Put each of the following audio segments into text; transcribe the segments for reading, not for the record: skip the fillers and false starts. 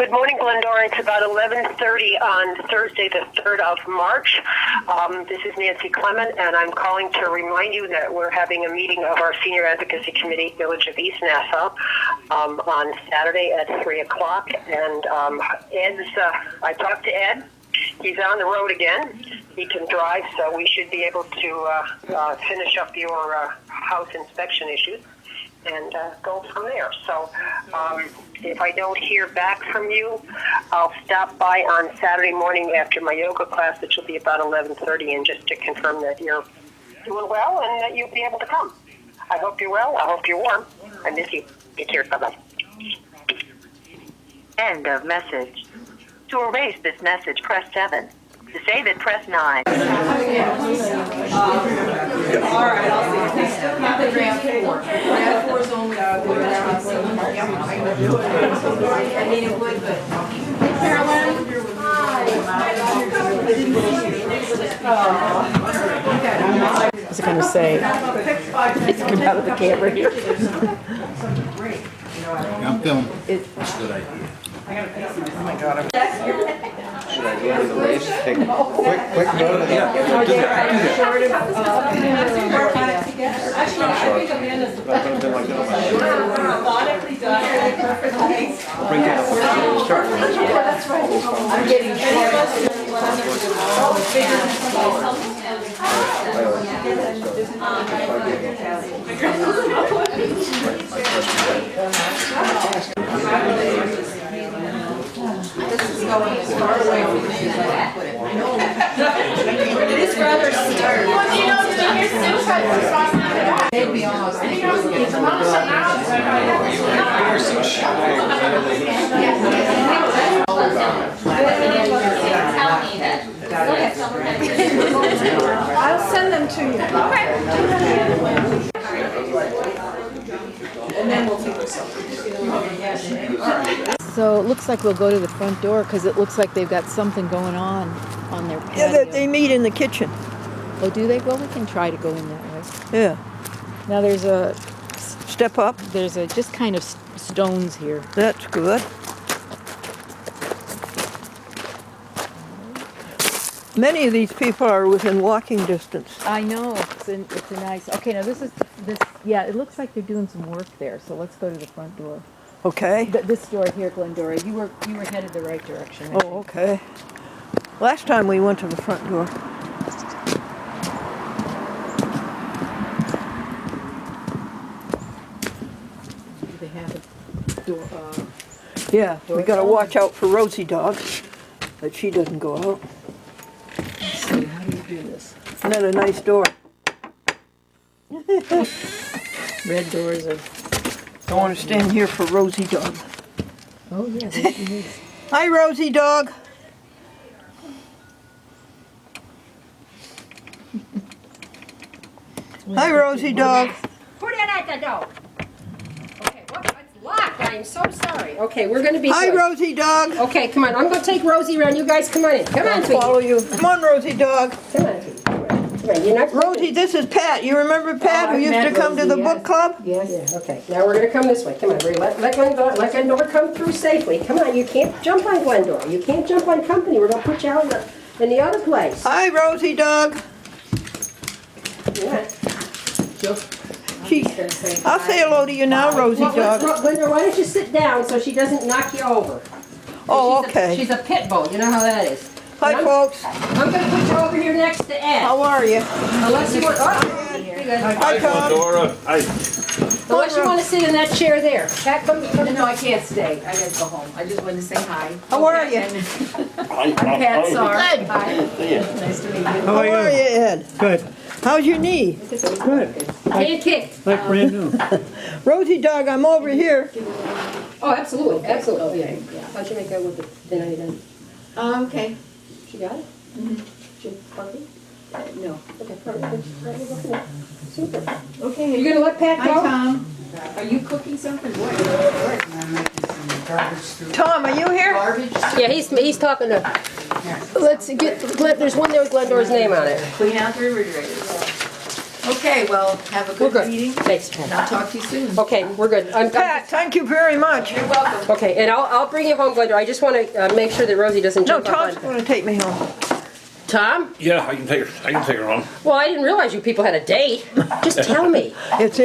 Good morning, Glendora. It's about 11:30 on Thursday, the 3rd of March. This is Nancy Clement, and I'm calling to remind you that we're having a meeting of our Senior Advocacy Committee, Village of East Nassau, on Saturday at 3 o'clock. And I talked to Ed. He's on the road again. He can drive, so we should be able to finish up your house inspection issues and go from there. So if I don't hear back from you, I'll stop by on Saturday morning after my yoga class, which will be about 11:30, and just to confirm that you're doing well and that you'll be able to come. I hope you're well. I hope you're warm. I miss you. Take care. Bye-bye. End of message. To erase this message, press 7. To save it, press 9. All right, I'll see. Round 4. Round 4 is only I mean, it would, but. Carolyn? I was going to say, it's come out of the camera here. I'm feeling It's a good idea. oh my God. Should I go to the race? Take a quick vote? Yeah. Bring down. Start. I'm getting This is going as far away from me as I can put it. It is rather stern. They'd be almost. I'll send them to you. And then we'll take this up. So it looks like we'll go to the front door because it looks like they've got something going on their patio. Yeah, they meet in the kitchen. Oh, do they? Well, we can try to go in that way. Yeah. Now there's a Step up. there's a just kind of stones here. That's good. Many of these people are within walking distance. I know it's a nice. Okay, now this. Yeah, it looks like they're doing some work there. So let's go to the front door. Okay. This door here, Glendora. You were headed the right direction. I think. Oh, okay. Last time we went to the front door. They have a door. Yeah, we gotta watch out for Rosie dog, that she doesn't go out. Let's see, how do you do this? Isn't that a nice door? Red doors are. Don't want to stand here for Rosie dog. Oh yeah, there she is. Hi, Rosie dog. Hi, Rosie dog. Put it at the door. Okay, what? It's locked. I am so sorry. Okay, we're going to be Hi, good. Rosie dog. Okay, come on. I'm going to take Rosie around. You guys come on in. Come on, I'll sweetie. follow you. Come on, Rosie dog. Come on, sweetie. Come on. You're not Rosie, this is Pat. You remember Pat who I've used to met come to the Rosie, book yes. club? Yeah, okay. Now we're going to come this way. Come on, Ray. Let Glendora come through safely. Come on. You can't jump on Glendora. You can't jump on company. We're going to put you out in the other place. Hi, Rosie dog. Yeah. I'll say hello to you now, Rosie dog. Glendora, why don't you sit down so she doesn't knock you over? Oh, She's okay. She's a pit bull. You know how that is. Hi, folks. I'm going to put you over here next to Ed. How are you? Unless you want. Oh, Hi, Tom. Dora. unless you want to sit in that chair there. Pat, come. No, I can't stay. I gotta go home. I just wanted to say hi. How are you? I'm Pat Sar. Hi. Nice to meet you. How are you, Ed? Good. How's your knee? Good. Hand kick. Like brand new. Rosie dog, I'm over here. Oh, absolutely, absolutely. Yeah. How'd you make out with the thin item? Okay. She got it? Mm-hmm. She party? No. Okay, perfect. Super. Okay. You gonna let Pat Hi, go? Tom. Are you cooking something? What? Tom, are you here? Garbage? Yeah, he's talking to. Let's get. There's one there with Glendora's name on it. Clean out the refrigerator. Okay, well, have a We're good good. meeting. Thanks. And I'll talk to you soon. Okay, we're good. Pat, thank you very much. You're welcome. Okay, and I'll bring you home, Glenda. I just want to make sure that Rosie doesn't No, jump up Tom's on. gonna take me home. Tom? Yeah, I can take her home. Well, I didn't realize you people had a date. Just tell me. It's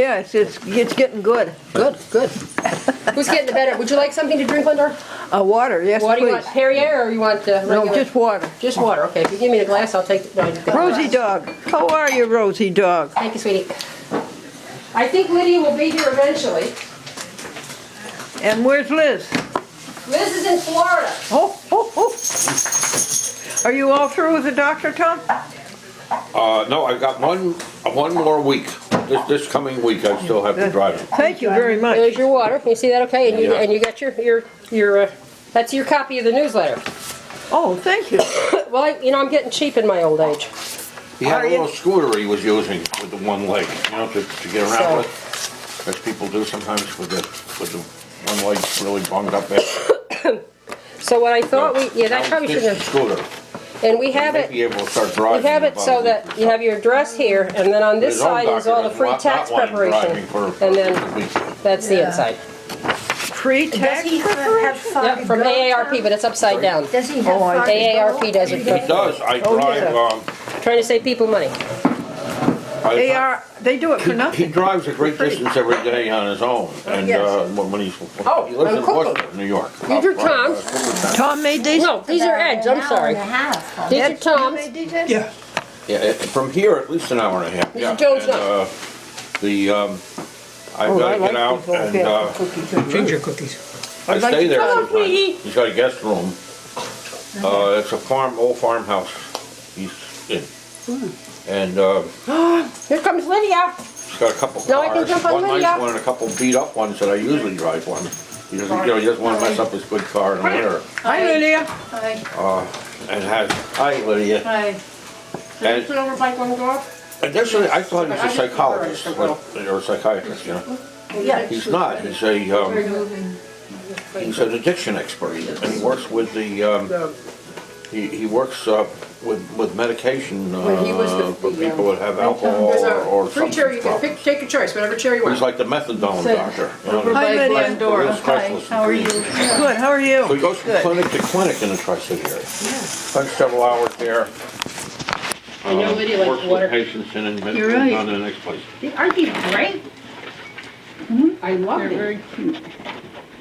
getting good. Good, good. Who's getting the better? Would you like something to drink, Glenda? Water, yes, What do you please. want, Perrier, or you want No, regular? just water. Just water. Okay, if you give me the glass, I'll take the Rosie dog, how are you, Rosie dog? Thank you, sweetie. I think Lydia will be here eventually. And where's Liz? Liz is in Florida. Oh, oh, oh. Are you all through with the doctor, Tom? No, I've got one more week. This coming week, I still have to drive it. Thank you very much. There's your water. Can you see that okay? And you, Yeah. and you got your that's your copy of the newsletter. Oh, thank you. Well, I'm getting cheap in my old age. He had Are a you- little scooter he was using with the one leg, to get around So- with, as people do sometimes with the one leg really bunged up there. So what I thought that probably shouldn't have. Scooter. And we have May it. be able to start driving. We have it so that you have your address here, and then on this His own side is all the doctor free does tax not want him preparation, driving for and then 50 weeks. that's the Yeah. inside. Free Does tax he preparation? have far to Yep, from go, AARP, Tom? but it's upside down. Does he have far to go? AARP does it. It does. I Oh, drive, yeah. Trying to save people money. They do it for He nothing. drives a great distance every day on his own, and Yes. when he's, Oh, he lives I'm in cooking. Worcester, New York. These are Tom's. Tom made these? No, these are Ed's, I'm sorry. These are Ed, you Tom's. made these, Ed? Yeah, from here at least an hour and a half. Mr. Yeah. Jones, And, no. I've Oh, got I to like get out these little and cookies. Ginger cookies. I I'd like stay to there Hello, sometimes. sweetie. He's got a guest room. It's a old farmhouse he's in. And Here comes Lydia. he's got a couple No, I can cars, jump on one nice Lydia. one and a couple beat up ones that I usually drive for him. He doesn't, he doesn't want to mess up his good car in the winter. Hi, Lydia. Hi. And hi Lydia. Hi. And Put over by one door. additionally, I thought he was a psychologist, or a psychiatrist, Yeah. He's not. He's an addiction expert, and he works with he works with medication Well, he was the- for people that have alcohol There's or a free chair, you substance can problems. take your choice, whatever chair you He's want. like the methadone doctor. Over Hi, by Lydia. Glendora. Real Hi, specialist how are in you? treatment. Good, how are you? So he goes from Good. clinic to clinic in the Tri-City area. Spends several hours there. I know Lydia likes Works with water. patients and then You're moves right. on to the next place. Aren't these great? I love They're them, very cute.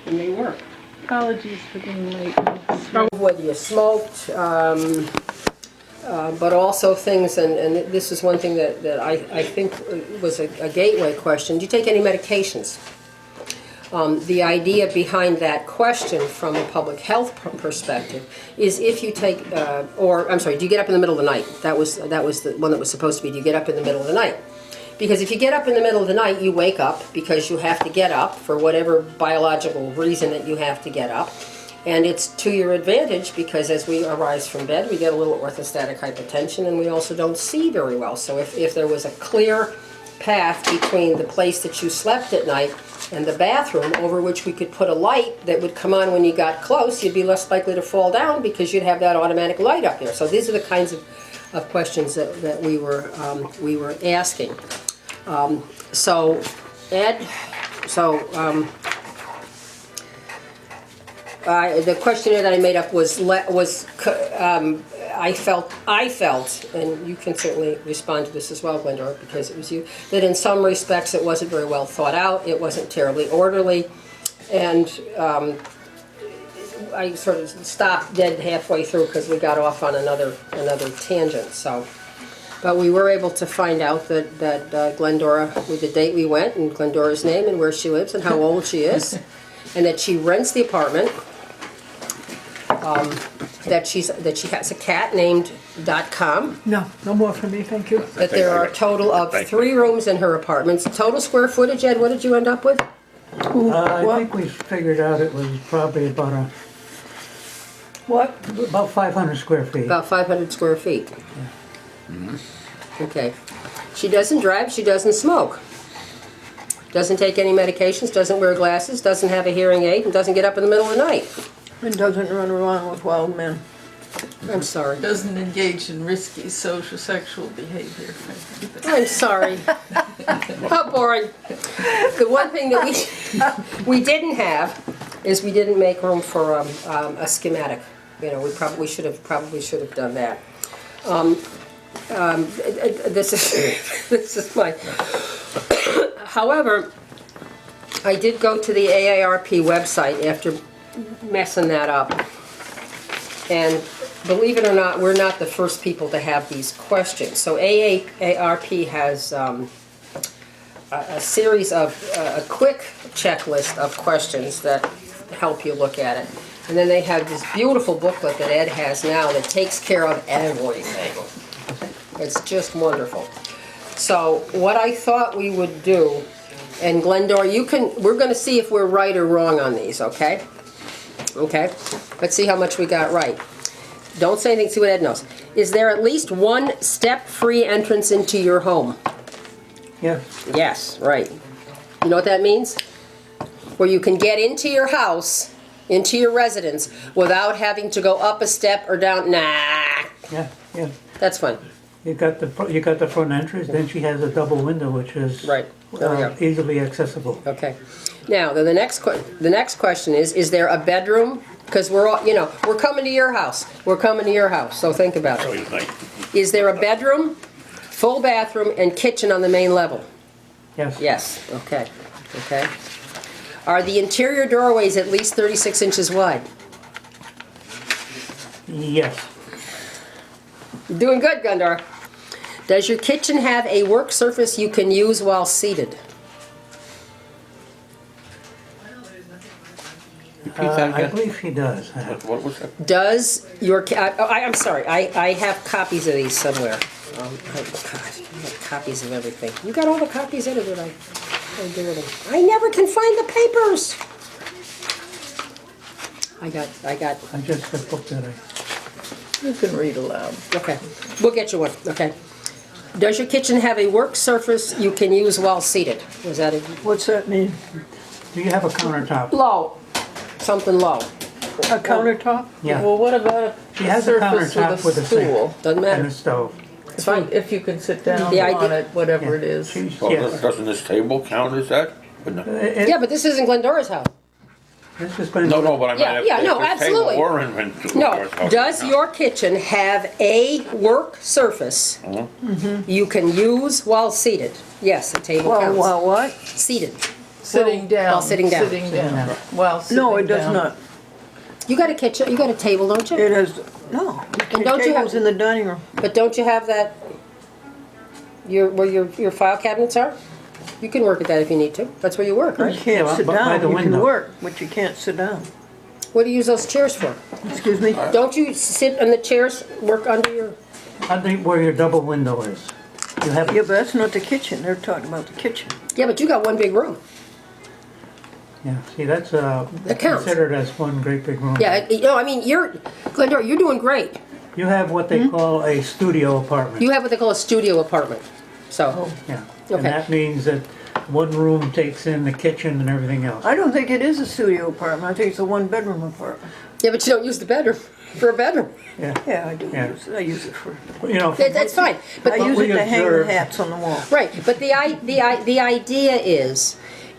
and they work. Apologies for being late. Whether you smoked, but also things, and this is one thing that I think was a gateway question. Do you take any medications? The idea behind that question from a public health perspective is if you take, do you get up in the middle of the night? That was the one that was supposed to be, do you get up in the middle of the night? Because if you get up in the middle of the night, you wake up because you have to get up for whatever biological reason that you have to get up. And it's to your advantage because as we arise from bed, we get a little orthostatic hypotension and we also don't see very well. So if there was a clear path between the place that you slept at night and the bathroom over which we could put a light that would come on when you got close, you'd be less likely to fall down because you'd have that automatic light up there. So these are the kinds of questions that we were asking. The questionnaire that I made up I felt, and you can certainly respond to this as well, Glenda, because it was you, that in some respects it wasn't very well thought out, it wasn't terribly orderly, and I sort of stopped dead halfway through because we got off on another tangent. So, but we were able to find out that Glendora, with the date we went, and Glendora's name and where she lives and how old she is, and that she rents the apartment. That she has a cat named .com. No more for me, thank you. That there are a total of 3 rooms in her apartment. Total square footage, Ed, what did you end up with? I think we figured out it was probably about What? about 500 square feet. About 500 square feet. Okay. She doesn't drive, she doesn't smoke. Doesn't take any medications, doesn't wear glasses, doesn't have a hearing aid, and doesn't get up in the middle of the night. And doesn't run around with wild men. I'm sorry. Doesn't engage in risky social sexual behavior. I'm sorry. How boring. The one thing that we didn't have is we didn't make room for a schematic. You know, we probably should have done that. This is my. However, I did go to the AARP website after messing that up, and believe it or not, we're not the first people to have these questions. So AARP has a series of a quick checklist of questions that help you look at it. And then they have this beautiful booklet that Ed has now that takes care of everything. It's just wonderful. So what I thought we would do, and Glendora, we're going to see if we're right or wrong on these, okay? Okay? Let's see how much we got right. Don't say anything, see what Ed knows. Is there at least one step-free entrance into your home? Yes. Yes, right. You know what that means? Where you can get into your house, into your residence, without having to go up a step or down. Nah. Yeah, yeah. That's fine. You got the front entrance, then she has a double window, which is Right. There we go. easily accessible. Okay. Now, then the next question is there a bedroom? Because we're all, we're coming to your house. We're coming to your house, so think about it. Is there a bedroom, full bathroom, and kitchen on the main level? Yes. Yes. Okay. Okay. Are the interior doorways at least 36 inches wide? Yes. You're doing good, Gundar. Does your kitchen have a work surface you can use while seated? I believe she does. What was that? Does your I'm sorry. I have copies of these somewhere. Oh God, I have copies of everything. You got all the copies in it, did I do with them? I never can find the papers. I just a book that You can read aloud. Okay, we'll get you one. Okay. Does your kitchen have a work surface you can use while seated? Was that a What's that mean? Do you have a countertop? low? Something low. A countertop? Yeah. Well, what about She a has a surface countertop with with a a sink. stool? Doesn't And matter. a stove. It's fine. If you can sit down The idea- on it, whatever it Yeah. is. Well, Yes. doesn't this table count as that? But no. Yeah, but this isn't Glendora's house. This has been. No, but I mean, Yeah, yeah, no, if this table absolutely. were invented. No. Does your kitchen have a work surface you can use while seated? Yes, a table Well, counts. well, what? Seated. Sitting down. While sitting down. Sitting down. While sitting No, it does down. not. You got a kitchen, you got a table, don't you? It has, no. And The don't you table's have- in the dining room. But don't you have that, where your file cabinets are? You can work at that if you need to. That's where you work, You right? can't Yeah, sit but by down. the You can window. work, but you can't sit down. What do you use those chairs for? Excuse me? Don't you sit on the chairs, work under your... I think where your double window is. You have Yeah, but that's not the kitchen. They're talking about the kitchen. Yeah, but you got one big room. Yeah, see, that's That counts. considered as one great big room. Yeah, I mean, Glendora, you're doing great. You have what they call a studio apartment. You have what they call a studio apartment. So, Yeah, Okay. and that means that one room takes in the kitchen and everything else. I don't think it is a studio apartment. I think it's a one-bedroom apartment. yeah, but you don't use the bedroom for a bedroom. Yeah, Yeah, I do Yeah. use it. I use it for, you know. That's fine. But I use we it to hang the observed- hats on the wall. right, but the idea is,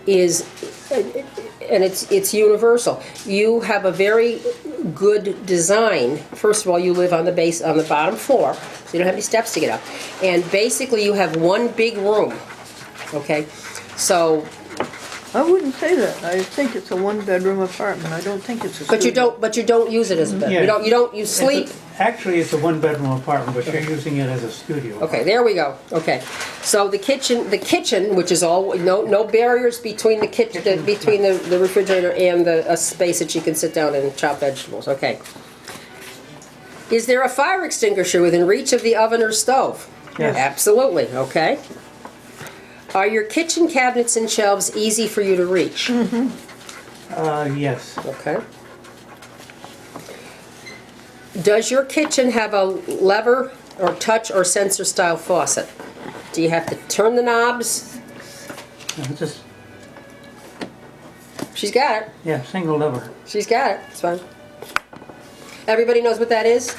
and it's universal. You have a very good design. First of all, you live on the bottom floor, so you don't have any steps to get up. And basically, you have one big room. Okay, so I wouldn't say that. I think it's a one-bedroom apartment. I don't think it's a studio. but you don't use it as a bedroom. Yeah. You sleep. Actually, it's a one-bedroom apartment, but you're using it as a studio. Okay, there we go. Okay, so the kitchen, which is all no barriers between the kitchen, between the refrigerator and a space that you can sit down and chop vegetables. Okay. Is there a fire extinguisher within reach of the oven or stove? Yes. Absolutely. Okay. Are your kitchen cabinets and shelves easy for you to reach? Yes. Okay. Does your kitchen have a lever or touch or sensor style faucet? Do you have to turn the knobs? Just, She's got it. yeah, single lever. She's got it. It's fine. Everybody knows what that is?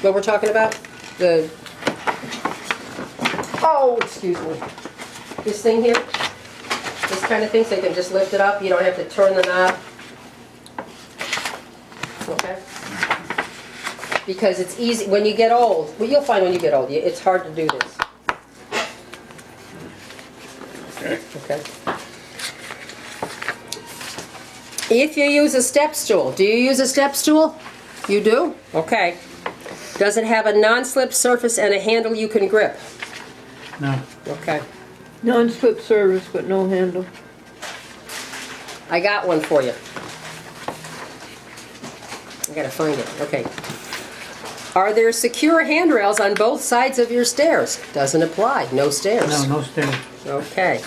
what we're talking about? Oh, excuse me. This thing here? This kind of thing, so you can just lift it up, you don't have to turn the knob. Okay? Because it's easy, when you get old, well, you'll find when you get old, it's hard to do this. Okay. If you use a step stool, do you use a step stool? You do? Okay. Does it have a non-slip surface and a handle you can grip? No. Okay. Non-slip service, but no handle. I got one for you. I gotta find it. Okay. Are there secure handrails on both sides of your stairs? Doesn't apply. No stairs. No, no stairs. Okay.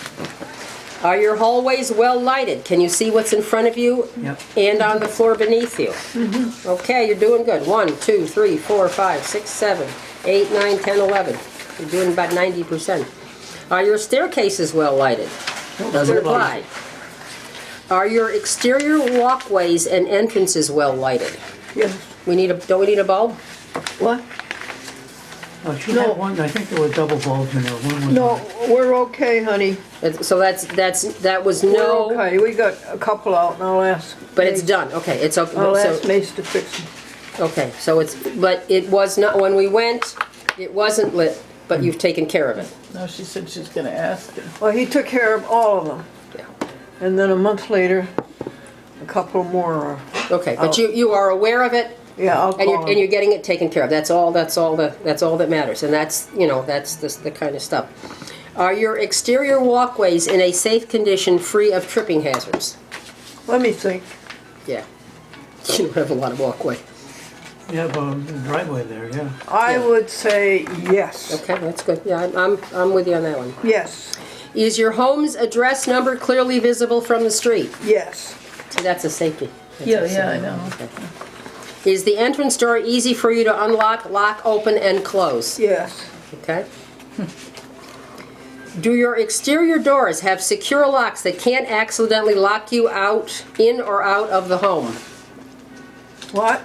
Are your hallways well lighted? Can you see what's in front of you Yep. and on the floor beneath you? Okay, you're doing good. 1, 2, 3, 4, 5, 6, 7, 8, 9, 10, 11. You're doing about 90%. Are your staircases well lighted? Doesn't apply. Are your exterior walkways and entrances well lighted? Yes. Don't we need a bulb? What? Oh, she No. had one, I think there were double bulbs in there. One was No, we're okay, honey. So that was We're no, okay. We got a couple out and I'll ask. but it's Mace. done. Okay, it's okay. I'll So- ask Mace to fix them. Okay, so but it was not, when we went, it wasn't lit, but you've taken care of it. No, she said she's gonna ask him. Well, he took care of all of them. Yeah. And then a month later, a couple more are, Okay, but you are aware of it, yeah, I'll and call you're him. getting it taken care of. That's all that matters, and that's, that's the kind of stuff. Are your exterior walkways in a safe condition, free of tripping hazards? Let me think. Yeah. You don't have a lot of walkway. Yeah, well, the driveway there, yeah. I Yeah. would say yes. Okay, that's good. Yeah, I'm with you on that one. Yes, Is your home's address number clearly visible from the street? yes, See, that's a safety. That's Yeah, a yeah, I safety. know. Okay. Is the entrance door easy for you to unlock, lock, open, and close? yes, Okay. Do your exterior doors have secure locks that can't accidentally lock you out, in or out of the home? what?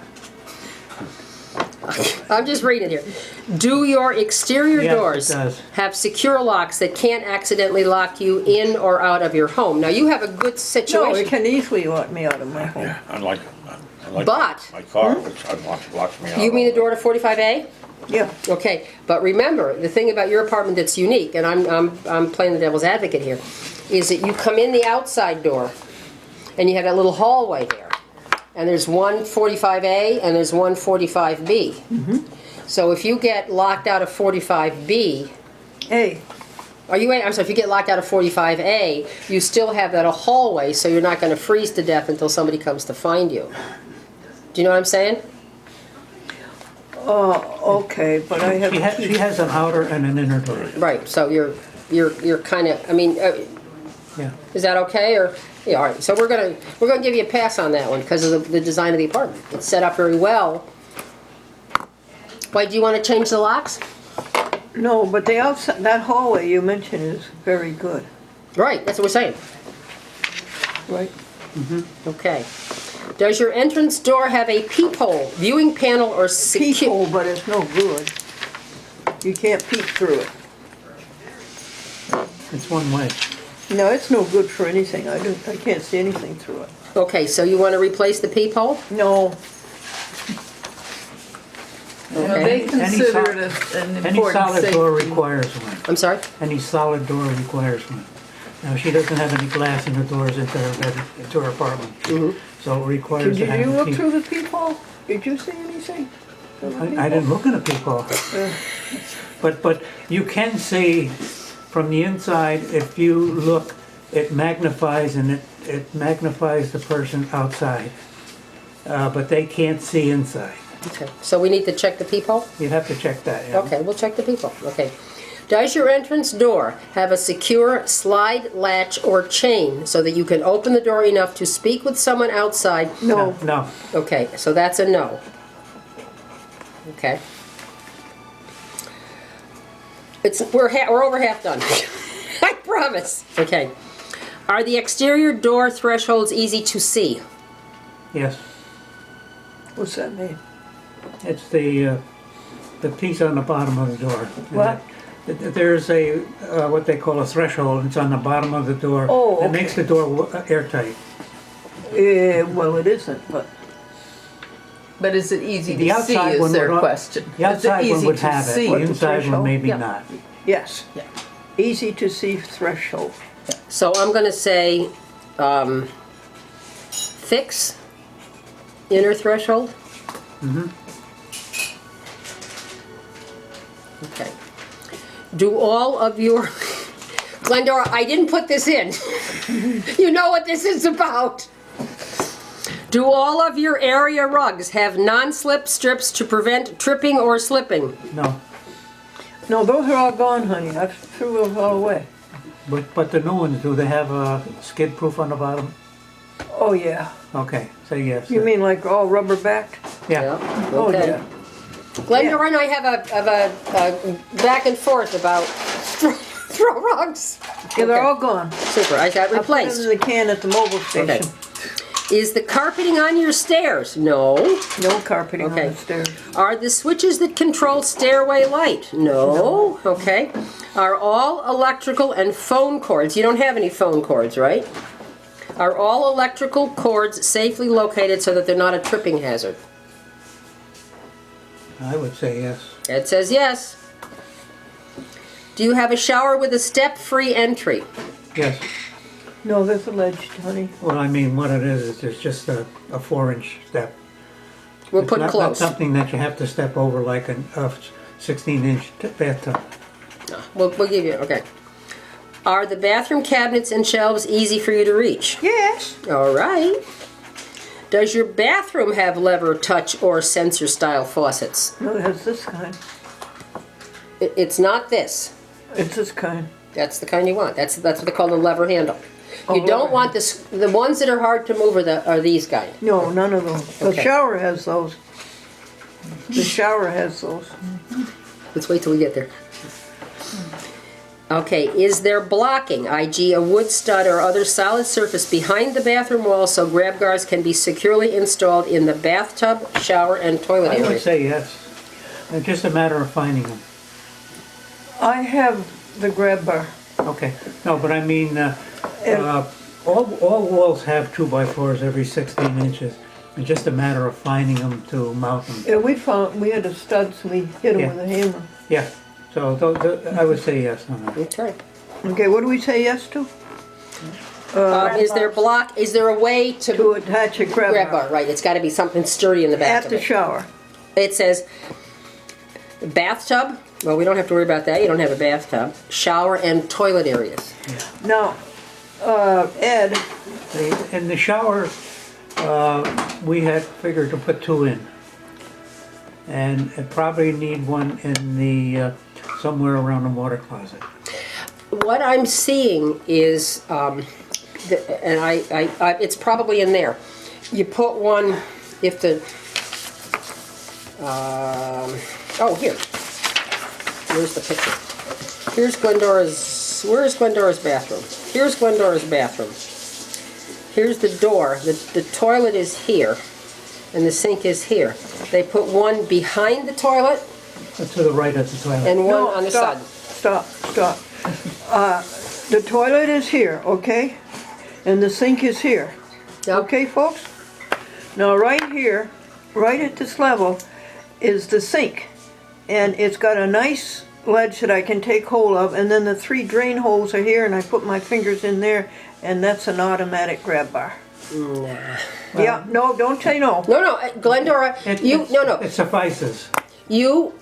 I'm just reading here. Do your exterior Yes, it doors does. have secure locks that can't accidentally lock you in or out of your home? Now, you have a good No, situation. it can easily lock me out of my home. I like But- my car, which locks me out. You mean the door to 45A? Yeah, Okay, but remember, the thing about your apartment that's unique, and I'm playing the devil's advocate here, is that you come in the outside door, and you have that little hallway there, and there's one 45A and there's one 45B. So if you get locked out of 45B, hey, I'm sorry, if you get locked out of 45A, you still have that hallway, so you're not going to freeze to death until somebody comes to find you. Do you know what I'm saying? okay, but I have. She has an outer and an inner door. Right. So you're kind of. I mean, Yeah. is that okay? Or yeah, all right. So we're gonna give you a pass on that one because of the design of the apartment. It's set up very well. Why do you want to change the locks? No, but the outside, that hallway you mentioned is very good, Right. That's what we're saying. right? Okay. Does your entrance door have a peephole, viewing panel, or Peephole, but it's no good. You can't peek through it. It's one way. No, it's no good for anything. I can't see anything through it. Okay. So you want to replace the peephole? No, Well, they Okay. consider it an Any important solid door safety. requires one. I'm sorry. Any solid door requires one. Now, she doesn't have any glass in the doors into her apartment. So it requires did to have you a look peep- through the peephole? Did you see anything? I didn't look in a peephole. But you can see from the inside, if you look, it magnifies and it magnifies the person outside. But they can't see inside. Okay. So we need to check the peephole. You'd have to check that, yeah. Okay, we'll check the peephole. Okay. Does your entrance door have a secure slide latch or chain so that you can open the door enough to speak with someone outside? No, No. Okay, so that's a no. Okay. We're over half done. I promise. Okay. Are the exterior door thresholds easy to see? Yes. what's that mean? It's the the piece on the bottom of the door. What? There's a, what they call a threshold, it's on the bottom of the door. Oh, It makes the door airtight. Well, it isn't, but But is it easy The to see outside is one their would, question? the Is it outside one easy would to have it, see? the inside one threshold? maybe Yeah. not. yes. Yeah. Easy to see threshold. So I'm gonna say, fix inner threshold? Okay. Do all of your, Glendora, I didn't put this in. You know what this is about. Do all of your area rugs have non-slip strips to prevent tripping or slipping? No, No, those are all gone, honey. I threw those all away. but the new ones, do they have a skid proof on the bottom? Oh, yeah. Okay, say yes. You mean like all rubber backed? Yeah, Oh, Okay. yeah. Glendora and I have a back and forth about throw rugs. Yeah, they're Okay. all gone. Super, I got I put them replaced. in the can at the mobile station. Is the carpeting on your stairs? No. No carpeting on Okay. the stairs. Are the switches that control stairway light? No. Okay. Are all electrical and phone cords, you don't have any phone cords, right? Are all electrical cords safely located so that they're not a tripping hazard? I would say yes. Ed says yes. Do you have a shower with a step-free entry? Yes. No, there's a ledge, honey. Well, I mean, what it is it's just a 4-inch step. We'll It's put not close. something that you have to step over like a 16-inch bathtub. We'll give you, okay. Are the bathroom cabinets and shelves easy for you to reach? Yes. All right. Does your bathroom have lever, touch, or sensor style faucets? No, it has this kind. It's not this. It's this kind. That's the kind you want. That's what they call the lever handle. You Oh, don't lever want this. The ones that are hard to move are these guys. No, none of those. The Okay. shower has those. The shower has those. Let's wait till we get there. Okay, is there blocking, i.e. a wood stud or other solid surface behind the bathroom wall so grab guards can be securely installed in the bathtub, shower, and toilet I would area? say yes. It's just a matter of finding them. I have the grab bar. Okay. No, but I mean, all walls have 2x4s every 16 inches. It's just a matter of finding them to mount them. Yeah, we had the studs, we hit them Yeah. with a hammer. Yeah. So I would say yes on that. Okay. Okay, what do we say yes to? Is there a way To to attach a grab grab bar. bar? Right, it's got to be something sturdy in the back At of the it. shower. It says bathtub. Well, we don't have to worry about that. You don't have a bathtub. Shower and toilet areas. Now, Ed, In the shower, we had figured to put 2 in. And it probably need one in the, somewhere around the water closet. What I'm seeing is, it's probably in there. You put one, if the, oh, here. Where's the picture? Where's Glendora's bathroom? Here's Glendora's bathroom. Here's the door. The toilet is here, and the sink is here. They put one behind the toilet To the right of the toilet. and one no, on the stop, side. stop. The toilet is here, okay? And the sink is here. Yep. Okay, folks? Now, right here, right at this level, is the sink. And it's got a nice ledge that I can take hold of, and then the 3 drain holes are here, and I put my fingers in there, and that's an automatic grab bar. Yeah, no, don't say no. No, Glendora, It suffices. You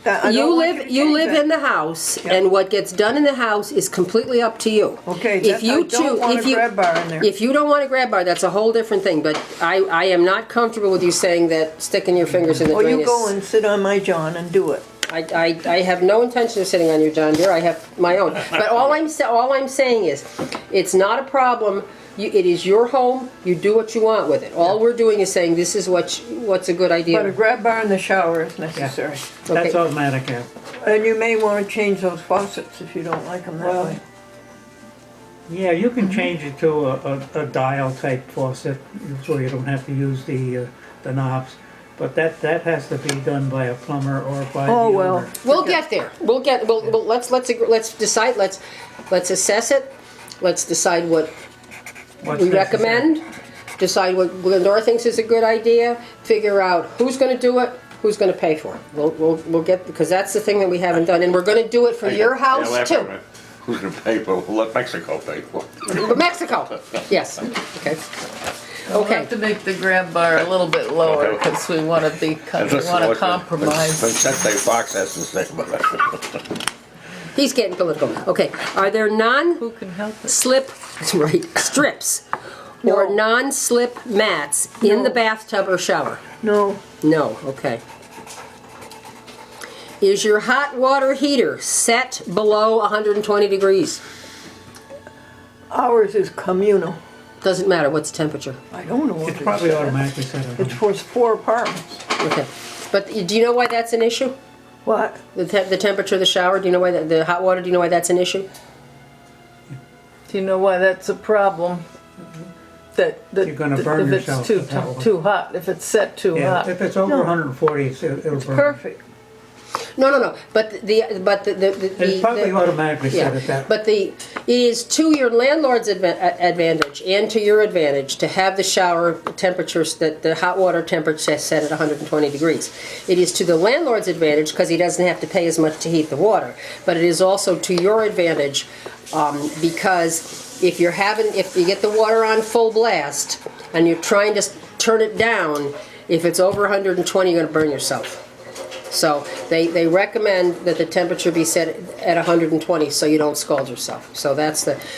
I don't want live you to change that. in the house, and what gets done in the house is completely up to you. Okay, If you I don't want a grab bar in there. If you don't want a grab bar, that's a whole different thing. But I am not comfortable with you saying that sticking your fingers in the Oh, drain you is. go and sit on my john and do it. I have no intention of sitting on your John Deere. I have my own. But all I'm saying is, it's not a problem. It is your home. You do what you want with it. All we're doing is saying this is what's a good idea. But a grab bar in the shower is necessary. That's Okay. automatic, yeah. And you may want to change those faucets if you don't like them that way. Yeah, you can change it to a dial type faucet, so you don't have to use the knobs. But that has to be done by a plumber or by the Oh, well. owner. We'll get there. Let's decide, let's assess it. Let's decide what What's we necessary. recommend. Decide what Glendora thinks is a good idea. Figure out who's gonna do it, who's gonna pay for it. We'll get, because that's the thing that we haven't done, and we're gonna do it for your house Yeah, too. wait a minute. Who's gonna pay for it? We'll let Mexico pay for it. For Mexico, yes, okay. We'll Okay. have to make the grab bar a little bit lower Okay. because we want to be, And we listen, want to listen, compromise. Vicente Fox has to say about it. He's getting political. Okay, are there Who can help us? slip strips or No. non-slip mats in the bathtub or shower? No, No, okay. Is your hot water heater set below 120 degrees? ours is communal. Doesn't matter, what's the temperature? I don't know what It's probably it's. automatically set up. It's for 4 apartments. Okay. But do you know why that's an issue? What? The temperature of the shower, do you know why the hot water, do you know why that's an issue? Do you know why that's a problem? That You're gonna burn if yourself it's with that one. too hot, if it's set too Yeah, hot. if it's over No. 140, it'll burn. Perfect. No. But It's probably automatically set at that. But it is to your landlord's advantage and to your advantage to have the shower temperatures, that the hot water temperature set at 120 degrees. It is to the landlord's advantage because he doesn't have to pay as much to heat the water. But it is also to your advantage because if you get the water on full blast and you're trying to turn it down, if it's over 120, you're going to burn yourself. So they recommend that the temperature be set at 120 so you don't scald yourself. So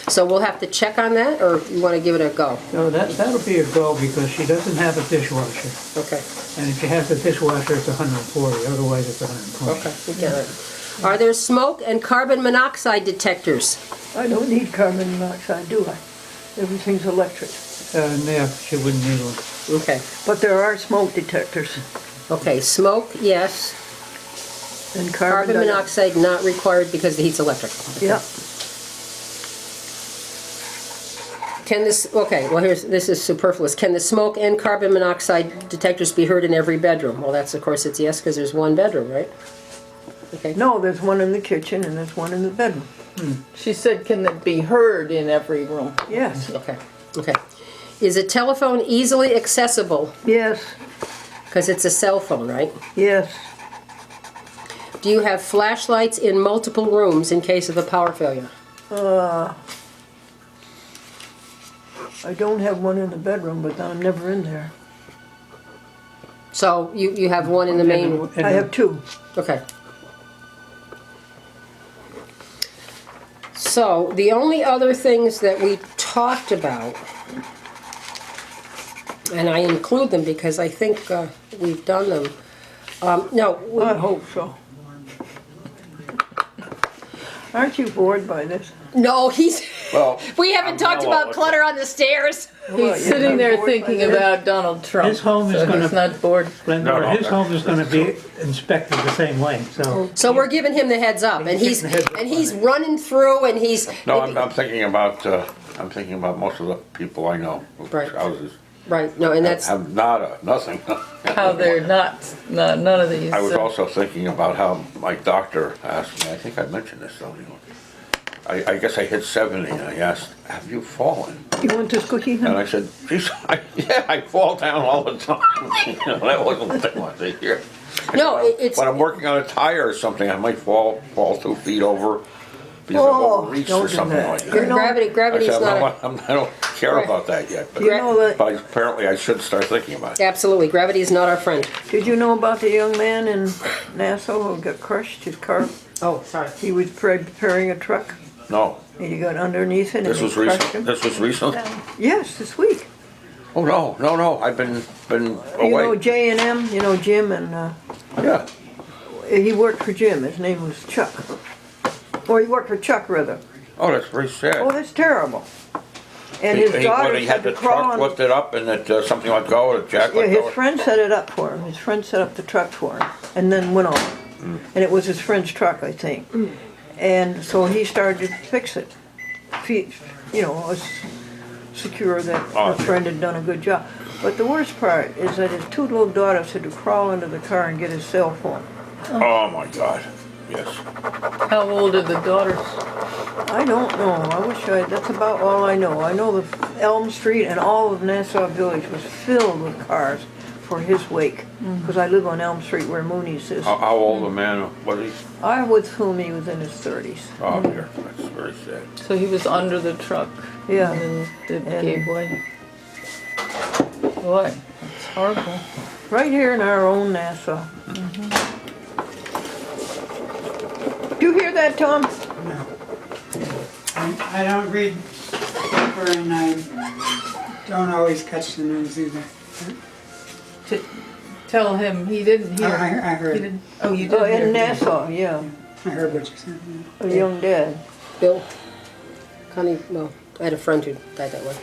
so we'll have to check on that, or you want to give it a go? No, that'll be a go because she doesn't have a dishwasher. Okay. And if she has a dishwasher, it's 140, otherwise it's 120. Okay, we get it. Are there smoke and carbon monoxide detectors? I don't need carbon monoxide, do I? Everything's electric. Yeah, she wouldn't need one. Okay. But there are smoke detectors Okay, smoke, yes. and Carbon monoxide not required because the heat's electric. Yep. Can this, okay, well this is superfluous. Can the smoke and carbon monoxide detectors be heard in every bedroom? Well, that's, of course, it's yes, because there's one bedroom, right? Okay. No, there's one in the kitchen and there's one in the bedroom. She said, can it be heard in every room? Yes. Okay, okay. Is a telephone easily accessible? Yes. Because it's a cell phone, right? Yes. Do you have flashlights in multiple rooms in case of a power failure? I don't have one in the bedroom, but I'm never in there. So you have one in the main, I have 2. okay. So the only other things that we talked about, and I include them because I think we've done them. No, I hope so. Aren't you bored by this? no, Well, we haven't talked no, about clutter on the stairs. He's sitting there thinking about Donald Trump. His home is so gonna- he's not bored. Glendora, his home is gonna be inspected the same way, so. So we're giving him the heads up, and He's giving the heads up. running through, and he's no, I'm thinking about most of the people I know whose Right. houses right. No, and that's have nothing. How they're none of these. I was also thinking about how my doctor asked me, I think I mentioned this though, you know. I guess I hit 70 and I asked, have you fallen? You want this cookie? And I said, geez, yeah, I fall down all the time. You know, that wasn't what they wanted to hear. no, it's When I'm working on a tire or something, I might fall 2 feet over because I've Oh, overreached don't or do something that. like You that. know- gravity's I said, not. I don't care Right. about that yet, but, You know that, but apparently I should start thinking about it. Absolutely, gravity is not our friend. did you know about the young man in Nassau who got crushed, his car? Oh, sorry. He was preparing a truck, No, and he got underneath it and this it was crushed recent. him. This was recent. Yes, this week. Oh no! I've been You know away. J&M, you know Jim, and Yeah. he worked for Jim. His name was Chuck. Or he worked for Chuck, rather. Oh, that's very sad. Oh, that's terrible. And his daughter He had had to the crawl truck on. lifted up and that something let go, a jack Yeah, let his go. friend set it up for him. His friend set up the truck for him, and then went on. And it was his friend's truck, I think. And so he started to fix it. You know, was secure that Oh. his friend had done a good job. But the worst part is that his two little daughters had to crawl into the car and get his cell phone. Oh my God, yes. How old are the daughters? I don't know. That's about all I know. I know the Elm Street and all of Nassau Village was filled with cars for his wake. Because I live on Elm Street where Mooney's is. How old a man was he? I with whom he was in his 30s. Oh, dear, that's very sad. So he was under the truck Yeah. and then And- gave way. Boy, that's horrible. Right here in our own Nassau. Do you hear that, Tom? I don't read paper and I don't always catch the news either. To tell him he didn't hear. I heard. He didn't, oh, you did Oh, hear. in Nassau, yeah. I heard what you said. A young dad. Bill, Connie, well, I had a friend who died that way.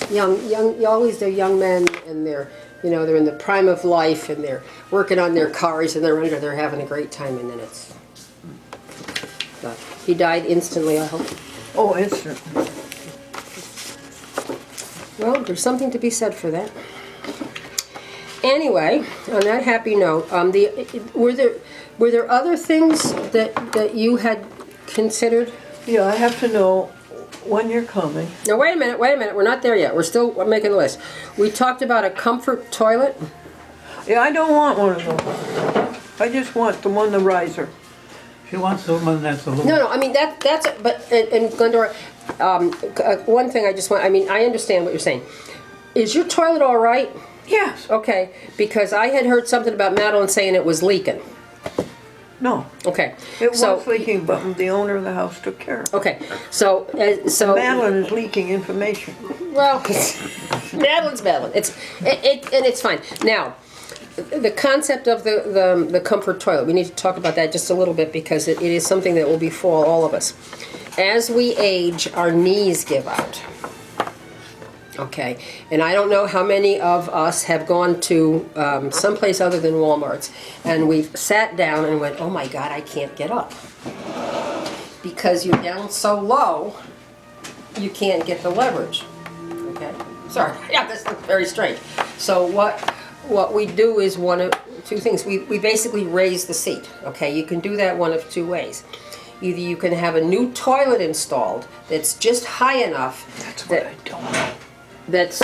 They're young men and they're in the prime of life and they're working on their cars and they're having a great time and then it's, but he died instantly, I hope. Oh, instant. Well, there's something to be said for that. Anyway, on that happy note, were there other things that you had considered? Yeah, I have to know when you're coming. Now wait a minute, we're not there yet. We're still making a list. We talked about a comfort toilet. Yeah, I don't want one of those. I just want the riser. She wants the one that's a little. No, I mean but Glendora, one thing I just want. I mean, I understand what you're saying. Is your toilet all right? Yes. Okay, because I had heard something about Madeline saying it was leaking. No. Okay. It was leaking, but the owner of the house took care of it. Okay, so Madeline is leaking information. Well, Madeline's Madeline. And it's fine. Now, the concept of the comfort toilet. We need to talk about that just a little bit because it is something that will befall all of us. As we age, our knees give out. Okay, and I don't know how many of us have gone to someplace other than Walmart's and we've sat down and went, oh my God, I can't get up. Because you're down so low, you can't get the leverage. Okay, sorry, yeah, that's very strange. So what we do is one of two things. We basically raise the seat. Okay, you can do that one of two ways. Either you can have a new toilet installed that's just high enough. That's what I don't know. That's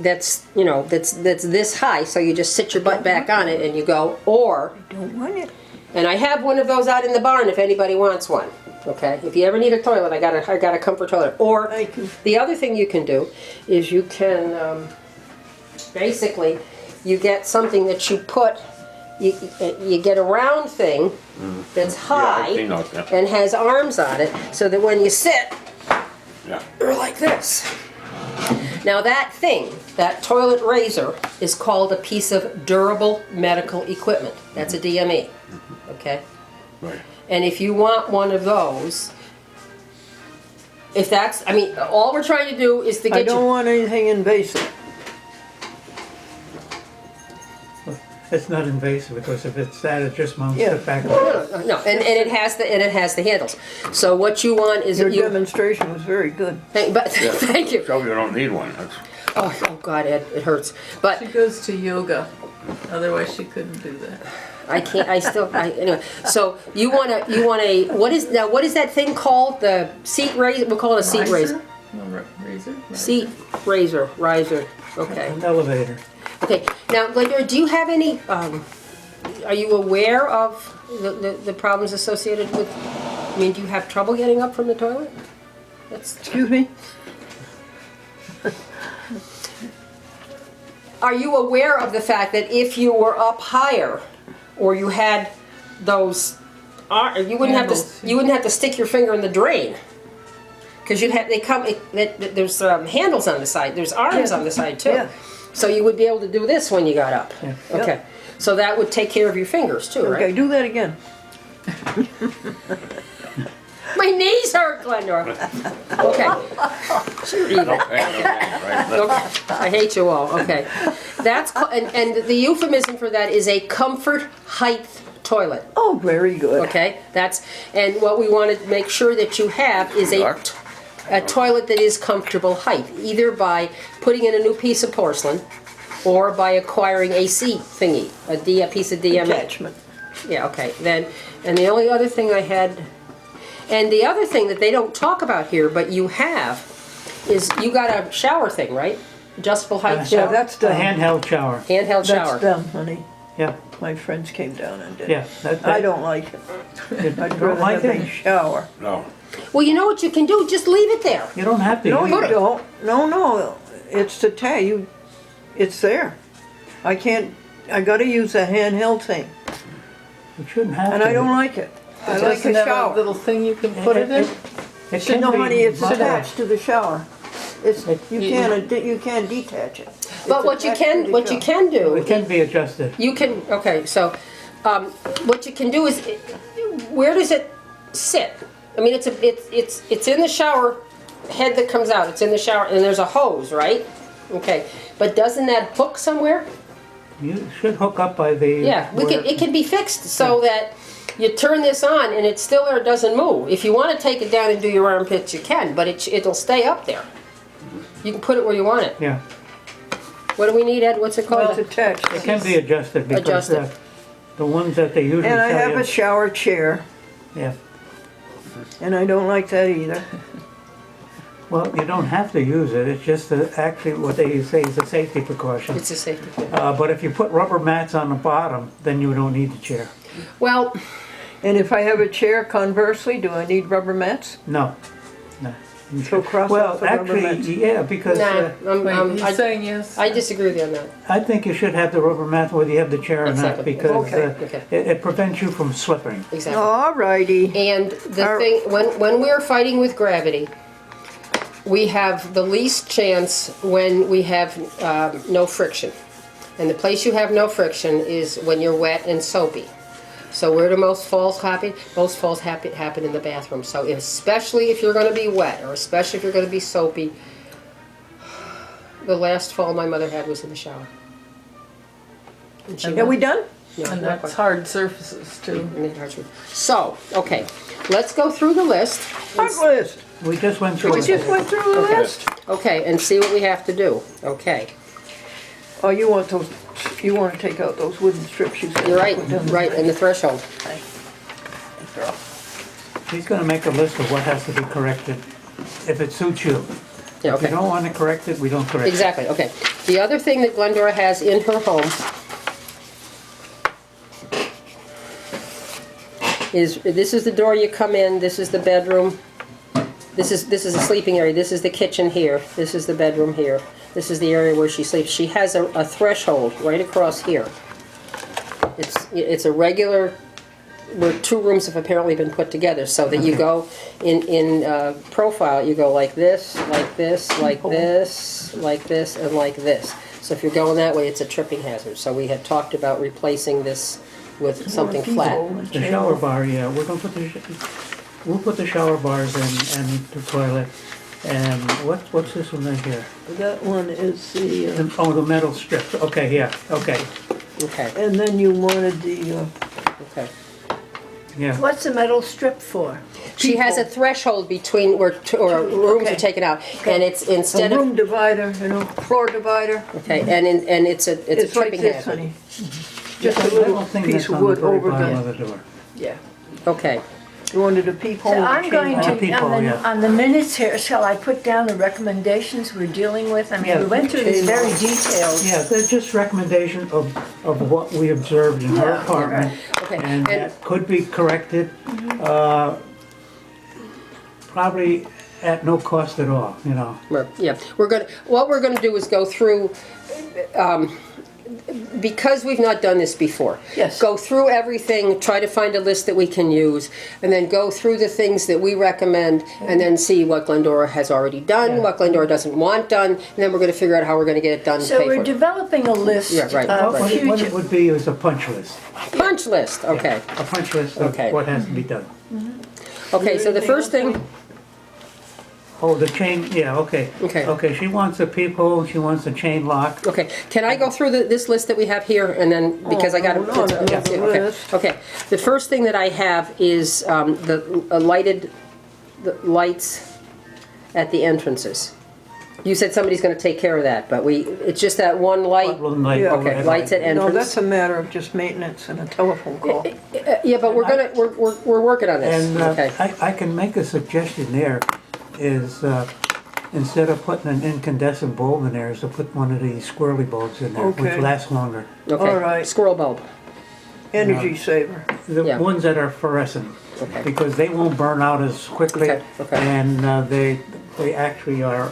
this high, so you just sit your butt back on it and you go, or I don't want it. and I have one of those out in the barn if anybody wants one. Okay, if you ever need a toilet, I got a comfort toilet. Or Thank you. the other thing you can do is you can basically you get something that you put. You get a round thing that's high I've seen those, yeah. and has arms on it, so that when you sit, Yeah. you're like this. Now that thing, that toilet razor, is called a piece of durable medical equipment. That's a DME, okay? Right. And if you want one of those, all we're trying to do is to I get don't you... want anything invasive. It's not invasive because if it's that, it just mounts Yeah. it back. No, and it has the handles. So what you want is Your demonstration was very good. Thank you. So you don't need one. That's, Oh God, Ed, it hurts. But She goes to yoga. Otherwise, she couldn't do that. I can't. Anyway. So you want a what is that thing called? The seat razor. We'll call it a seat razor. No, razor? Seat razor, riser. Okay. An elevator. Okay. Now, Glendora, do you have any? Are you aware of the problems associated with? I mean, do you have trouble getting up from the toilet? Excuse me? Are you aware of the fact that if you were up higher, or you had those, you wouldn't have to stick your finger in the drain, because there's handles on the side. There's arms on the side too. Yeah. So you would be able to do this when you got up. Yeah. Okay. So that would take care of your fingers too, right? Okay, do that again. My knees hurt, Glendora. Okay. You're evil. Okay. I hate you all. Okay. That's and the euphemism for that is a comfort height toilet. Oh, very good. Okay. And what we want to make sure that you have is a a toilet that is comfortable height, either by putting in a new piece of porcelain or by acquiring a C thingy, a piece of DMA. Attachment. Yeah, okay, then, and the only other thing I had, and the other thing that they don't talk about here, but you have, is you got a shower thing, right? Adjustable height Yeah, shower? that's A done. handheld shower. Handheld shower. That's done, honey. Yeah, My friends came down and did it. yeah. That, I don't like it. You I'd don't rather like have a it? shower. No. Well, you know what you can do? Just leave it there. You don't have to No, use you it. don't. No, it's to tell you, it's there. I can't, I gotta use a handheld thing, You shouldn't have to. and I don't like it. I like Doesn't a have a shower. little thing you can put it in? It can No, be honey, it's muffled. attached to the shower. It's, you can't detach it. But It's what you attached to can, the what you shower. can do, It can be adjusted. you can, okay, so, what you can do is, where does it sit? I mean, it's in the shower head that comes out, it's in the shower, and there's a hose, right? Okay, but doesn't that hook somewhere? You should hook up by the. Yeah, it can be fixed so that you turn this on and it's still there, it doesn't move. If you want to take it down and do your armpits, you can, but it'll stay up there. You can put it where you want it. Yeah, What do we need, Ed? What's it Well, called? it's attached. it can be adjusted because Adjusted. the ones that they usually And I tell have you. a shower chair, Yeah, and I don't like that either. well, you don't have to use it, it's just actually what they say is a safety precaution. It's a safety thing. But if you put rubber mats on the bottom, then you don't need the chair. Well, And if I have a chair, conversely, do I need rubber mats? No, no. So cross Well, out the rubber actually, mats. yeah, because nah, Wait, he's saying yes? I disagree with you on that. I think you should have the rubber mat whether you have the chair or not, Exactly. because Okay. it prevents you from slipping. Exactly. All righty. And the thing, when we're fighting with gravity, we have the least chance when we have no friction. And the place you have no friction is when you're wet and soapy. So where do most falls happen? Most falls happen in the bathroom. So especially if you're going to be wet, or especially if you're going to be soapy, the last fall my mother had was in the shower. And she Are we done? Yeah, And not that's quite. hard surfaces too. So, okay, let's go through the list. What list? We just went through We it. just went through the list. Okay, and see what we have to do. Okay. Oh, you want to take out those wooden strips you said. You're right, put down. right, and the threshold. He's gonna make a list of what has to be corrected, if it suits you. Yeah, If you okay. don't wanna correct it, we don't correct it. Exactly, okay. The other thing that Glendora has in her home is, this is the door you come in, this is the bedroom, this is a sleeping area, this is the kitchen here, this is the bedroom here, this is the area where she sleeps. She has a threshold right across here. It's a regular, where two rooms have apparently been put together, so that you go in profile, you go like this, like this, like this, like this, and like this. So if you're going that way, it's a tripping hazard. So we had talked about replacing this with something flat. The shower bar, yeah, we're gonna put we'll put the shower bars in, and the toilet. And what's this one right here? That one is the, The metal strips, okay, yeah, okay, Okay, and then you wanted the, okay. yeah. What's the metal strip for? She has a threshold between where rooms are Okay. taken out, and it's a instead of, room divider, floor divider. okay, and it's a It's like tripping this, hazard. honey. Just I a little don't think piece that's of on the wood very over bottom the, of the door. Yeah. Okay. you wanted a peephole. So I'm chain going link. to, people, yeah. on the minutes here, shall I put down the recommendations we're dealing with? I mean, Yeah. we went through these very detailed. Yeah, they're just recommendation of what we observed in her Yeah, apartment. Okay, And and that could be corrected, probably at no cost at all, you know. yeah, what we're gonna do is go through, because we've not done this before. Yes. Go through everything, try to find a list that we can use, and then go through the things that we recommend, and then see what Glendora has already done, Yeah. what Glendora doesn't want done, and then we're gonna figure out how we're gonna get it done and So pay we're for it. developing a list Yeah, right, of What future. it would be is a punch list. Punch list, okay. A punch list of Okay. what has to be done. Okay, so the first thing, Oh, the chain, yeah, okay. Okay. Okay, she wants a peephole, she wants a chain lock. okay, can I go through this list that we have here, and then, because I got to... hold on, another list. Okay, the first thing that I have is the lights at the entrances. You said somebody's gonna take care of that, but it's just that one light. One light Yeah. Okay, overhead lights at light. No, entrance. that's a matter of just maintenance and a telephone call. Yeah, but we're working on this, And okay. I can make a suggestion there, is instead of putting an incandescent bulb in there, is to put one of these squirrely bulbs in there, which Okay. lasts longer. Okay, All right. squirrel bulb. Energy saver. The Yeah. ones that are fluorescent, Okay. because they won't burn out as quickly, Okay, okay. and they actually are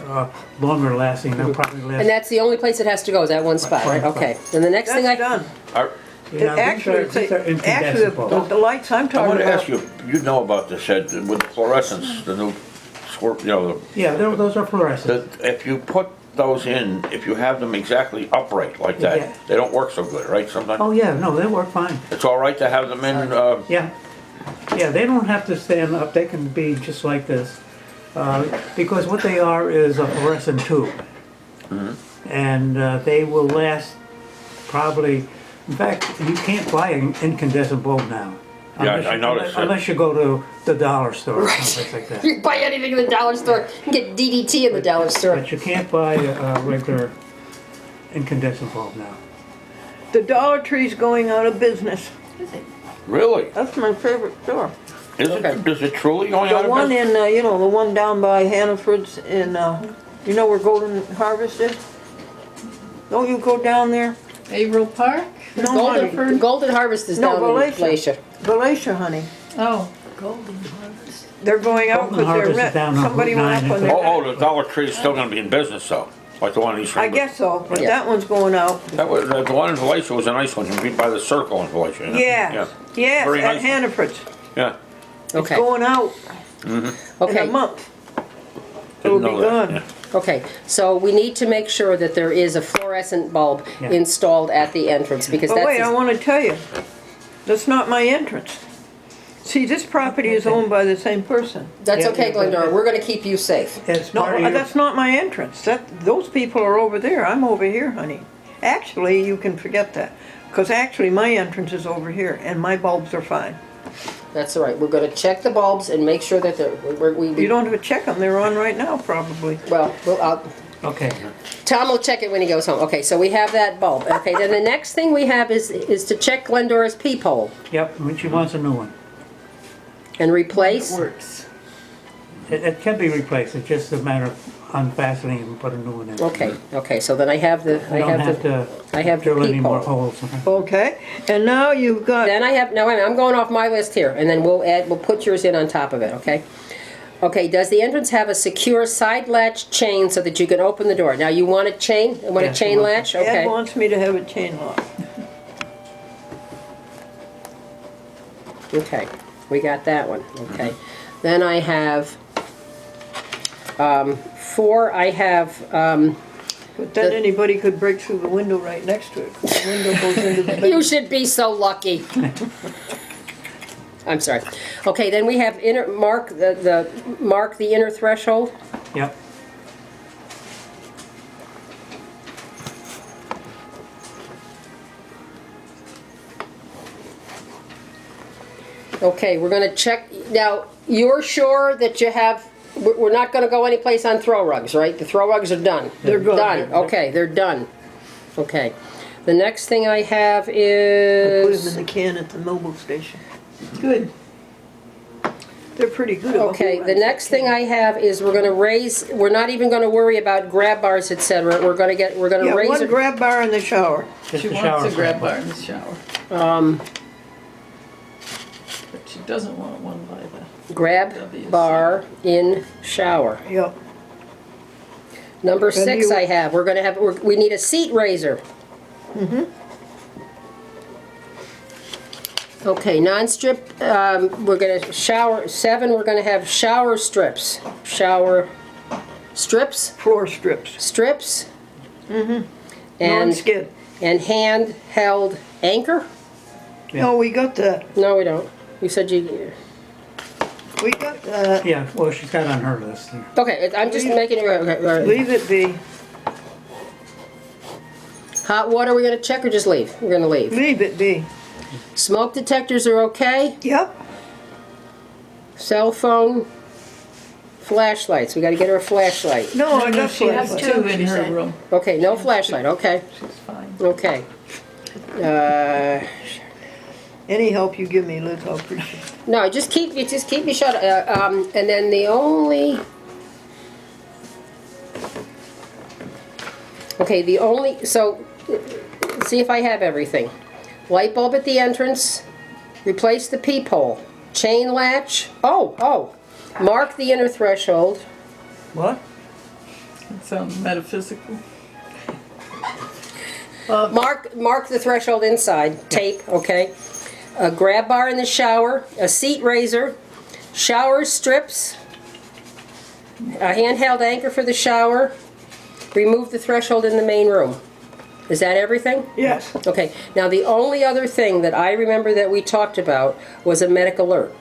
longer lasting. They'll probably last. And that's the only place it has to go, is that one spot, right? One spot. Okay, then the next thing That's I, done. Yeah, these Actually, are- these are actually, incandescent bulbs. the lights I'm I talking want to about. ask you, you know about this, Ed, with fluorescence, the new squirt, Yeah, those are fluorescent. if you put those in, if you have them exactly upright like Yeah. that, they don't work so good, right, sometimes? Oh, yeah, no, they work fine. It's all right to have them in, Yeah. Yeah, they don't have to stand up, they can be just like this. Because what they are is a fluorescent tube. And they will last probably, in fact, you can't buy an incandescent bulb now. Yeah, Unless I you- noticed that. Unless you go to the dollar store or something like that. you can buy anything in the dollar store, you can get DDT in the dollar store. But you can't buy a regular incandescent bulb now. The Dollar Tree's going out of business. really? That's my favorite store. Is it truly going out The of one business? in, the one down by Hannaford's in, you know where Golden Harvest is? Don't you go down there? Averill Park? No, honey. Golden Harvest is No, down in Valatia. Glacier. Valatia, honey. Oh. They're going out Golden because they're Harvest is down on somebody Route went 9, up on I their. Oh, the Dollar Tree is still gonna be in business though, like the one in East I River. guess so, but Yeah. that one's going out. That was, the one in Valatia was a nice one, you beat by the circle in Valatia. you know? Yes, yes, Very at nice. Hannaford's. Yeah. It's Okay, going out in a okay, month. It'll Didn't be know that, gone. yeah. okay. So we need to make sure that there is a fluorescent bulb Yeah. installed at the entrance, because But that's. wait, I want to tell you, that's not my entrance. See, this property is owned by the same person. That's Yeah, okay, yeah, but- Glendora, we're gonna keep you safe. It's No, part of your- that's not my entrance. Those people are over there. I'm over here, honey. Actually, you can forget that. Because actually, my entrance is over here, and my bulbs are fine. That's all right, we're gonna check the bulbs and make sure that You don't have to check them. They're on right now, probably. well, Okay, Tom will check it when he goes home. Okay, so we have that bulb. Okay, then the next thing we have is to check Glendora's peephole yep, when she wants a new one. and replace. Works. It can be replaced, it's just a matter of unfastening and put a new one in. Okay, okay, so then I have the, You don't have to I have the drill any more peephole. holes. Okay, and now you've got, Then I have, no, wait a minute, I'm going off my list here, and then we'll put yours in on top of it, okay? Okay, does the entrance have a secure side latch chain so that you can open the door? Now, you want a chain, want a Yes, chain I want latch? Ed Okay. wants me to have a chain lock. Okay, we got that one, okay. Then I have, I have, But then anybody could break through the window right next to it. The window goes into the you bedroom. should be so lucky. I'm sorry. Okay, then we have mark the inner threshold. Yep, Okay, we're gonna check, now, you're sure that you have, we're not gonna go anyplace on throw rugs, right? The throw rugs are done. They're good. Done, okay, they're done. Okay. The next thing I have Put them in is, the can at the mobile station. Good. They're pretty good. about okay, who the runs next that thing can. I have is we're gonna raise, we're not even gonna worry about grab bars, et cetera. We're gonna Yeah, raise one it. grab bar in the shower. just She a shower. wants a grab set. bar in the shower, Um, but she doesn't want one by the. grab bar in shower. Yep. Number 6 you- I have, we need a seat raiser. Okay, non-strip, we're gonna shower, 7, we're gonna have shower strips. Shower strips? Floor strips. Strips? And, Non-skid. and handheld anchor? No, we got that. No, we don't. You said you, We got that. Yeah, well, she's got it on her list here. okay, I'm just making it, okay. Leave it be. Hot water, we're gonna check or just leave? We're gonna leave. Leave it be. Smoke detectors are okay? Yep. Cell phone, Flashlights, we gotta get her a flashlight. No, I got She has flashlight. two in her room. Okay, no flashlight, okay, She's fine. okay. Any help you give me, Liz, I'll appreciate it. No, just keep me shut, and then the only... Okay, so, see if I have everything. Light bulb at the entrance, replace the peephole, chain latch, mark the inner threshold. What? It sounds metaphysical. Mark the threshold inside, tape, okay? A grab bar in the shower, a seat raiser, shower strips, a handheld anchor for the shower, remove the threshold in the main room. Is that everything? Yes. Okay, now the only other thing that I remember that we talked about was a medic alert.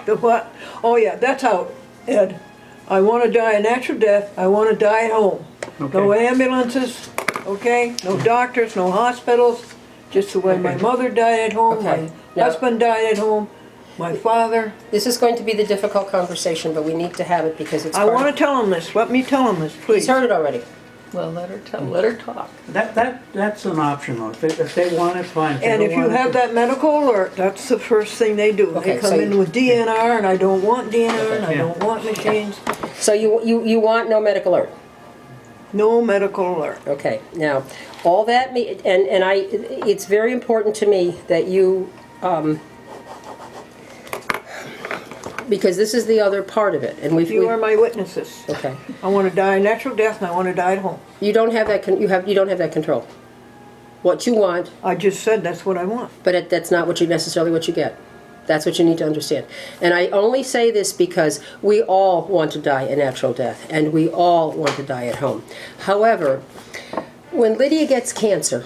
The what? Oh, yeah, that's out, Ed. I want to die a natural death. I want to die at home. No ambulances, okay? No doctors, no hospitals. Just the way my mother died at home, Okay. my husband died at home, my father. This is going to be the difficult conversation, but we need to have it because it's I want to tell him this. Let me tell him this, please. He's heard it already. Well, let her talk. That's an option though. If they want it, fine. And if you have that medical alert, that's the first thing they do. Okay, They come so in with DNR, and I don't want DNR, and I don't want machines. So you want no medical alert? No medical alert. Okay, now, all that, it's very important to me that you, because this is the other part of it, and You are my witnesses. Okay. I want to die a natural death, and I want to die at home. You don't have that, you don't have that control. What you want, I just said that's what I want. but that's not necessarily what you get. That's what you need to understand. And I only say this because we all want to die a natural death, and we all want to die at home. However, when Lydia gets cancer,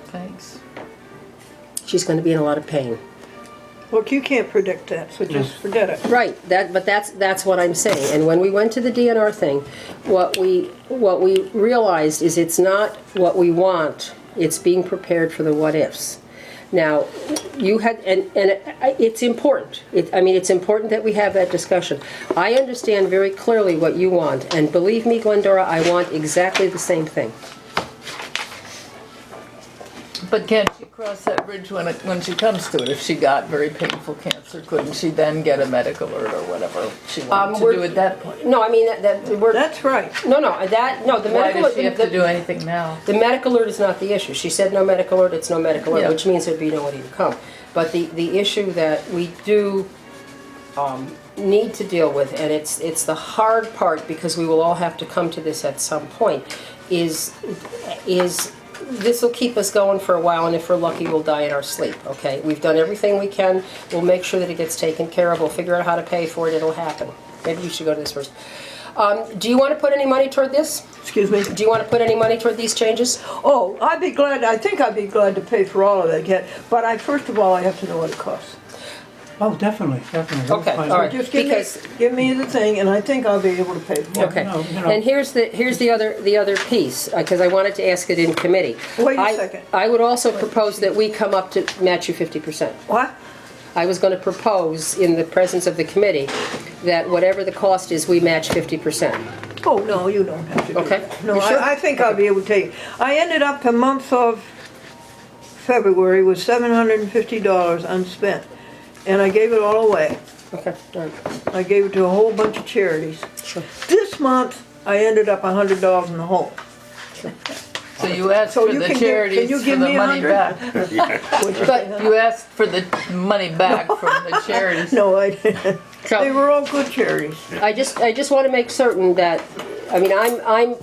Thanks. she's going to be in a lot of pain. Look, you can't predict that, so just forget it. Right, but that's what I'm saying. And when we went to the DNR thing, what we realized is it's not what we want, it's being prepared for the what ifs. Now, you had, and it's important. It's important that we have that discussion. I understand very clearly what you want, and believe me, Glendora, I want exactly the same thing. But can't she cross that bridge when she comes to it? If she got very painful cancer, couldn't she then get a medical alert or whatever she wanted to do at that point? No, I mean we're. That's right. No, the Why medical. does she have to do anything now? The medical alert is not the issue. She said no medical alert, it's no medical alert, Yeah. which means there'd be nobody to come. But the issue that we do need to deal with, and it's the hard part because we will all have to come to this at some point, is this will keep us going for a while, and if we're lucky, we'll die in our sleep, okay? We've done everything we can. We'll make sure that it gets taken care of. We'll figure out how to pay for it. It'll happen. Maybe you should go to this first. Do you want to put any money toward this? Excuse me? Do you want to put any money toward these changes? Oh, I think I'd be glad to pay for all of it, but first of all, I have to know what it costs. Oh, definitely. Okay, all right. Just Because- give me the thing, and I think I'll be able to pay for it. Okay, No, and here's the other piece, because I wanted to ask it in committee. Wait a second. I would also propose that we come up to match you 50%. What? I was going to propose, in the presence of the committee, that whatever the cost is, we match 50%. Oh, no, you don't have to do Okay. that. No, You sure? I think I'll be able to take it. I ended up the month of February with $750 unspent, and I gave it all away. Okay, all right. I gave it to a whole bunch of charities. Sure. This month, I ended up $100 in the hole. So you asked So for you the can charities you for give the me money 100? back. But you asked for the money back from the charities. No, I didn't. So- They were all good charities. I just want to make certain that,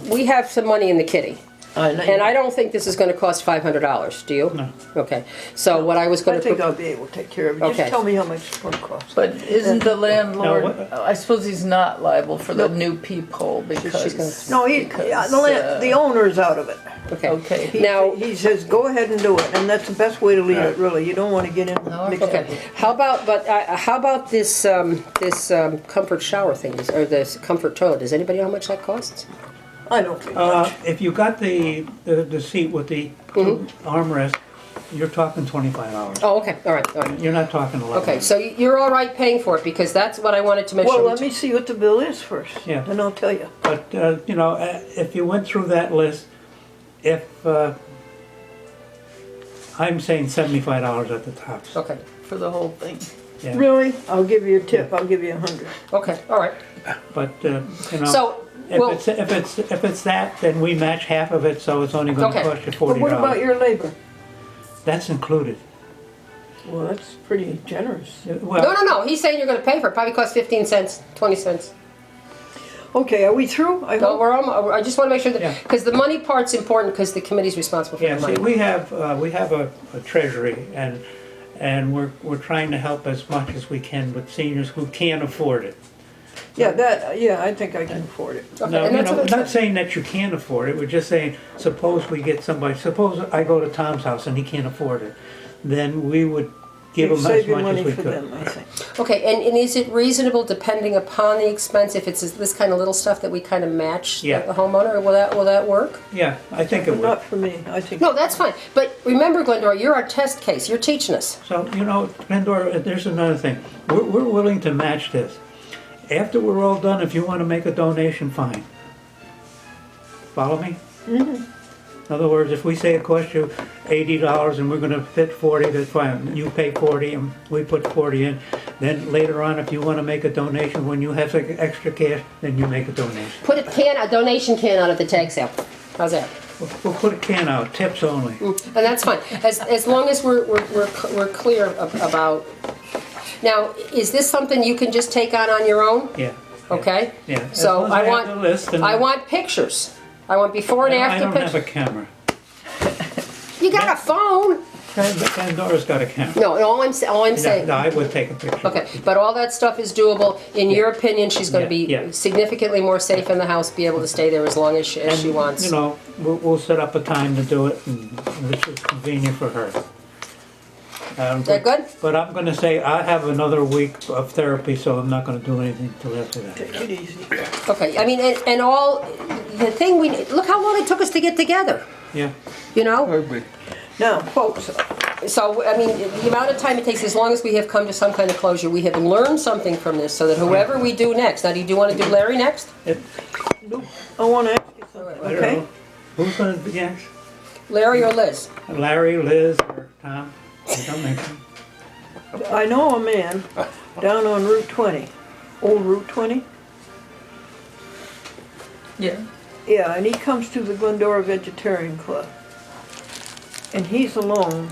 we have some money in the kitty. And I don't think this is going to cost $500, do you? No. Okay, so what I was going I to... think I'll be able to take care of it. Okay. Just tell me how much it's going to cost. But isn't the landlord, No, what- I suppose he's not liable for the new peephole because... No, because, the owner's out of it. Okay. Okay. Now, He says, go ahead and do it, and that's the best way to leave it, really. You don't want to get in No, mixed up. okay, how about this comfort shower thing, or this comfort toilet? Does anybody know how much that costs? I don't think much. If you got the seat with the armrest, you're talking $25. Oh, okay, all right. You're not talking a lot. Okay, so you're all right paying for it, because that's what I wanted to make Well, sure. let me see what the bill is first. Yeah. Then I'll tell you. But, you know, if you went through that list, if, I'm saying $75 at the top. Okay, For the whole thing. Yeah. Really? I'll give you a tip. I'll give you 100. okay, all right. But, you know, So, well, if it's that, then we match half of it, so it's only gonna Okay. cost you But $40. what about your labor? That's included. Well, that's pretty generous. Well, no, he's saying you're gonna pay for it, probably costs 15 cents, 20 cents. Okay, are we through? I No, hope. I just wanna make sure Yeah. that, because the money part's important, because the committee's responsible for yeah, the see, money. we have a treasury, and we're trying to help as much as we can with seniors who can't afford it. Yeah, I think I can afford it. Okay, No, and you that's know, what I'm not saying that you can't afford it, we're just saying, suppose we get somebody, suppose I go to Tom's house and he can't afford it, then we would give You'd him save as your much as money we for could. them, I think. Okay, and is it reasonable, depending upon the expense, if it's this kind of little stuff that we kind of match Yeah. the homeowner, will that work? Yeah, I think it But would. not for me, I think. No, that's fine, but remember, Glendora, you're our test case, you're teaching us. So, you know, Glendora, there's another thing. We're willing to match this. After we're all done, if you want to make a donation, fine. Follow me? Mm-hmm. In other words, if we say it costs you $80 and we're going to fit 40, that's fine. You pay 40 and we put 40 in. Then later on, if you want to make a donation, when you have extra cash, then you make a donation. Put a donation can out at the tag sale. How's that? We'll put a can out, tips only. And that's fine, as long as we're clear about. Now, is this something you can just take on your own? Yeah. Okay? Yeah. As So long as I have want, the list, then I want pictures. I want before and I after don't have a pictures. camera. You got a phone? Pandora's got a camera. No, all I'm saying. No, I would take a picture. Okay, but all that stuff is doable. In your opinion, she's gonna be Yeah. significantly more safe in the house, be able to stay there as long as she wants. You know, we'll set up a time to do it, and this is convenient for her. Is that good? But I'm gonna say, I have another week of therapy, so I'm not gonna do anything till after that. Take it easy. Okay, I mean, and all, the thing look how long it took us to get together, Yeah. you know? Now, folks, So, I mean, the amount of time it takes, as long as we have come to some kind of closure, we have learned something from this, so that whoever we do next, now do you want to do Larry next? I want to ask you something, I don't okay? know. Who's gonna be next? Larry or Liz? Larry, Liz, or Tom? It don't make sense. I know a man down on Route 20, old Route 20. Yeah. Yeah, and he comes to the Glendora Vegetarian Club. And he's alone,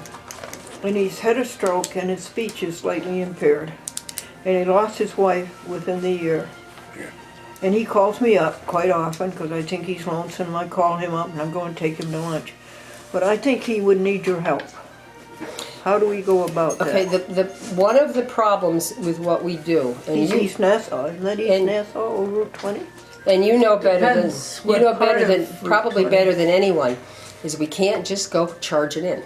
and he's had a stroke, and his speech is slightly impaired. And he lost his wife within the year. And he calls me up quite often, because I think he's lonesome, and I call him up, and I'm going to take him to lunch. But I think he would need your help. How do we go about that? Okay, one of the problems with what we do, and He's you, East Nassau, isn't that East Nassau, old Route 20? and you know better than, Depends what better part than, of Route probably 20. better than anyone, is we can't just go charge it in.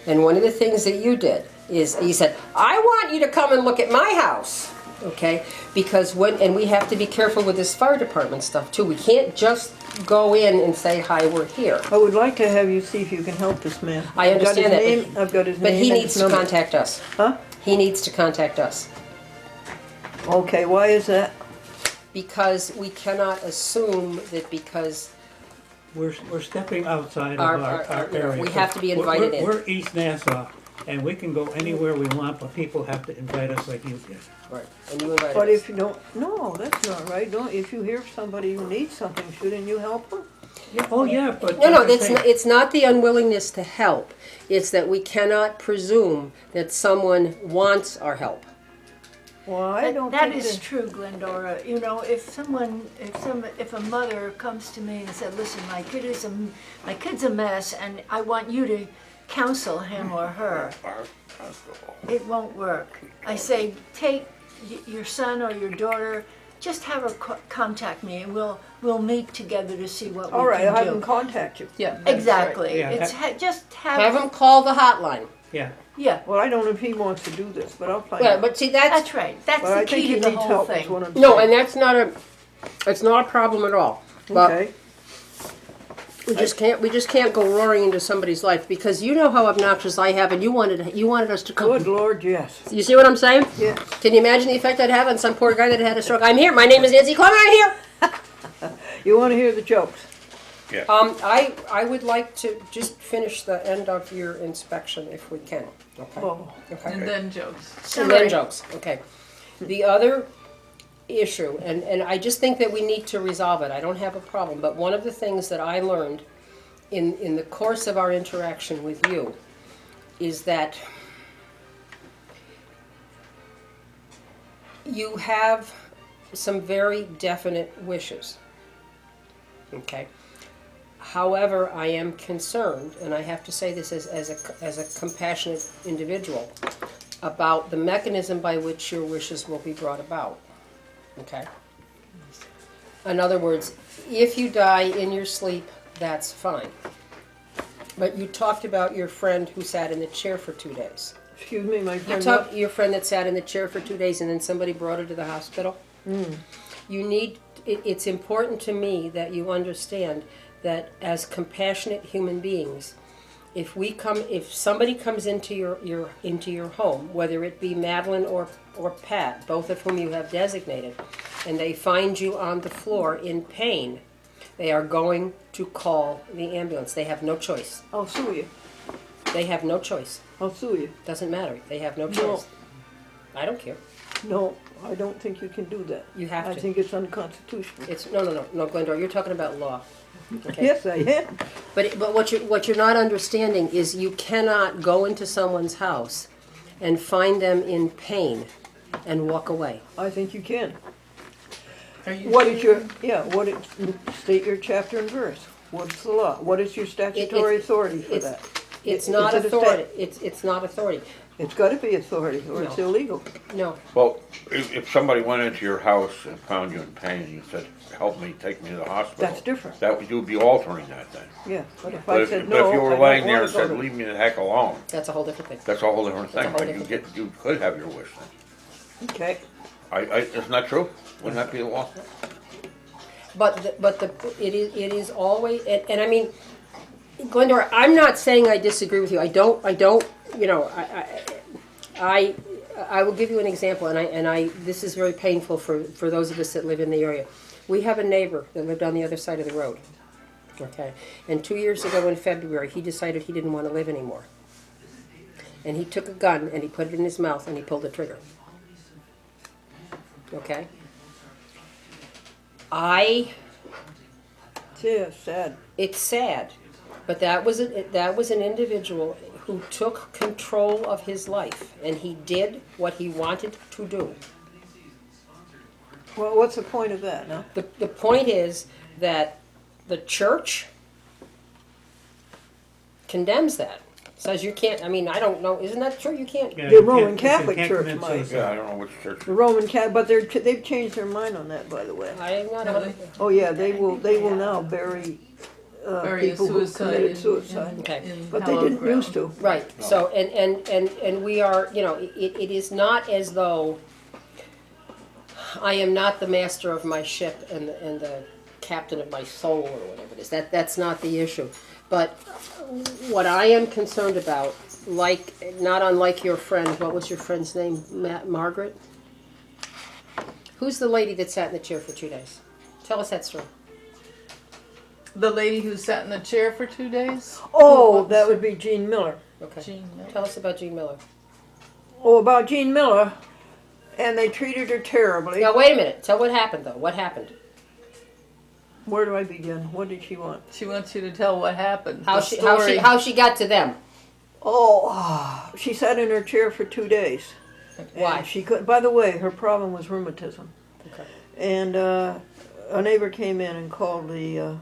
And one of the things that you did is, you said, I want you to come and look at my house, okay? Because and we have to be careful with this fire department stuff too. We can't just go in and say, hi, we're here. I would like to have you see if you can help this man. I understand that, I've got his name But he and needs his to number. contact us. Huh? He needs to contact us. Okay, why is that? Because we cannot assume that because We're stepping outside of Our- our our- area. we have to be We're- invited in. We're East Nassau, and we can go anywhere we want, but people have to invite us like you did. Right, and you invited But us. if you don't, no, that's not right. Don't, if you hear somebody who needs something, shouldn't you help them? Oh, yeah, but. No, like I say, it's not the unwillingness to help. It's that we cannot presume that someone wants our help. Well, I don't That think is true, Glendora. You know, if a mother comes to me and said, "Listen, my kid's a mess, and I want you to counsel him or her," it won't work. I say, take your son or your daughter, just have her contact me, and we'll meet together to see what All we right, can I'll do. have them contact you. Yeah. Exactly. Yeah. It's just Have them call the hotline. Yeah, Yeah, Well, I don't know if he wants to do this, but I'll find Yeah, out. but see, that's, that's right. That's But the I think key he to the needs whole help, is thing. what I'm no, saying. and it's not a problem at all. But Okay. We just can't go roaring into somebody's life, because you know how obnoxious I have, and you wanted us to come. Good Lord, yes. You see what I'm saying? Yes. Can you imagine the effect I'd have on some poor guy that had a stroke? I'm here. My name is Nancy Clement. I'm here. You want to hear the jokes? Yeah. I would like to just finish the end of your inspection if we can. Okay. Oh. Okay. And then jokes. And then jokes. Okay. The other issue, and I just think that we need to resolve it. I don't have a problem, but one of the things that I learned in the course of our interaction with you is that you have some very definite wishes. Okay. However, I am concerned, and I have to say this as a compassionate individual, about the mechanism by which your wishes will be brought about. Okay? In other words, if you die in your sleep, that's fine. But you talked about your friend who sat in the chair for 2 days. Excuse me, my You friend. talked your friend that sat in the chair for 2 days and then somebody brought her to the hospital. It's important to me that you understand that as compassionate human beings, if somebody comes into your home, whether it be Madeline or Pat, both of whom you have designated, and they find you on the floor in pain, they are going to call the ambulance. They have no choice. I'll sue you. They have no choice. I'll sue you. Doesn't matter. They have no No. choice. I don't care. No, I don't think you can do that. You have I to. think it's unconstitutional. It's no, Glendora. You're talking about law. Okay? Yes, I am. But what you're not understanding is you cannot go into someone's house and find them in pain and walk away. I think you can. Are you What is your, state your chapter and verse. What's the law? What is your statutory authority for that? It's Is not it a authority. It's not authority. It's gotta be authority or it's No. illegal. No. Well, if somebody went into your house and found you in pain and you said, help me, take me to the hospital. That's different. That would, you'd be altering that then. Yeah, but if But I if, said but no, if you I were don't laying there wanna and go said, to. leave me the heck alone, That's a whole different thing. that's a whole different thing, That's a whole but different you could have your wish then. Okay, Isn't that true? Wouldn't that be the law? It is always, and I mean, Glendora, I'm not saying I disagree with you. I don't, you know, I will give you an example, and this is very painful for those of us that live in the area. We have a neighbor that lived on the other side of the road, okay? And 2 years ago in February, he decided he didn't want to live anymore. And he took a gun and he put it in his mouth and he pulled the trigger. Okay? yeah, sad. It's sad, but that was an individual who took control of his life, and he did what he wanted to do. Well, what's the point of that, no? The point is that the church condemns that. Says you can't, I mean, I don't know, isn't that true? You can't. Yeah, The you Roman can't- you Catholic can't Church commit might. suicide. Yeah, I don't know which church. The Roman Catholic, but they've changed their mind on that, by the way. I'm not. No, Oh, yeah, they will now bury bury a people who suicide committed in- suicide. Okay. in But they hallowed didn't ground. used to. Right, so, and we are, you know, it is not as though I am not the master of my ship and the captain of my soul, or whatever it is. That's not the issue. But what I am concerned about, like, not unlike your friend, what was your friend's name? Margaret? Who's the lady that sat in the chair for 2 days? Tell us that story. The lady who sat in the chair for 2 days? Oh, that would be Jean Miller. Okay. Jean Miller. Tell us about Jean Miller. Oh, about Jean Miller, and they treated her terribly. Now, wait a minute. Tell what happened, though. What happened? Where do I begin? What did she want? She wants you to tell what happened. How the she story. got to them? Oh, she sat in her chair for 2 days. Why? And she could. By the way, her problem was rheumatism. Okay. And a neighbor came in and called the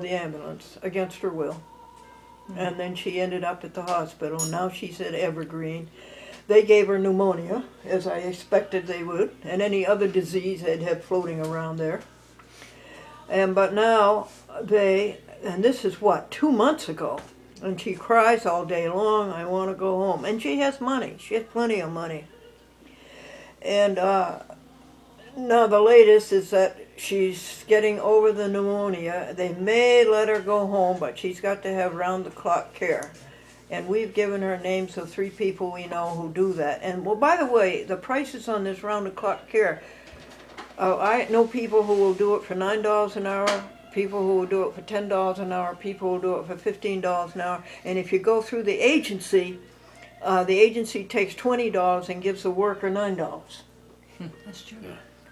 ambulance against her will. And then she ended up at the hospital. Now she's at Evergreen. They gave her pneumonia, as I expected they would, and any other disease they'd have floating around there. But now and this is what, 2 months ago, and she cries all day long, I want to go home. And she has money. She has plenty of money. And Now, the latest is that she's getting over the pneumonia. They may let her go home, but she's got to have round-the-clock care. And we've given her names of 3 people we know who do that. And, well, by the way, the prices on this round-the-clock care, I know people who will do it for $9 an hour, people who will do it for $10 an hour, people who will do it for $15 an hour. And if you go through the agency takes $20 and gives the worker $9. That's true.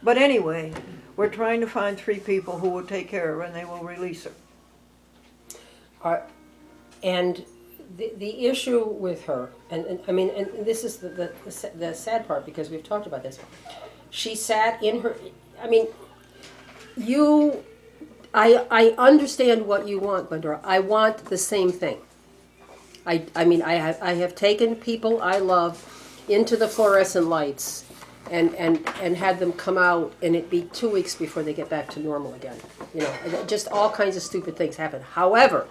But anyway, we're trying to find 3 people who will take care of her, and they will release her. And the issue with her, and I mean, and this is the sad part, because we've talked about this. She sat in her, I mean, I understand what you want, Glendora. I want the same thing. I mean, I have taken people I love into the fluorescent lights and had them come out, and it be 2 weeks before they get back to normal again. You know, just all kinds of stupid things happen. However,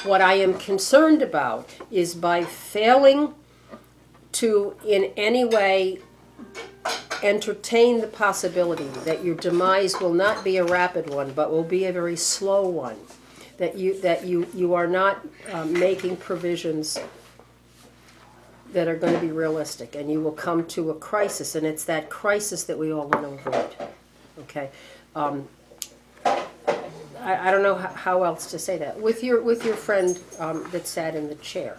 what I am concerned about is by failing to in any way entertain the possibility that your demise will not be a rapid one, but will be a very slow one. That you are not making provisions that are going to be realistic, and you will come to a crisis, and it's that crisis that we all want to avoid. Okay, I don't know how else to say that. With your friend that sat in the chair,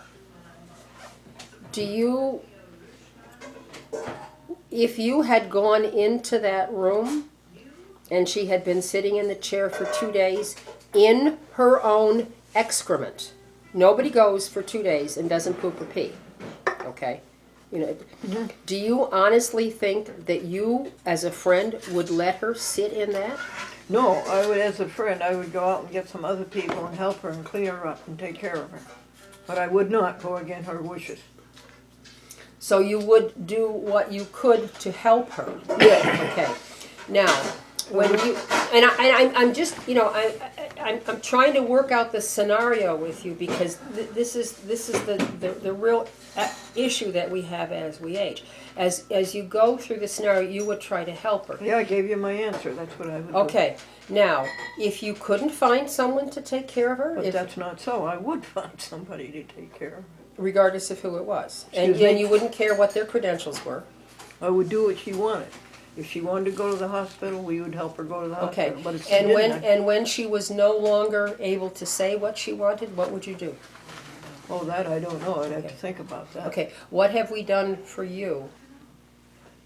if you had gone into that room and she had been sitting in the chair for 2 days in her own excrement, nobody goes for 2 days and doesn't poop or pee. Okay, you know, do you honestly think that you, as a friend, would let her sit in that? No, I would, as a friend, I would go out and get some other people and help her and clean her up and take care of her. But I would not go against her wishes. So you would do what you could to help her? Yeah. Okay. Now, when you, and I'm just, you know, I'm trying to work out the scenario with you, because this is the real issue that we have as we age. As you go through the scenario, you would try to help her. Yeah, I gave you my answer. That's what I would do. Okay. Now, if you couldn't find someone to take care of her, But that's not so. I would find somebody to take care of her. regardless of who it was, and Excuse me? you wouldn't care what their credentials were. I would do what she wanted. If she wanted to go to the hospital, we would help her go to the Okay. hospital. But if she And didn't, when she was no longer able to say what she wanted, what would you do? oh, that I don't know. I'd have to Okay. think about that. Okay, what have we done for you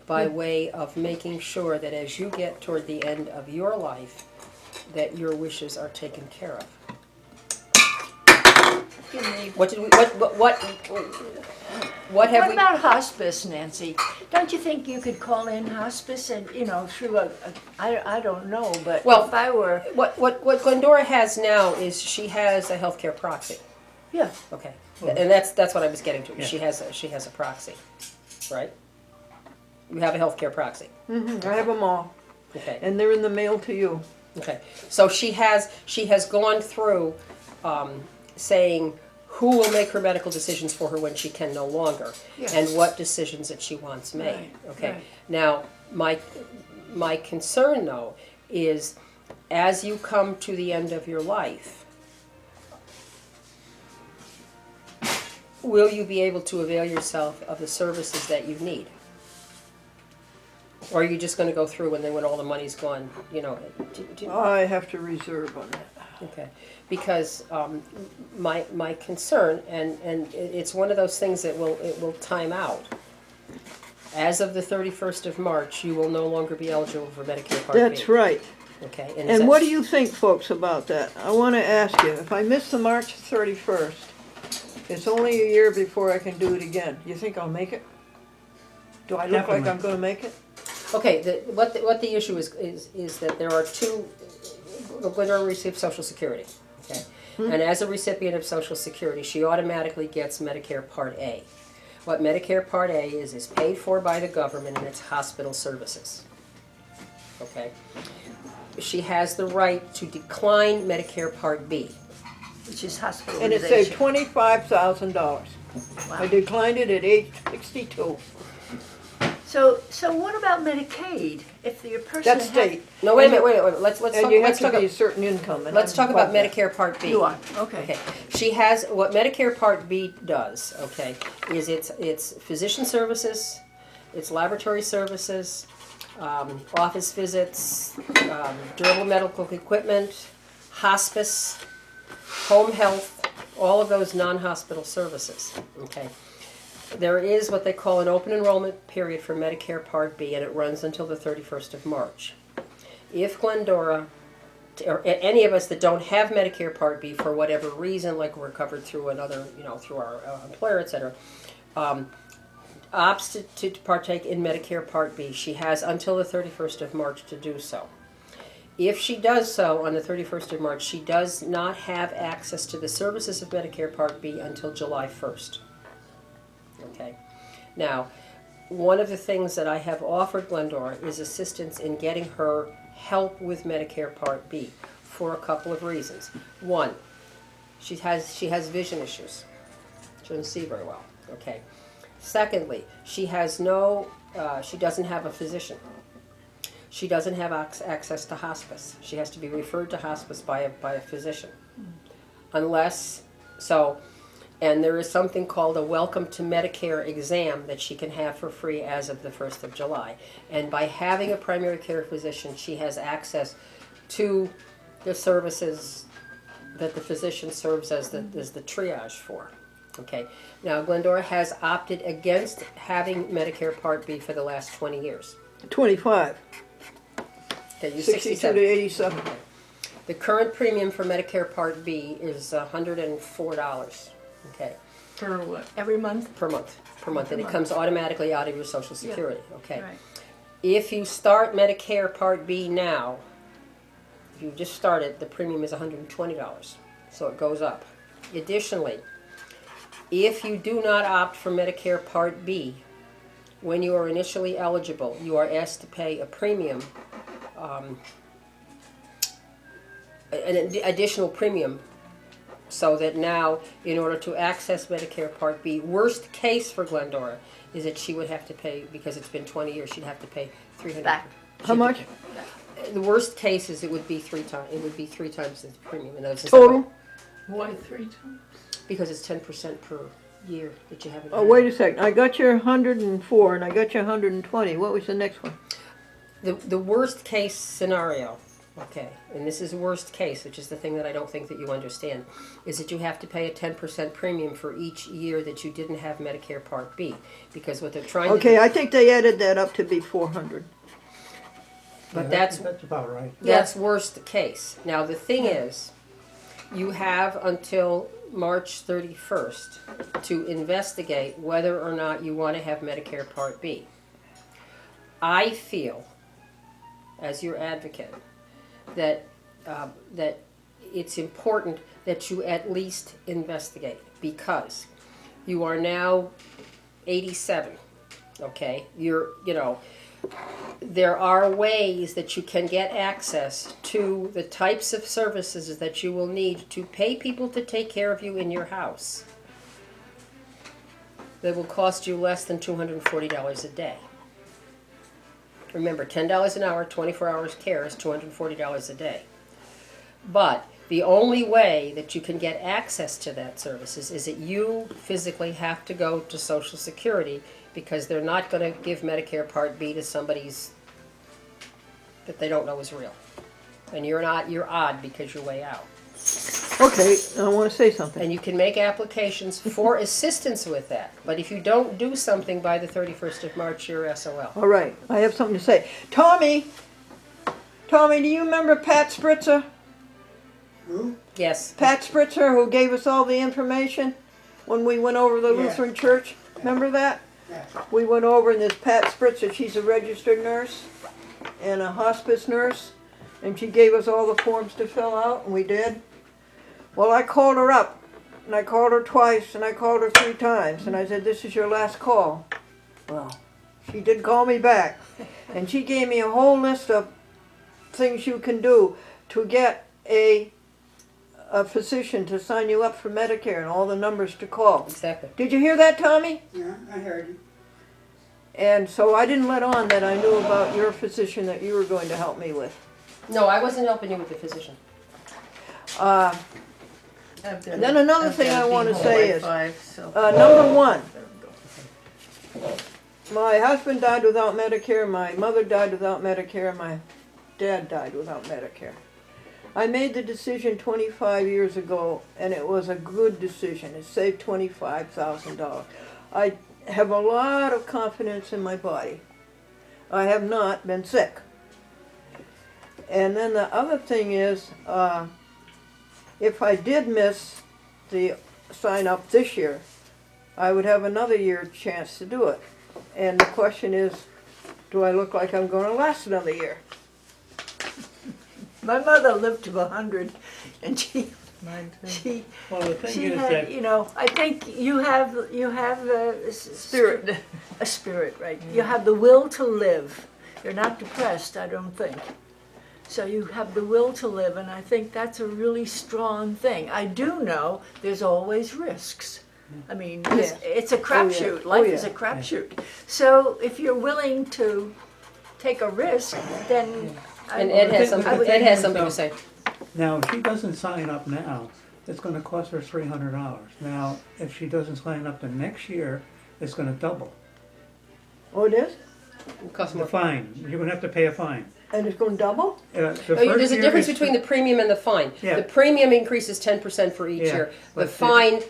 by way of making sure that as you get toward the end of your life, that your wishes are taken care of? What did we, what have What we? about hospice, Nancy? Don't you think you could call in hospice and, you know, through I don't know, but Well, if I were, What Glendora has now is she has a healthcare proxy. yeah, Okay, and that's what I was getting to. She has a proxy, right? You have a healthcare proxy. I have them all. Okay. And they're in the mail to you. Okay. So she has gone through saying who will make her medical decisions for her when she can no longer, Yes. and what decisions that she wants made. Right, Okay. right. Now, my concern though is, as you come to the end of your life, will you be able to avail yourself of the services that you need? Or are you just going to go through and then when all the money's gone, you know? I have to reserve on that. Okay, because my concern, and it's one of those things that will time out. As of the 31st of March, you will no longer be eligible for Medicare Part B. That's right. Okay. And what do you think, folks, about that? I want to ask you, if I miss the March 31st, it's only a year before I can do it again. You think I'll make it? Do I look like I'm going to make it? Okay, what the issue is that there are two. Glendora receives Social Security, okay, and as a recipient of Social Security, she automatically gets Medicare Part A. What Medicare Part A is paid for by the government, and it's hospital services. Okay, she has the right to decline Medicare Part B, which is hospitalization. And it saved $25,000. I declined it at age 62. So what about Medicaid? If your person That's had- state. No, wait a minute, wait a minute, let's And talk, you have let's to talk, be a certain income. and let's I'm talk about above that. Medicare Part B. You are, okay. Okay, she has, what Medicare Part B does, okay, is it's physician services, it's laboratory services, office visits, durable medical equipment, hospice, home health, all of those non-hospital services, okay? There is what they call an open enrollment period for Medicare Part B, and it runs until the 31st of March. If Glendora, or any of us that don't have Medicare Part B for whatever reason, like we're covered through another, through our employer, et cetera, opts to partake in Medicare Part B, she has until the 31st of March to do so. If she does so on the 31st of March, she does not have access to the services of Medicare Part B until July 1st. Okay. Now, one of the things that I have offered Glendora is assistance in getting her help with Medicare Part B for a couple of reasons. One, she has vision issues. She doesn't see very well. Okay. Secondly, she doesn't have a physician. She doesn't have access to hospice. She has to be referred to hospice by a physician. And there is something called a Welcome to Medicare exam that she can have for free as of the 1st of July. And by having a primary care physician, she has access to the services that the physician serves as the triage for. Okay. Now, Glendora has opted against having Medicare Part B for the last 20 years. 25. Okay, you're 62 67. to 87. The current premium for Medicare Part B is $104. Okay. For what? Every month? Per month, and it comes automatically out of your Social Security, okay? Right. If you start Medicare Part B now, if you just start it, the premium is $120, so it goes up. Additionally, if you do not opt for Medicare Part B, when you are initially eligible, you are asked to pay a premium, an additional premium, so that now, in order to access Medicare Part B, worst case for Glendora is that she would have to pay, because it's been 20 years, she'd have to pay $300. Back. How much? The worst case is it would be three times. It would be 3 times the premium. And those Total? Why 3 times? because it's 10% per year that you haven't. Oh, wait a second. I got your 104 and I got your 120. What was the next one? The worst case scenario, okay, and this is worst case, which is the thing that I don't think that you understand, is that you have to pay a 10% premium for each year that you didn't have Medicare Part B, because what they're trying to Okay, do, I think they added that up to be 400. but that's about right. That's worst case. Now, the thing is, you have until March 31st to investigate whether or not you want to have Medicare Part B. I feel, as your advocate, that that it's important that you at least investigate, because you are now 87. Okay, there are ways that you can get access to the types of services that you will need to pay people to take care of you in your house that will cost you less than $240 a day. Remember, $10 an hour, 24 hours care is $240 a day. But the only way that you can get access to that services is that you physically have to go to Social Security, because they're not going to give Medicare Part B to somebody's that they don't know is real. And you're odd because you're way out. Okay, I want to say something. And you can make applications for assistance with that. But if you don't do something by the 31st of March, you're SOL. All right, I have something to say. Tommy, do you remember Pat Spritzer? Who? Yes. Pat Spritzer, who gave us all the information when we went over the Yeah. Lutheran Church? Remember that? Yeah. We went over, and this Pat Spritzer, she's a registered nurse and a hospice nurse, and she gave us all the forms to fill out, and we did. Well, I called her up, and I called her twice, and I called her 3 times, and I said, "This is your last call." Well, she did call me back, and she gave me a whole list of things you can do to get a physician to sign you up for Medicare, and all the numbers to call. Exactly. Did you hear that, Tommy? Yeah, I heard you. And so I didn't let on that I knew about your physician that you were going to help me with. No, I wasn't helping you with the physician. And then another thing I want to say is, number one, my husband died without Medicare, my mother died without Medicare, my dad died without Medicare. I made the decision 25 years ago, and it was a good decision. It saved $25,000. I have a lot of confidence in my body. I have not been sick. And then the other thing is, if I did miss the sign up this year, I would have another year chance to do it. And the question is, do I look like I'm going to last another year? My mother lived to 100, and she Well, the thing is had, that you know, I think you have a spirit, right? You have the will to live. You're not depressed, I don't think. So you have the will to live, and I think that's a really strong thing. I do know there's always risks. I mean, it's a crapshoot. Life is a crapshoot. So if you're willing to take a risk, then And Ed has something to say. now, if she doesn't sign up now, it's gonna cost her $300. Now, if she doesn't sign up the next year, it's gonna double. Oh, it is? The fine, you're gonna have to pay a fine. And it's going to double? There's a difference between the premium and the fine. Yeah. The premium increases 10% for each Yeah, year. The but fine,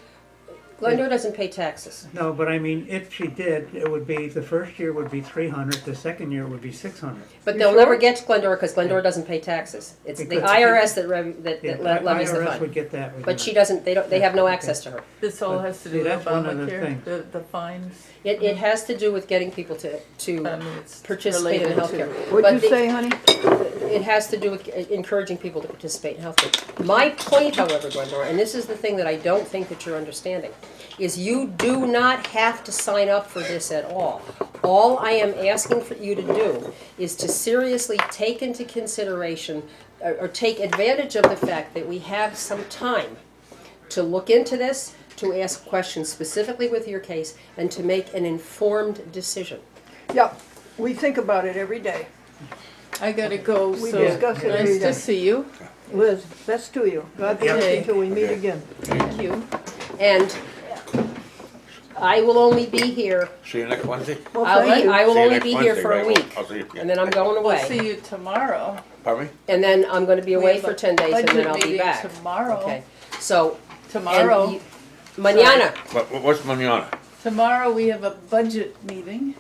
Glendora doesn't pay taxes. No, but I mean, if she did, it would be, the first year would be 300, the second year would be 600. But they'll never get to Glendora because Glendora doesn't pay taxes. It's the Because- IRS that levies the IRS fine. would get that. But she doesn't, they have no access to her. This all has to do with that's one of the Obamacare, things. the fines. It has to do with getting people to It's participate in related to- healthcare. What'd But you the- say, honey? It has to do with encouraging people to participate in healthcare. My point, however, Glendora, and this is the thing that I don't think that you're understanding, is you do not have to sign up for this at all. All I am asking for you to do is to seriously take into consideration or take advantage of the fact that we have some time to look into this, to ask questions specifically with your case, and to make an informed decision. Yep, we think about it every day. I gotta go, We so discuss it every nice day. to see you. Liz, best to you. God bless you Okay. until we meet again. Thank you. And I will only be here, See you next Wednesday? Well, thank you. I will See you only next be here Wednesday, for a right? week, I'll see you. and then I'm going We'll away. see you tomorrow. Pardon me? And then I'm gonna be We away have for a 10 days, and then budget I'll be meeting back. Tomorrow. Okay, so. Tomorrow. and you- Mañana, What's manana? Tomorrow we have a budget meeting.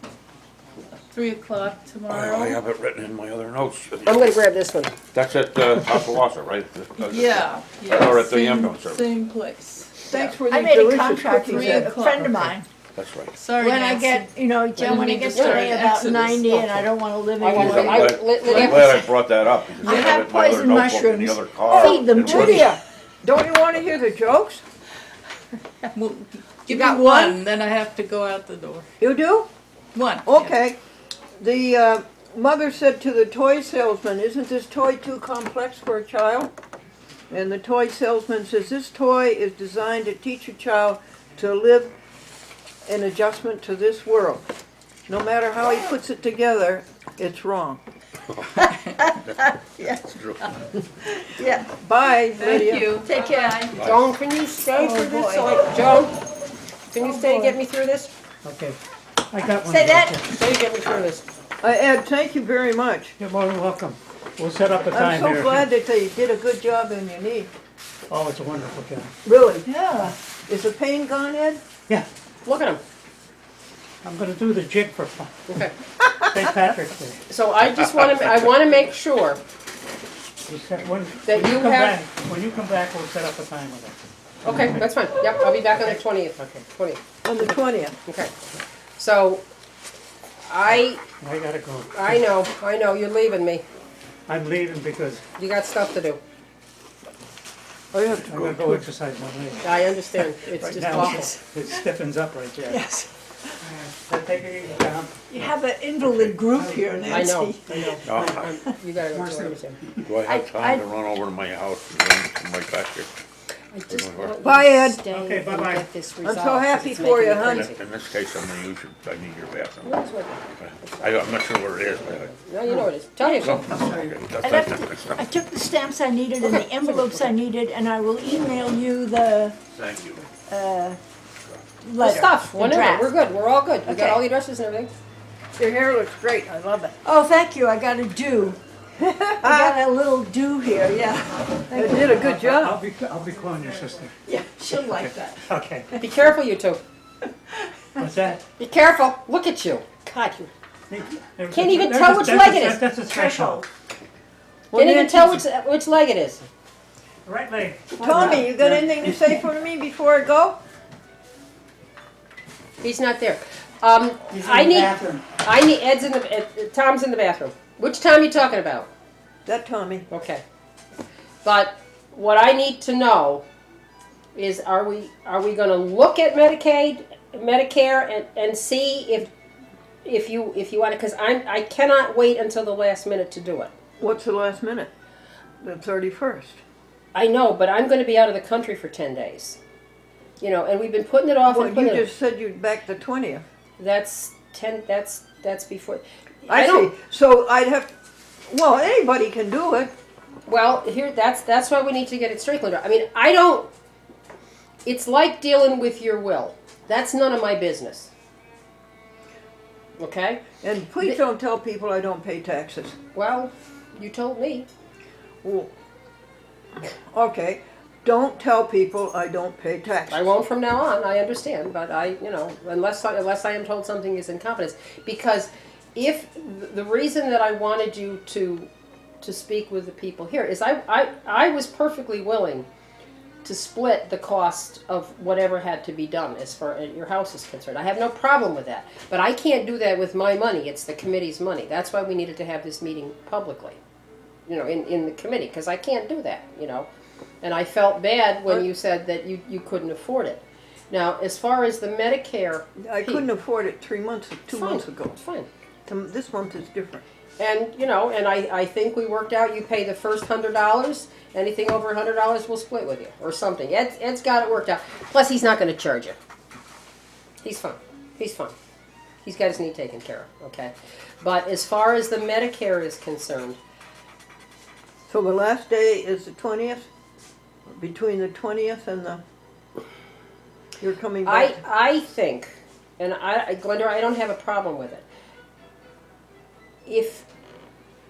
3 o'clock tomorrow. I have it written in my other notes. I'm gonna grab this one. That's at Oskalasa, right? Yeah, Or at the same- ambulance service. Same place. Thanks for I these made a delicious contract cookies. with Ed. a friend of mine. That's right. Sorry, When I Nancy. get, you know, Joe, when I need get to to start be about Exodus. 90 and I don't want to live I want anymore. to- I'm let- glad I brought that up. because I have have it in my other poison notebook in the mushrooms. other car. Feed them and to what- you. Lydia, don't you want to hear the jokes? Well, give me got one, one? then I have to go out the door. You do? One. Okay. The mother said to the toy salesman, "Isn't this toy too complex for a child?" And the toy salesman says, "This toy is designed to teach a child to live in adjustment to this world. No matter how he puts it together, it's wrong." That's true. Yeah. Bye, Lydia. Thank you. Take care. Joan, can you stay for this? Joan, can you stay and get me through this? Okay, I got one. Say that. Stay and get me through this. Ed, thank you very much. You're more than welcome. We'll set up a I'm time so here. glad that they did a good job in your knee. Oh, it's a wonderful job. Really. Yeah. Is the pain gone, Ed? Yeah, Look at him. I'm gonna do the jig for fun. Okay. St. Patrick's Day. So I just I want to make sure When That you come have- back, when you come back, we'll set up a time with it. Okay, that's fine. Yep, I'll be back on the 20th. Okay. 20th. On the 20th. Okay. So, I gotta go. I know, you're leaving me. I'm leaving because You got stuff to do. I have to I'm go. gonna go exercise my legs. I understand. It's Right just now, awful. it stiffens up right there. Yes. So take it easy, Tom. You have an invalid group here, I Nancy. know. No, You gotta go do everything. do I have time to run over to my house and then come right back here? I just want Bye, you to Ed. stay Okay, and bye-bye. get this I'm resolved. so 'cause happy it's for making you, me hon. crazy. In this case, I need your bathroom. Where's what- I'm not sure where it is, but. No, you know what it is. Tell me. Okay, I left, I took the stamps I needed and the envelopes I needed, and I will email you the Thank you. letter. Stuff, the whatever, draft. we're good, we're all good. We got Okay. all the addresses and everything. Your hair looks great, I love it. Oh, thank you, I got a do. I got a little do here, yeah. You did a good job. I'll be calling your sister. Yeah, she'll like that. Okay. Be careful, you two. What's that? Be careful. Look at you. God, you Can't even tell which leg it is. That's a threshold. can't even tell which leg it is. Right leg. Tommy, you got anything to say for me before I go? He's not there. He's in I the need, bathroom. Ed's in the, Tom's in the bathroom. Which Tom are you talking about? That Tommy. Okay. But what I need to know is, are we gonna look at Medicaid, Medicare, and see if you want to, because I cannot wait until the last minute to do it. What's the last minute? The 31st. I know, but I'm going to be out of the country for 10 days. You know, and we've been putting it off Well, and putting you it. just said you'd back the 20th. That's 10. That's before. I don't. see. So I'd have, well, anybody can do it. Well, here that's why we need to get it straight, Linda. I mean, I don't. It's like dealing with your will. That's none of my business. Okay. And please don't tell people I don't pay taxes. Well, you told me. Well, okay. Don't tell people I don't pay taxes. I won't from now on. I understand, but unless I am told something is incompetence, because if the reason that I wanted you to speak with the people here is I was perfectly willing to split the cost of whatever had to be done as far as your house is concerned. I have no problem with that, but I can't do that with my money. It's the committee's money. That's why we needed to have this meeting publicly, in the committee, because I can't do that, And I felt bad when you said that you couldn't afford it. Now, as far as the Medicare, I couldn't afford it 2 months ago. Fine. This month is different. And, and I think we worked out, you pay the first $100, anything over $100 we'll split with you, or something. Ed's got it worked out. Plus, he's not gonna charge you. He's fine. He's fine. He's got his knee taken care of, okay? But as far as the Medicare is concerned. So the last day is the 20th? Between the 20th and the, you're coming back? I think, and Glenda, I don't have a problem with it.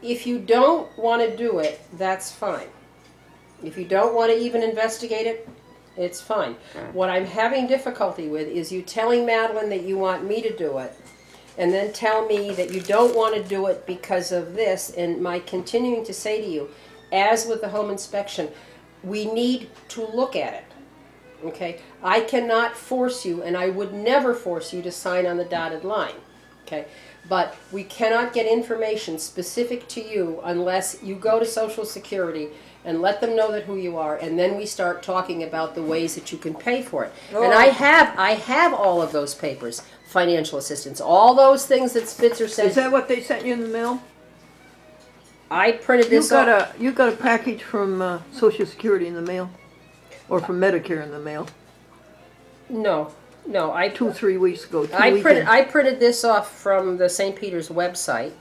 If you don't want to do it, that's fine. If you don't want to even investigate it, it's fine. What I'm having difficulty with is you telling Madeline that you want me to do it, and then tell me that you don't want to do it because of this, and my continuing to say to you, as with the home inspection, we need to look at it. Okay? I cannot force you, and I would never force you to sign on the dotted line. Okay? But we cannot get information specific to you unless you go to Social Security and let them know that who you are, and then we start talking about the ways that you can pay for it. Oh. And I have all of those papers, financial assistance, all those things that Spitzer said. Is that what they sent you in the mail? I printed this off. You got a package from Social Security in the mail? Or from Medicare in the mail? No, 3 weeks ago. I printed this off from the St. Peter's website.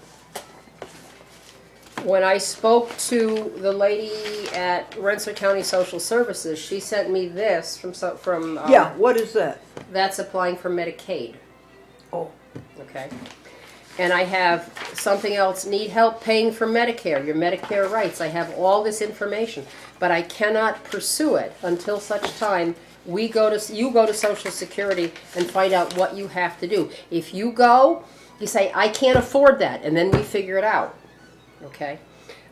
When I spoke to the lady at Rensselaer County Social Services, she sent me this from yeah, what is that? That's applying for Medicaid. Oh. Okay. And I have something else, need help paying for Medicare, your Medicare rights. I have all this information, but I cannot pursue it until such time you go to Social Security and find out what you have to do. If you go, you say, I can't afford that, and then we figure it out. Okay?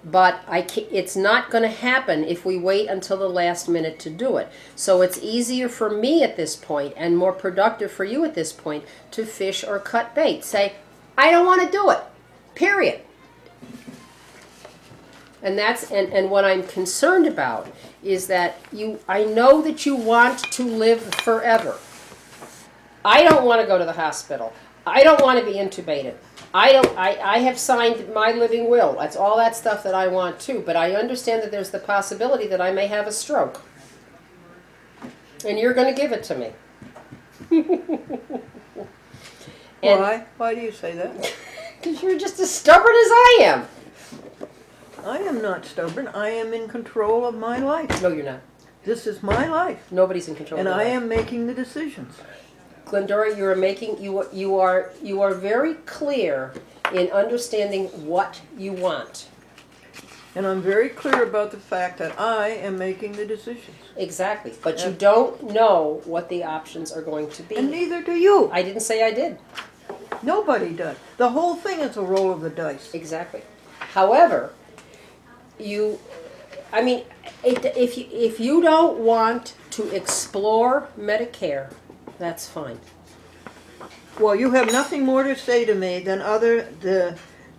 But it's not going to happen if we wait until the last minute to do it. So it's easier for me at this point, and more productive for you at this point, to fish or cut bait. Say, I don't want to do it. Period. And that's and what I'm concerned about is that I know that you want to live forever. I don't want to go to the hospital. I don't want to be intubated. I have signed my living will. That's all that stuff that I want too, but I understand that there's the possibility that I may have a stroke. And you're gonna give it to me. Why? Why do you say that? Because you're just as stubborn as I am. I am not stubborn. I am in control of my life. No, you're not. This is my life. Nobody's in control And of your I life. am making the decisions. Glendora, you are very clear in understanding what you want. And I'm very clear about the fact that I am making the decisions. Exactly. But you don't know what the options are going to be. And neither do you. I didn't say I did. Nobody does. The whole thing is a roll of the dice. Exactly. However, if you don't want to explore Medicare, that's fine. Well, you have nothing more to say to me than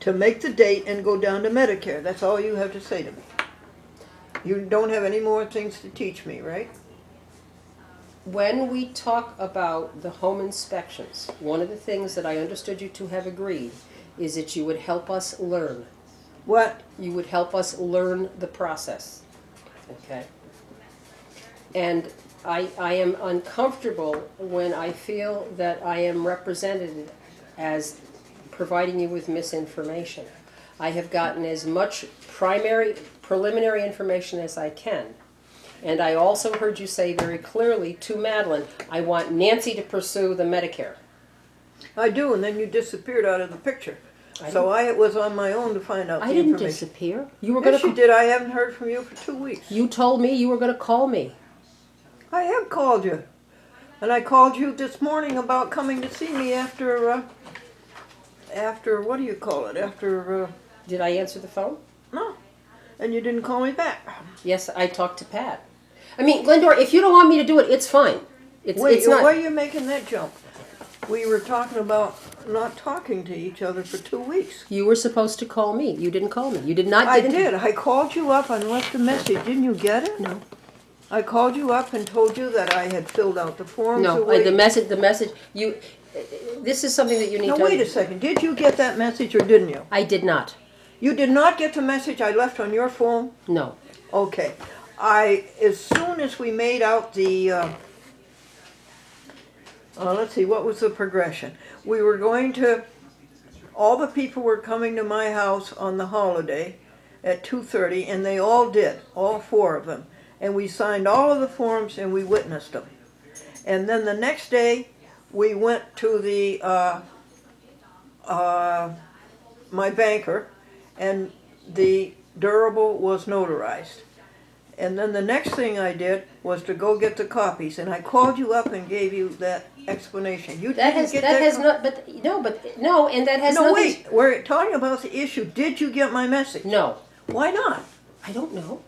to make the date and go down to Medicare. That's all you have to say to me. You don't have any more things to teach me, right? When we talk about the home inspections, one of the things that I understood you to have agreed is that you would help us learn. What? You would help us learn the process. Okay? And I am uncomfortable when I feel that I am represented as providing you with misinformation. I have gotten as much preliminary information as I can. And I also heard you say very clearly to Madeline, I want Nancy to pursue the Medicare. I do, and then you disappeared out of the picture. So I was on my own to find out the I didn't information. disappear. You were Yes, going you did. I haven't heard from you for 2 weeks. You told me you were going to call me. I have called you. And I called you this morning about coming to see me after what do you call it? Did I answer the phone? No. And you didn't call me back. Yes, I talked to Pat. I mean, Glendora, if you don't want me to do it, it's fine. It's not. Why are you making that jump? We were talking about not talking to each other for 2 weeks. You were supposed to call me. You didn't call me. You did not. I did. I called you up and left a message. Didn't you get it? No. I called you up and told you that I had filled out the forms. No, the message. This is something that you need to. Now wait a second. Did you get that message or didn't you? I did not. You did not get the message I left on your phone? No. Okay. As soon as we made out the, let's see, what was the progression? We were going to, all the people were coming to my house on the holiday at 2:30, and they all did, all 4 of them. And we signed all of the forms and we witnessed them. And then the next day, we went to my banker, and the durable was notarized. And then the next thing I did was to go get the copies, and I called you up and gave you that explanation. You didn't get that. No, and that has no, nothing. wait. We're talking about the issue. Did you get my message? No. Why not? I don't know.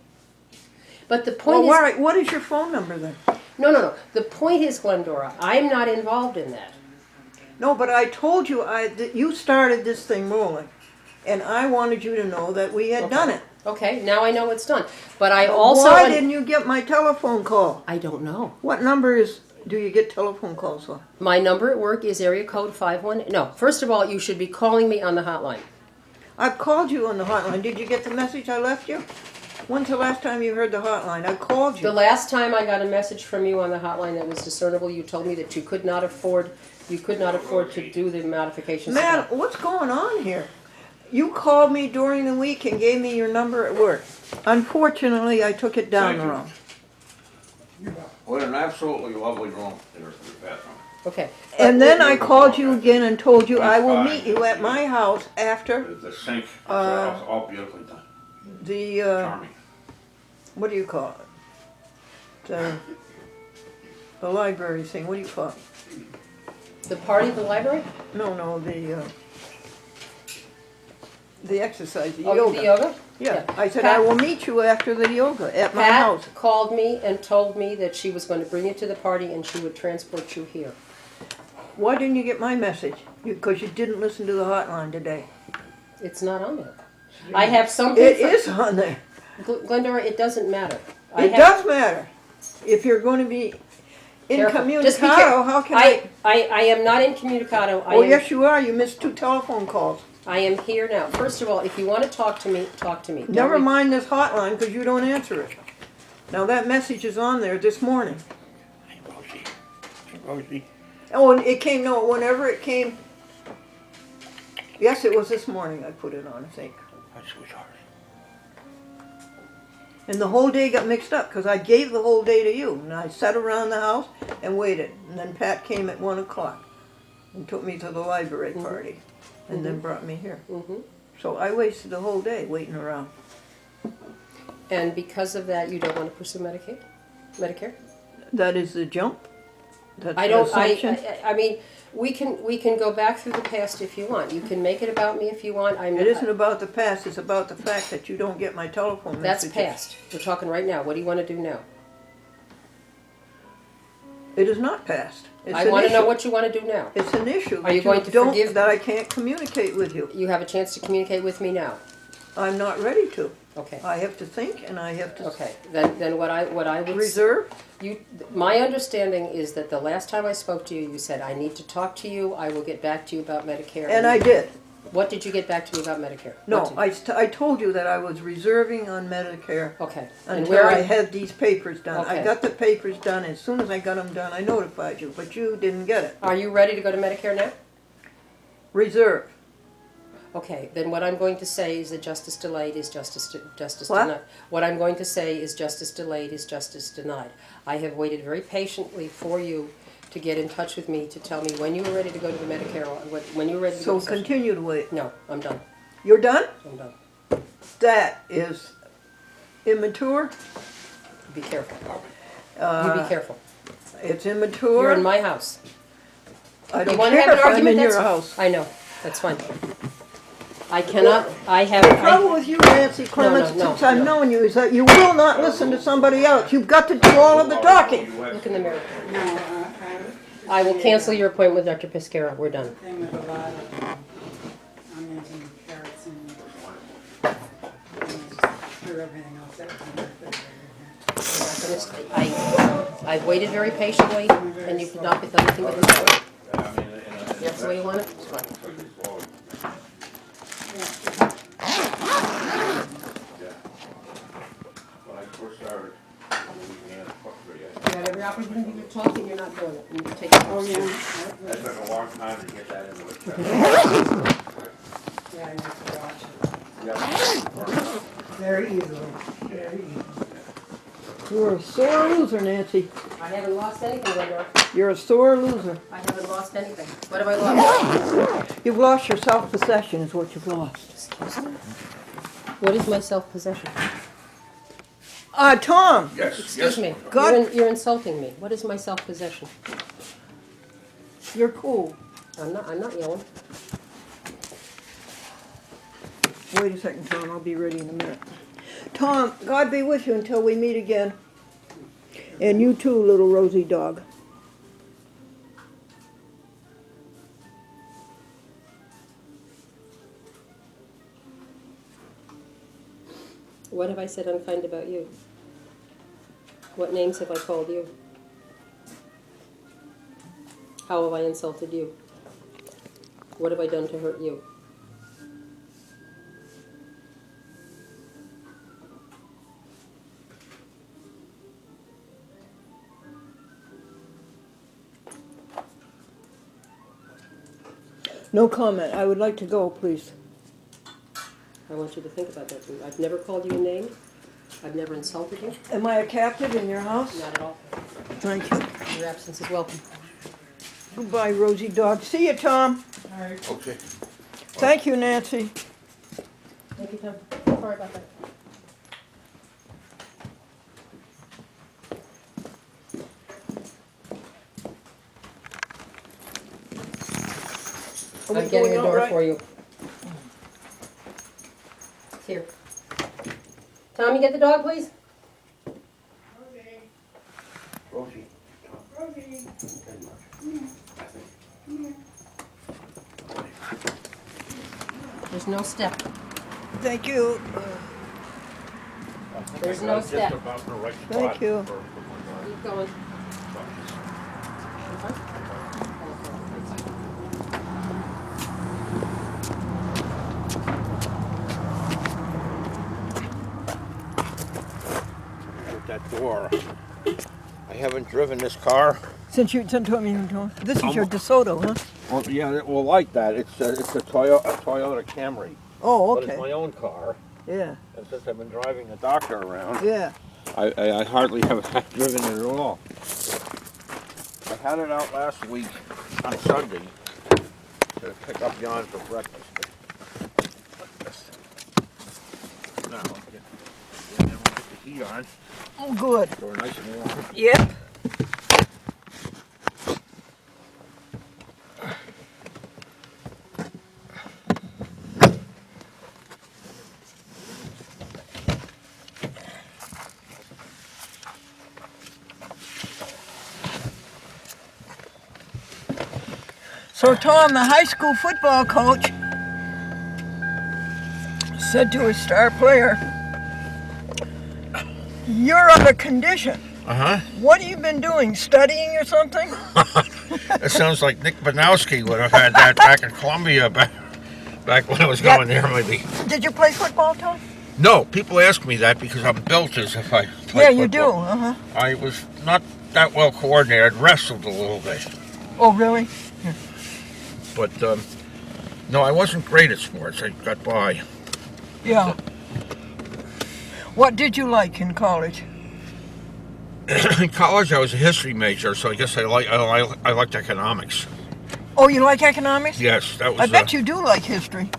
But the point Well, is. what is your phone number then? No. The point is, Glendora, I'm not involved in that. No, but I told you that you started this thing rolling, and I wanted you to know that we had done it. Okay, now I know it's done. But I also. Why didn't you get my telephone call? I don't know. What number do you get telephone calls on? My number at work is area code 518. No, first of all, you should be calling me on the hotline. I've called you on the hotline. Did you get the message I left you? When's the last time you heard the hotline? I called you. The last time I got a message from you on the hotline that was discernible, you told me that you could not afford to do the modifications. Man, what's going on here? You called me during the week and gave me your number at work. Unfortunately, I took it down wrong. What an absolutely lovely room there's in the bathroom. Okay. And then I called you again and told you I will meet you at my house after The sink, all beautifully done. the, Charming. what do you call it? The library thing, what do you call it? The party at the library? No, the exercise, the Oh, yoga. the yoga? Yeah, I said Pat- I will meet you after the yoga at my Pat house. called me and told me that she was going to bring you to the party and she would transport you here. Why didn't you get my message? Because you didn't listen to the hotline today. It's not on there. I have something. It is on there. Glendora, it doesn't matter. It does matter. If you're going to be incommunicado, Just be careful. how can I? I am not incommunicado. Oh, yes, you are. You missed 2 telephone calls. I am here now. First of all, if you want to talk to me, talk to me. Never Don't mind this hotline because you don't answer it. Now that message is on there this morning. Rosie? Oh, and it came, no, whenever it came, yes, it was this morning I put it on, I think. That's sweetheart. And the whole day got mixed up, because I gave the whole day to you, and I sat around the house and waited. And then Pat came at 1 o'clock and took me to the library party, and then brought me here. So I wasted the whole day waiting around. And because of that, you don't want to pursue Medicare? That is the jump? That's I the don't, assumption? I mean, we can go back through the past if you want. You can make it about me if you want. It isn't about the past, it's about the fact that you don't get my telephone That's messages. past. We're talking right now. What do you want to do now? It is not past. It's I an want to know issue. what you want to do now. It's an issue. Are you that going to don't- forgive- That I can't communicate with you. You have a chance to communicate with me now. I'm not ready to. Okay. I have to think and I have to Okay. Then what I would reserve. My understanding is that the last time I spoke to you, you said, I need to talk to you, I will get back to you about Medicare. And I did. What did you get back to me about Medicare? No, What did- I told you that I was reserving on Medicare Okay. And until where I had these papers done. I Okay. got the papers done. As soon as I got them done, I notified you, but you didn't get it. Are you ready to go to Medicare now? Reserve. Okay, then what I'm going to say is that justice delayed is justice What? denied. What I'm going to say is justice delayed is justice denied. I have waited very patiently for you to get in touch with me to tell me when you were ready to go to the Medicare, when you were ready to So go to session. continue to wait. No, I'm done. You're done? I'm done. That is immature. Be careful. You Uh, be careful. It's immature. You're in my house. I You don't want to care have an if I'm argument? in your That's- house. I know. That's fine. I cannot. I have. The trouble with you, Nancy Clements, no, since I've no. known you, is that you will not listen to somebody else. You've got to do all of the talking. Look in the mirror. No, I will cancel your appointment with Dr. Piscara. We're done. thing with a lot of onions and carrots and threw everything else out. I've waited very patiently, and you've not done anything with this. That's the way you want it? It's fine. When I first started, You had every opportunity to talk, and you're not doing it. And you take it. Oh, yeah. that took a long time to get that into a check. Yeah, I need to watch it. Yeah. Very easily, very easily. You're a sore loser, Nancy. I haven't lost anything, Linda. You're a sore loser. I haven't lost anything. What have I lost? You've lost your self-possession is what you've lost. What is my self-possession? Tom. Yes, Excuse me. God. You're insulting me. What is my self-possession? You're cool. I'm not yelling. Wait a second, Tom. I'll be ready in a minute. Tom, God be with you until we meet again. And you too, little Rosie dog. What have I said unkind about you? What names have I called you? How have I insulted you? What have I done to hurt you? No comment. I would like to go, please. I want you to think about that. I've never called you a name. I've never insulted you. Am I a captive in your house? Not at all. Thank you. Your absence is welcome. Goodbye, Rosie dog. See you, Tom. Okay. Thank you, Nancy. Thank you, Tom. Sorry about that. Are we I'm getting going a out door right? for you. It's here. Tommy, get the dog, please. Rosie. There's no step. Thank you. There's no step. Thank you. Keep going. With that door. I haven't driven this car Since you this is your DeSoto, huh? Well, yeah, well, like that. It's a Toyota Camry. Oh, But okay. it's my own car. Yeah. And since I've been driving the doctor around, Yeah. I hardly have driven it at all. I had it out last week on Sunday to pick up Jan for breakfast. Now, we'll get the heat on. Oh, good. So we're nice and warm. Yep. So Tom, the high school football coach, said to his star player, "You're under condition. Uh-huh. What have you been doing, studying or something?" It sounds like Nick Banowski would have had that back in Columbia back when I was going there, maybe. Did you play football, Tom? No, people ask me that because I'm built as if I play Yeah, you do. football. Uh-huh. I was not that well coordinated, wrestled a little bit. Oh, really? But, no, I wasn't great at sports. I got by. Yeah. What did you like in college? In college, I was a history major, so I guess I liked economics. Oh, you like economics? Yes, that was. I bet you do like history.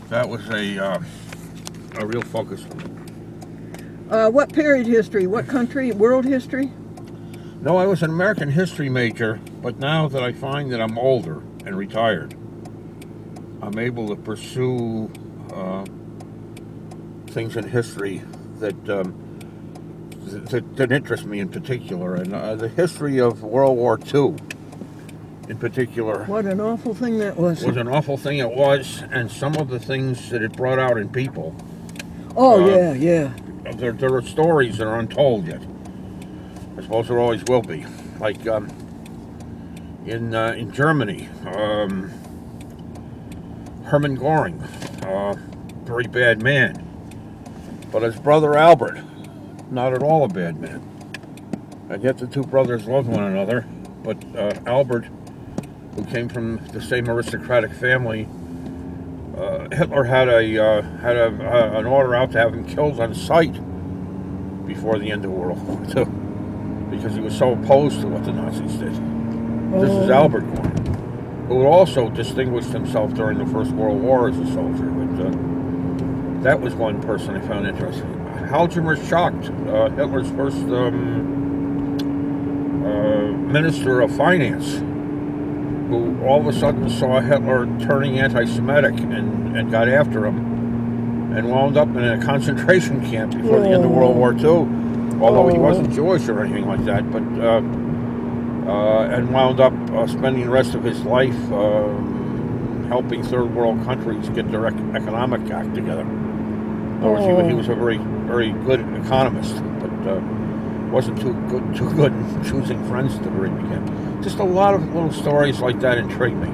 That was a real focus. What period history? What country? World history? No, I was an American history major, but now that I find that I'm older and retired, I'm able to pursue things in history that interest me in particular, and the history of World War II in particular. What an awful thing that was. Was an awful thing it was, and some of the things that it brought out in people. Oh, yeah. There are stories that are untold yet. I suppose there always will be. Like in Germany, Hermann Göring, very bad man. But his brother Albert, not at all a bad man. And yet the two brothers loved one another. But Albert, who came from the same aristocratic family, Hitler had an order out to have him killed on sight before the end of World War II, because he was so opposed to what the Nazis did. This is Albert Göring, who also distinguished himself during the First World War as a soldier. But that was one person I found interesting. Halgemer Schacht, Hitler's first Minister of Finance, who all of a sudden saw Hitler turning anti-Semitic and got after him, and wound up in a concentration camp before the end of World War II, although he wasn't Jewish or anything like that, but and wound up spending the rest of his life helping third world countries get their economic act together. In other words, he was a very, very good economist, but wasn't too good in choosing friends at the very beginning. Just a lot of little stories like that intrigue me.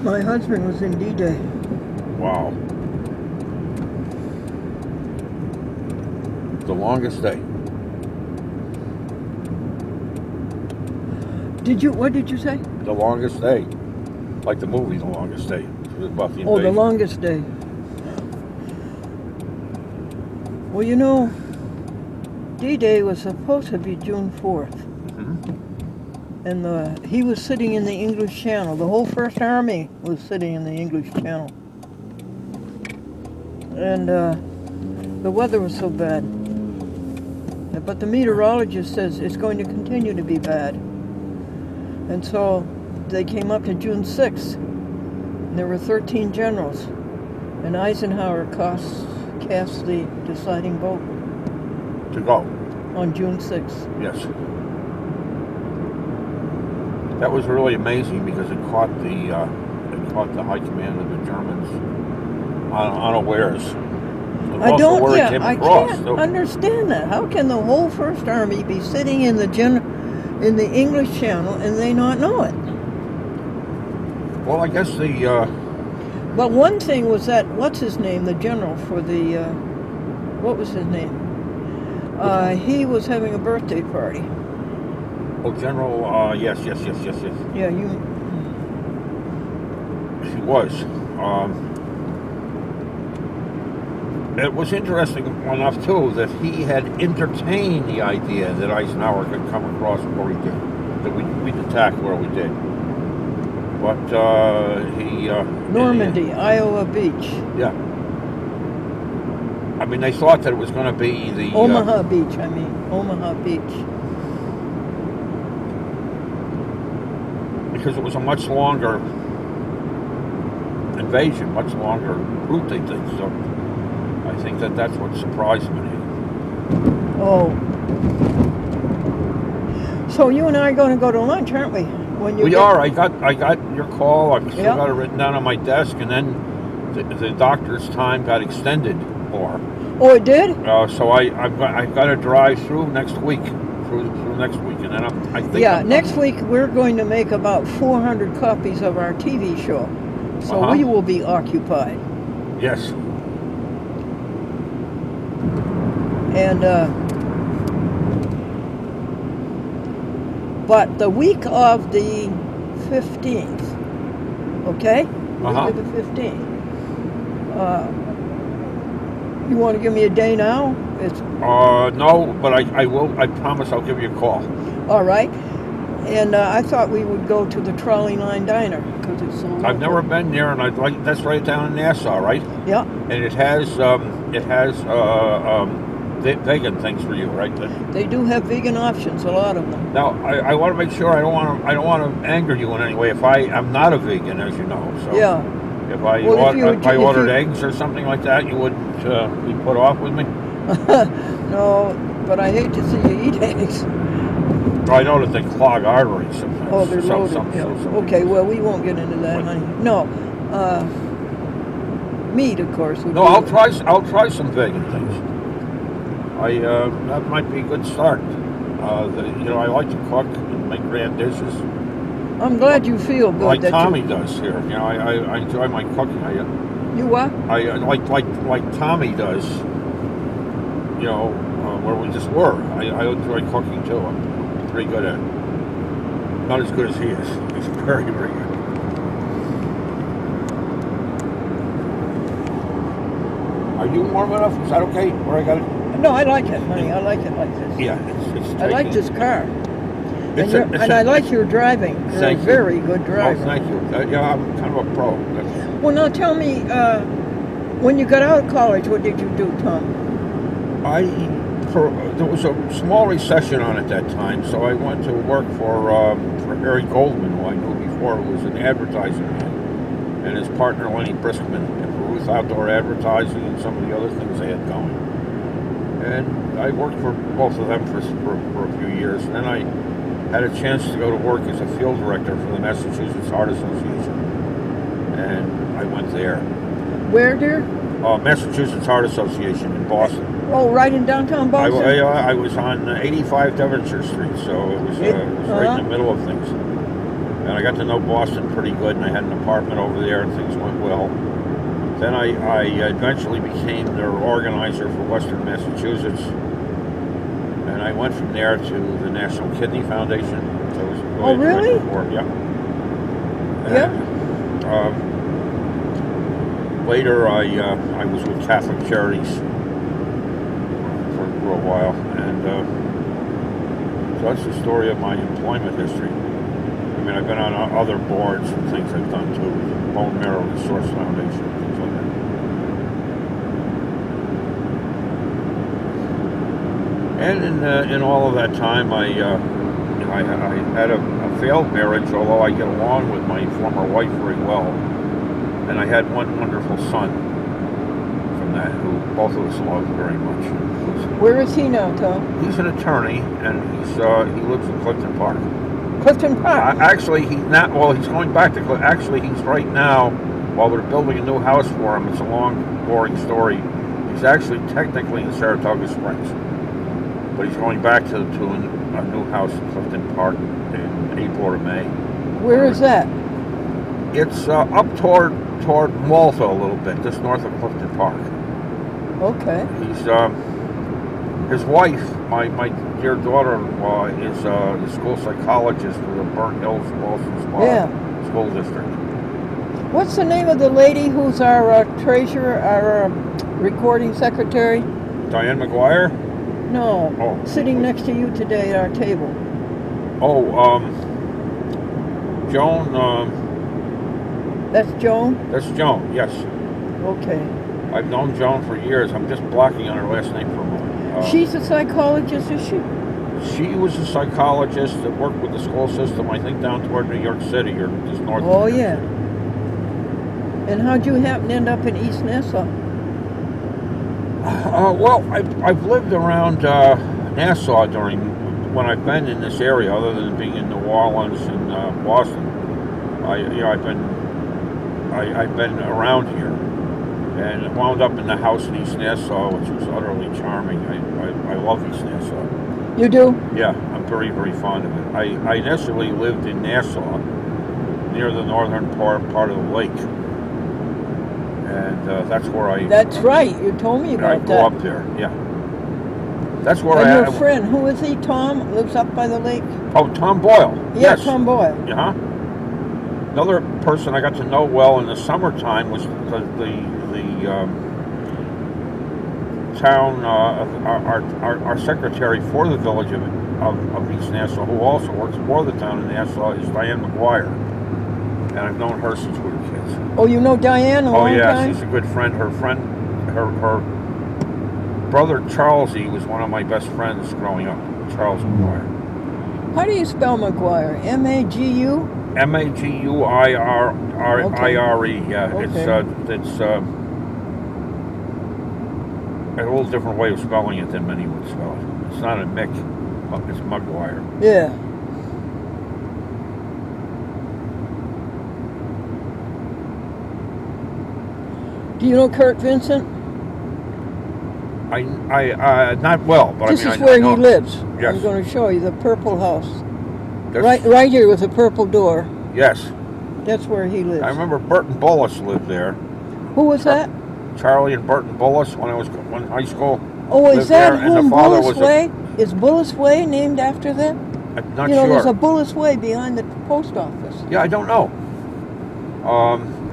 My husband was in D-Day. Wow. The longest day. What did you say? The longest day. Like the movie, The Longest Day. It was about the Oh, the invasion. longest day. Well, you know, D-Day was supposed to be June 4th. And he was sitting in the English Channel. The whole First Army was sitting in the English Channel. And the weather was so bad. But the meteorologist says it's going to continue to be bad. And so they came up to June 6th. And there were 13 generals. And Eisenhower cast the deciding vote. To go. On June 6th. Yes. That was really amazing because it caught the high command of the Germans unawares. I can't understand that. How can the whole First Army be sitting in the English Channel and they not know it? Well, I guess the, But one thing was that, what's his name, the general for the, what was his name? He was having a birthday party. oh, General, yes. Yeah, you, She was. It was interesting enough, too, that he had entertained the idea that Eisenhower could come across where he did, that we'd attack where we did. But he... Normandy, Iowa Beach. Yeah. I mean, they thought that it was going to be the... Omaha Beach, Omaha Beach. Because it was a much longer invasion, much longer route, they think, so... I think that's what surprised me. Oh. So you and I are going to go to lunch, aren't we? When you We are. I got your call. I still Yeah. got it written down on my desk, and then the doctor's time got extended more. Oh, it did? So I've got to drive through next week, through next week, and then I think. Yeah, next week we're going to make about 400 copies of our TV show. So we will be occupied. Yes. And but the week of the 15th, okay? Week of the 15th. You want to give me a day now? It's no, but I will. I promise I'll give you a call. all right. And I thought we would go to the Trolley Line Diner because it's so local. I've never been there, and that's right down in Nassau, right? Yeah. And it has vegan things for you, right? They do have vegan options, a lot of them. Now, I want to make sure I don't want to anger you in any way. If I'm not a vegan, as you know, so Yeah. if I ordered eggs or something like that, you wouldn't be put off with me. No, but I hate to see you eat eggs. I know that they clog arteries sometimes. Oh, they're loaded. Yeah. Okay, well, we won't get into that, honey. No, meat, of course. No, I'll try some vegan things. That might be a good start. I like to cook and make grand dishes. I'm glad you feel good. Like that Tommy does here. I enjoy my cooking. You what? I like Tommy does. Where we just were. I enjoy cooking too. I'm pretty good at it. Not as good as he is. He's very, very good. Are you warm enough? Is that okay? Where I got it? No, I like it, honey. I like it like this. Yeah, it's I like this car. It's and I like your driving. You're a very good driver. Oh, thank you. I'm kind of a pro. Well, now tell me, when you got out of college, what did you do, Tom? There was a small recession on at that time, so I went to work for Harry Goldman, who I knew before, who was an advertising man, and his partner Lenny Briskman, and for Ruth Outdoor Advertising and some of the other things they had going. And I worked for both of them for a few years, and then I had a chance to go to work as a field director for the Massachusetts Heart Association, and I went there. Where, dear? Massachusetts Heart Association in Boston. Oh, right in downtown Boston? I was on 85 Devonshire Street, so it was right in the middle of things. And I got to know Boston pretty good, and I had an apartment over there, and things went well. Then I eventually became their organizer for Western Massachusetts, and I went from there to the National Kidney Foundation. So I was really? Yeah. Yeah. Later, I was with Catholic Charities for a while, and so that's the story of my employment history. I mean, I've been on other boards and things I've done too, the Bone Marrow Resource Foundation, and things like that. And in all of that time, I had a failed marriage, although I get along with my former wife very well. And I had one wonderful son from that, who both of us loved very much. Where is he now, Tom? He's an attorney, and he lives in Clifton Park. Clifton Park? Actually, he's not. Well, he's going back to Clifton. Actually, he's right now, while we're building a new house for him. It's a long, boring story. He's actually technically in Saratoga Springs, but he's going back to a new house in Clifton Park in April or May. Where is that? It's up toward Malta a little bit, just north of Clifton Park. Okay. He's his wife, my dear daughter-in-law, is the school psychologist for the Burnt Hills Boston Spa School District. What's the name of the lady who's our treasurer, our recording secretary? Diane McGuire? No. Oh. Sitting next to you today at our table. Oh, Joan. That's Joan? That's Joan, yes. Okay. I've known Joan for years. I'm just blocking on her last name for a moment. She's a psychologist, is she? She was a psychologist that worked with the school system, I think, down toward New York City or just north of New York City. And how'd you happen to end up in East Nassau? Well, I've lived around Nassau when I've been in this area, other than being in New Orleans and Boston. I've been around here, and wound up in the house in East Nassau, which was utterly charming. I love East Nassau. You do? Yeah, I'm very, very fond of it. I initially lived in Nassau, near the northern part of the lake. And that's where I... That's right, you told me about that. I grew up there, yeah. That's where and your friend, who is he, Tom? Lives up by the lake? Oh, Tom Boyle. Yeah, yes. Tom Boyle. Yeah. Another person I got to know well in the summertime was the town, our secretary for the village of East Nassau, who also works for the town of Nassau, is Diane McGuire. And I've known her since we were kids. Oh, you know Diane a long time? She's a good friend. Her brother Charlesy was one of my best friends growing up, Charles McGuire. How do you spell McGuire? M-A-G-U? M-A-G-U-I-R-E, yeah. Okay. It's a little different way of spelling it than many would spell it. It's not a Mick, it's McGuire. Yeah. Do you know Kurt Vincent? I not well, but this I mean, is where I know. he lives. Yes. I'm going to show you the purple house. That's, right here with the purple door. Yes. That's where he lives. I remember Burton Bullis lived there. Who was that? Charlie and Burton Bullis when I was in high school. Oh, is that whom father Bullis Way? Is Bullis Way named after them? I'm not you know, sure. there's a Bullis Way behind the post office. Yeah, I don't know.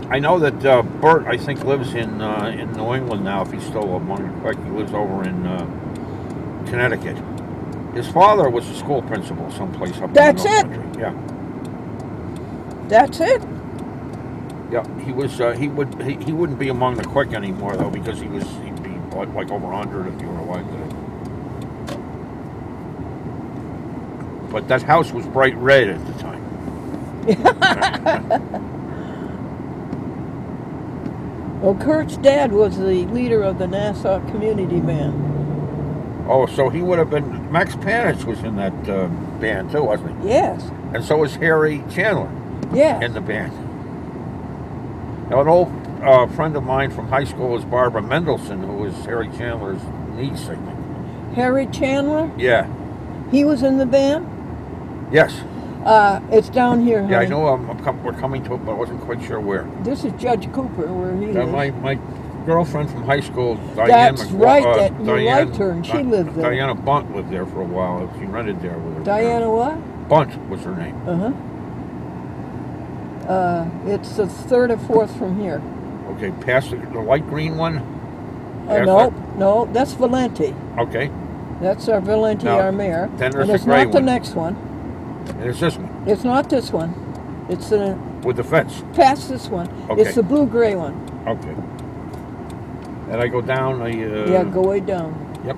I know that Bert, I think, lives in New England now, if he's still among the quick. He lives over in Connecticut. His father was a school principal someplace up That's in the it? country. Yeah. That's it? Yeah, he was. He wouldn't be among the quick anymore though, because he'd be like over 100 if you were alive today. But that house was bright red at the time. Well, Kurt's dad was the leader of the Nassau Community Band. Oh, so he would have been. Max Panich was in that band too, wasn't he? Yes. And so was Harry Chandler. Yeah. In the band. Now, an old friend of mine from high school was Barbara Mendelson, who was Harry Chandler's niece, I think. Harry Chandler? Yeah. He was in the band? Yes. It's down here, honey. Yeah, I know we're coming to it, but I wasn't quite sure where. This is Judge Cooper, where he lives. My girlfriend from high school, Diane That's right, that you liked her, and she lived there. Diana Bunt lived there for a while. She rented there with her. Diana what? Bunt was her name. It's the third or fourth from here. Okay, past the light green one? No, that's Valenti. Okay. That's our Valenti, our mayor. Then there's and the gray it's not the one. next one. And it's this one. It's not this one. It's with the fence. Past this one. Okay. It's the blue-gray one. Okay. And I go down. Yeah, go way down. Yep.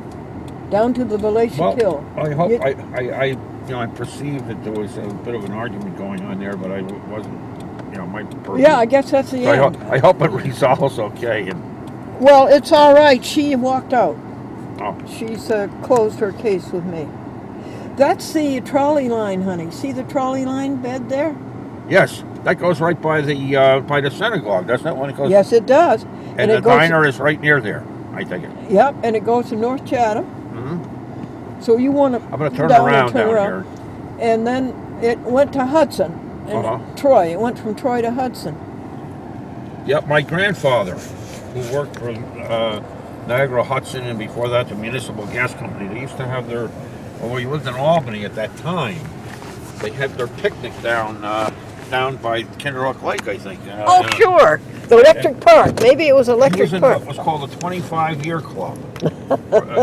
Down to the Valatia Kill. I hope I perceived that there was a bit of an argument going on there, but I wasn't. My purpose. Yeah, I guess that's the end. I hope it resolves okay. Well, it's all right. She walked out. Oh. She's closed her case with me. That's the trolley line, honey. See the trolley line bed there? Yes, that goes right by the synagogue, doesn't it? When it goes. Yes, it does. And the diner is right near there. I take it. Yep, and it goes to North Chatham. Mm-hmm. So you want to? I'm going to turn around down here. And then it went to Hudson. And Troy, it went from Troy to Hudson. Yep, my grandfather, who worked for Niagara Hudson and before that the Municipal Gas Company, they used to have their, well, he lived in Albany at that time. They had their picnic down by Kinderhook Lake, I think. Sure. The Electric Park. Maybe it was Electric Park. It was called the 25-Year Club.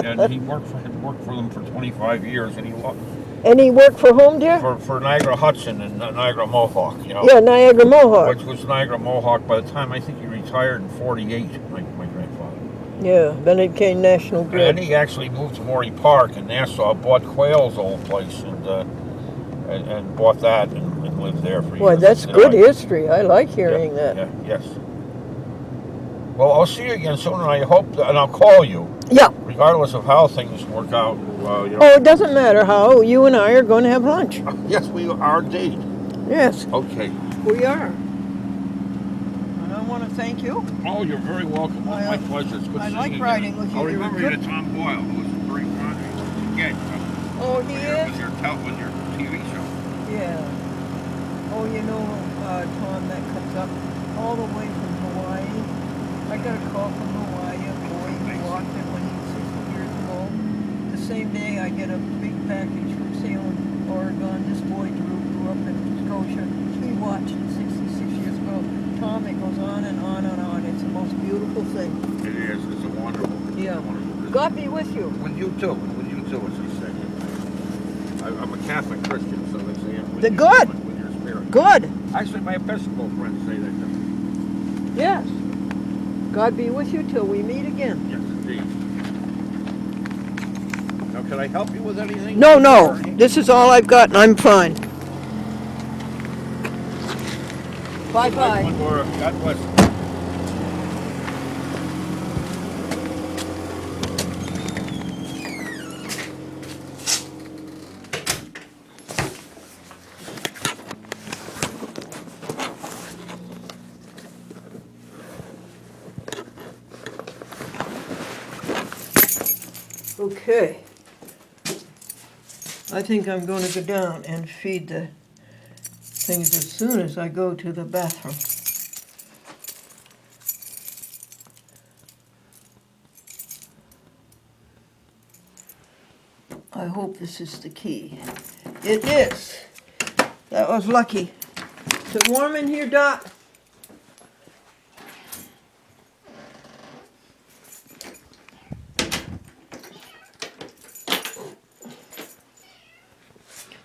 And he worked for them for 25 years, and he worked for whom, dear? For Niagara Hudson and Niagara Mohawk, you know. Yeah, Niagara Mohawk. Which was Niagara Mohawk by the time I think he retired in 48, my grandfather. Yeah, then it came National Grid. And he actually moved to Morey Park in Nassau, bought Quayle's old place, and bought that and lived there for years. Boy, that's good history. I like hearing that. Yeah, yes. Well, I'll see you again soon, and I hope, and I'll call you. Yeah. Regardless of how things work out. You know. Oh, it doesn't matter how. You and I are going to have lunch. Yes, we are indeed. Yes. Okay. We are. And I want to thank you. Oh, you're very welcome. My pleasure. It's good I seeing like you riding again. with you. I'll remember you to Tom Boyle, who was very fond of you again. Oh, he is? With your TV show. Yeah. Oh, you know, Tom, that comes up all the way from Hawaii. I got a call from Hawaii, a boy who walked it when he was 60 years old. The same day I get a big package from Salem, Oregon. This boy grew up in Scotia. He watched it 66 years ago. Tom, it goes on and on and on. It's the most beautiful thing. It is. It's a wonderful. Yeah. Wonderful. God be with you. With you too. With you too, as he said. I'm a Catholic Christian, so they say I'm with The you, good. with your spirit. Good. Actually, my Episcopal friends say that too. Yes. God be with you till we meet again. Yes, indeed. Now, can I help you with anything? No. This is all I've got, and I'm fine. Bye-bye. God bless you. Okay. I think I'm going to go down and feed the things as soon as I go to the bathroom. I hope this is the key. It is. That was lucky. Is it warm in here, Doc?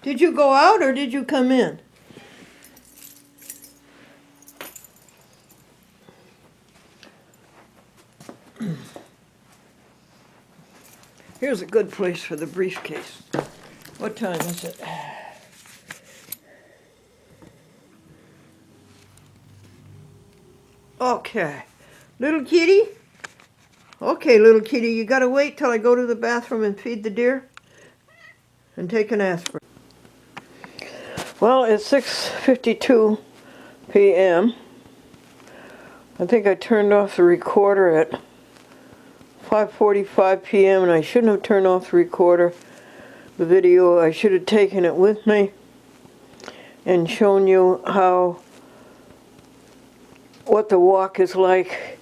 Did you go out or did you come in? Here's a good place for the briefcase. What time is it? Okay. Little kitty? Okay, little kitty, you gotta wait till I go to the bathroom and feed the deer and take an aspirin. Well, it's 6:52 p.m. I think I turned off the recorder at 5:45 p.m. and I shouldn't have turned off the recorder. The video, I should have taken it with me and shown you what the walk is like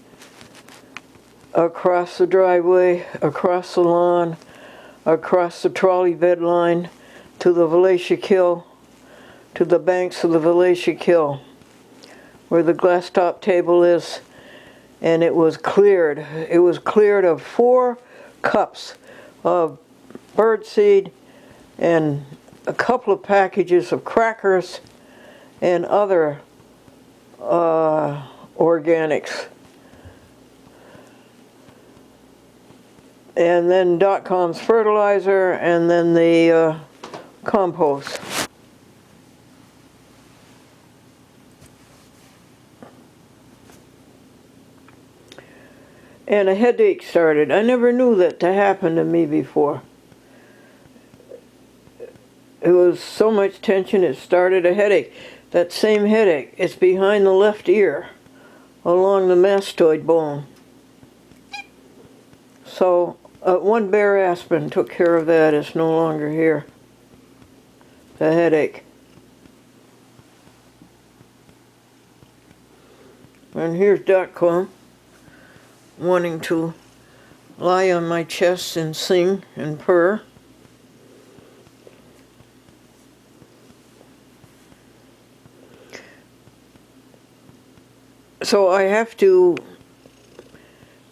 across the driveway, across the lawn, across the trolley bed line to the Valatia Kill, to the banks of the Valatia Kill, where the glass top table is, and it was cleared. It was cleared of 4 cups of birdseed and a couple of packages of crackers and other organics. And then .com's fertilizer, and then the compost. And a headache started. I never knew that to happen to me before. It was so much tension it started a headache. That same headache, it's behind the left ear, along the mastoid bone. So one bare aspirin took care of that. It's no longer here. The headache. And here's .com wanting to lie on my chest and sing and purr. So I have to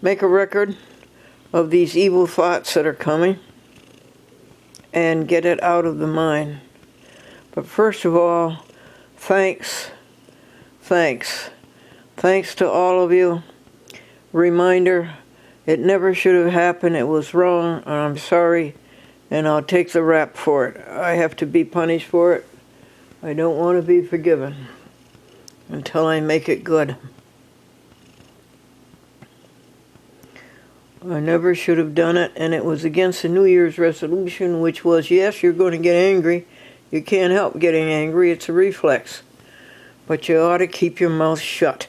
make a record of these evil thoughts that are coming and get it out of the mind. But first of all, thanks to all of you. Reminder, it never should have happened. It was wrong, and I'm sorry, and I'll take the rap for it. I have to be punished for it. I don't want to be forgiven until I make it good. I never should have done it, and it was against the New Year's resolution, which was, yes, you're going to get angry. You can't help getting angry. It's a reflex. But you ought to keep your mouth shut.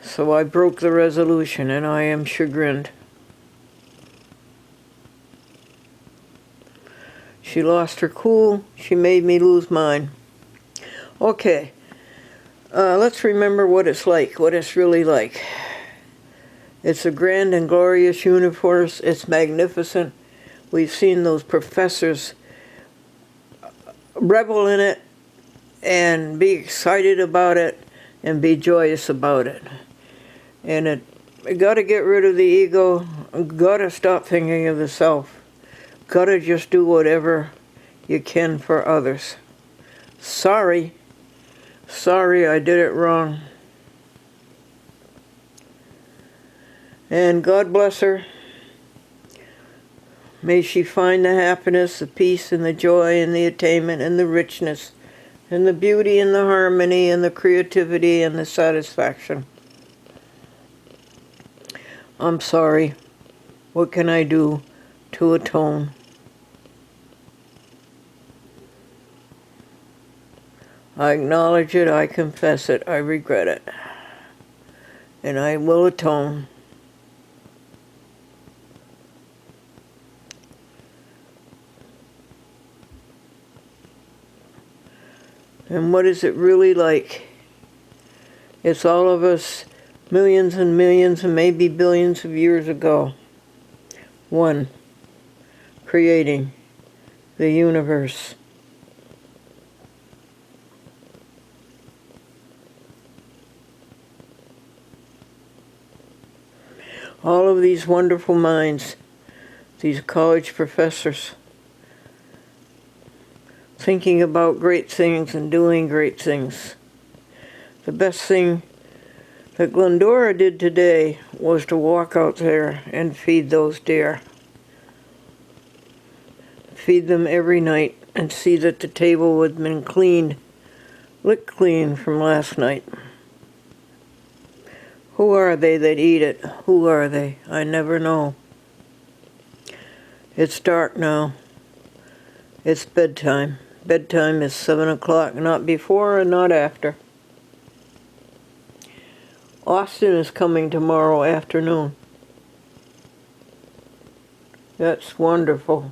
So I broke the resolution, and I am chagrined. She lost her cool. She made me lose mine. Okay. Let's remember what it's like, what it's really like. It's a grand and glorious universe. It's magnificent. We've seen those professors revel in it and be excited about it and be joyous about it. And you got to get rid of the ego. Got to stop thinking of the self. Got to just do whatever you can for others. Sorry I did it wrong. And God bless her. May she find the happiness, the peace, and the joy, and the attainment, and the richness, and the beauty, and the harmony, and the creativity, and the satisfaction. I'm sorry. What can I do to atone? I acknowledge it, I confess it, I regret it. And I will atone. And what is it really like? It's all of us millions and millions and maybe billions of years ago. One, creating the universe. All of these wonderful minds, these college professors, thinking about great things and doing great things. The best thing that Glendora did today was to walk out there and feed those deer. Feed them every night and see that the table had been cleaned, licked clean from last night. Who are they that eat it? Who are they? I never know. It's dark now. It's bedtime. Bedtime is 7 o'clock, not before and not after. Austin is coming tomorrow afternoon. That's wonderful.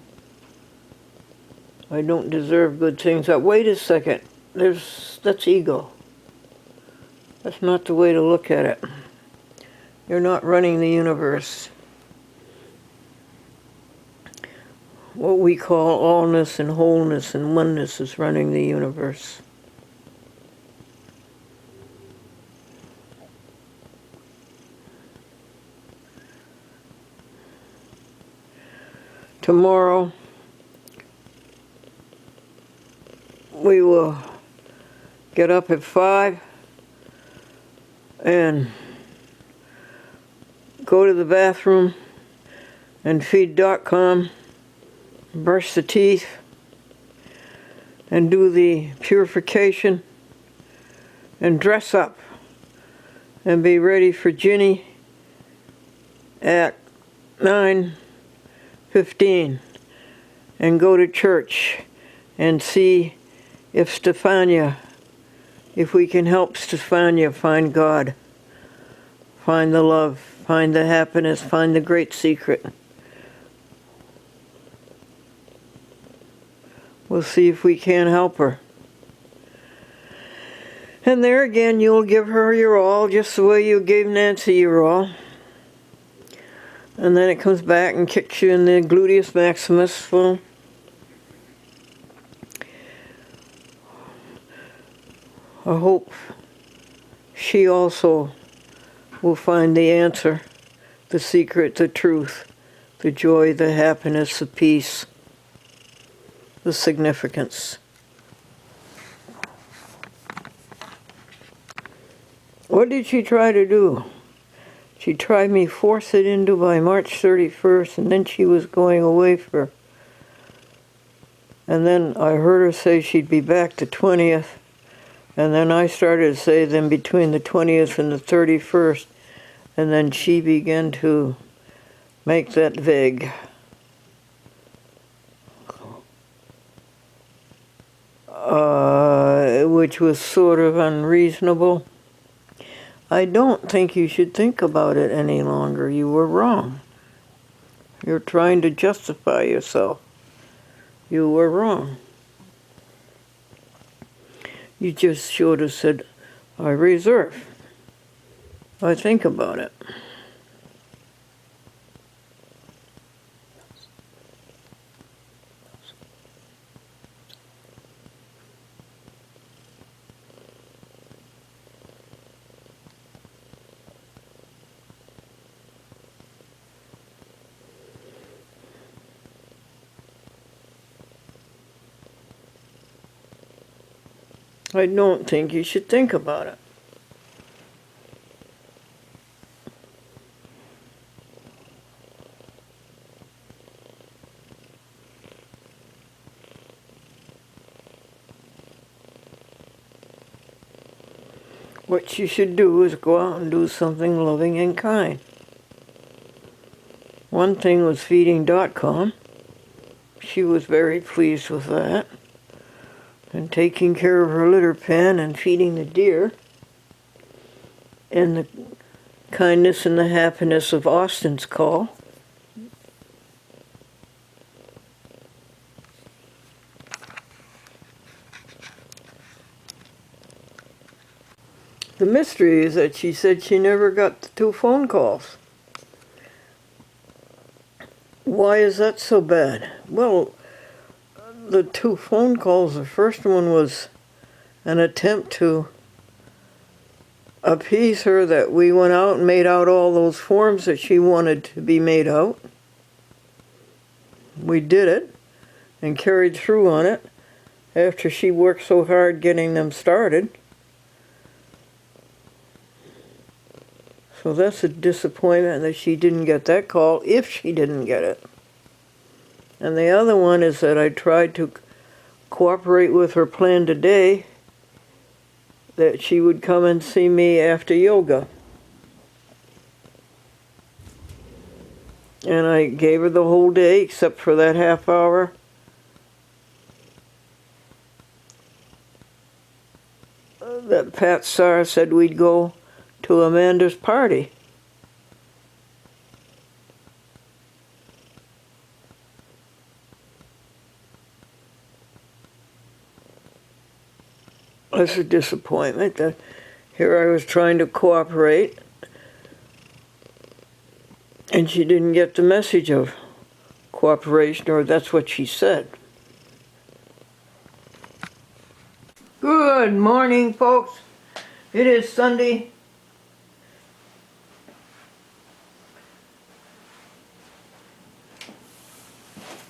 I don't deserve good things. Wait a second. That's ego. That's not the way to look at it. You're not running the universe. What we call allness and wholeness and oneness is running the universe. Tomorrow, we will get up at 5 and go to the bathroom and feed .com, brush the teeth, and do the purification, and dress up, and be ready for Ginny at 9:15, and go to church and see if we can help Stefania find God, find the love, find the happiness, find the great secret. We'll see if we can help her. And there again, you'll give her your all, just the way you gave Nancy your all. And then it comes back and kicks you in the gluteus maximus. Well, I hope she also will find the answer, the secret, the truth, the joy, the happiness, the peace, the significance. What did she try to do? She tried me force it into by March 31st, and then she was going away and then I heard her say she'd be back the 20th, and then I started to say then between the 20th and the 31st, and then she began to make that vague. Which was sort of unreasonable. I don't think you should think about it any longer. You were wrong. You're trying to justify yourself. You were wrong. You just should have said, I reserve. I think about it. I don't think you should think about it. What you should do is go out and do something loving and kind. One thing was feeding.com. She was very pleased with that. And taking care of her litter pen and feeding the deer. And the kindness and the happiness of Austin's call. The mystery is that she said she never got the 2 phone calls. Why is that so bad? Well, the 2 phone calls, the first one was an attempt to appease her that we went out and made out all those forms that she wanted to be made out. We did it and carried through on it after she worked so hard getting them started. So that's a disappointment that she didn't get that call, if she didn't get it. And the other one is that I tried to cooperate with her plan today that she would come and see me after yoga. And I gave her the whole day except for that half hour. That Pat Starr said we'd go to Amanda's party. That's a disappointment that here I was trying to cooperate and she didn't get the message of cooperation, or that's what she said. Good morning, folks. It is Sunday.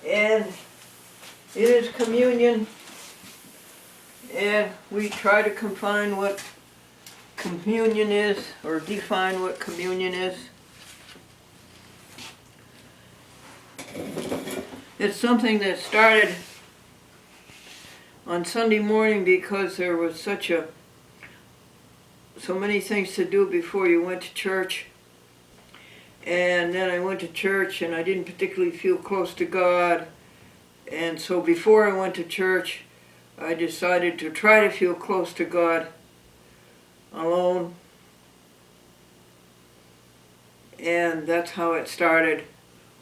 And it is communion. And we try to confine what communion is, or define what communion is. It's something that started on Sunday morning because there was so many things to do before you went to church. And then I went to church and I didn't particularly feel close to God. And so before I went to church, I decided to try to feel close to God alone. And that's how it started.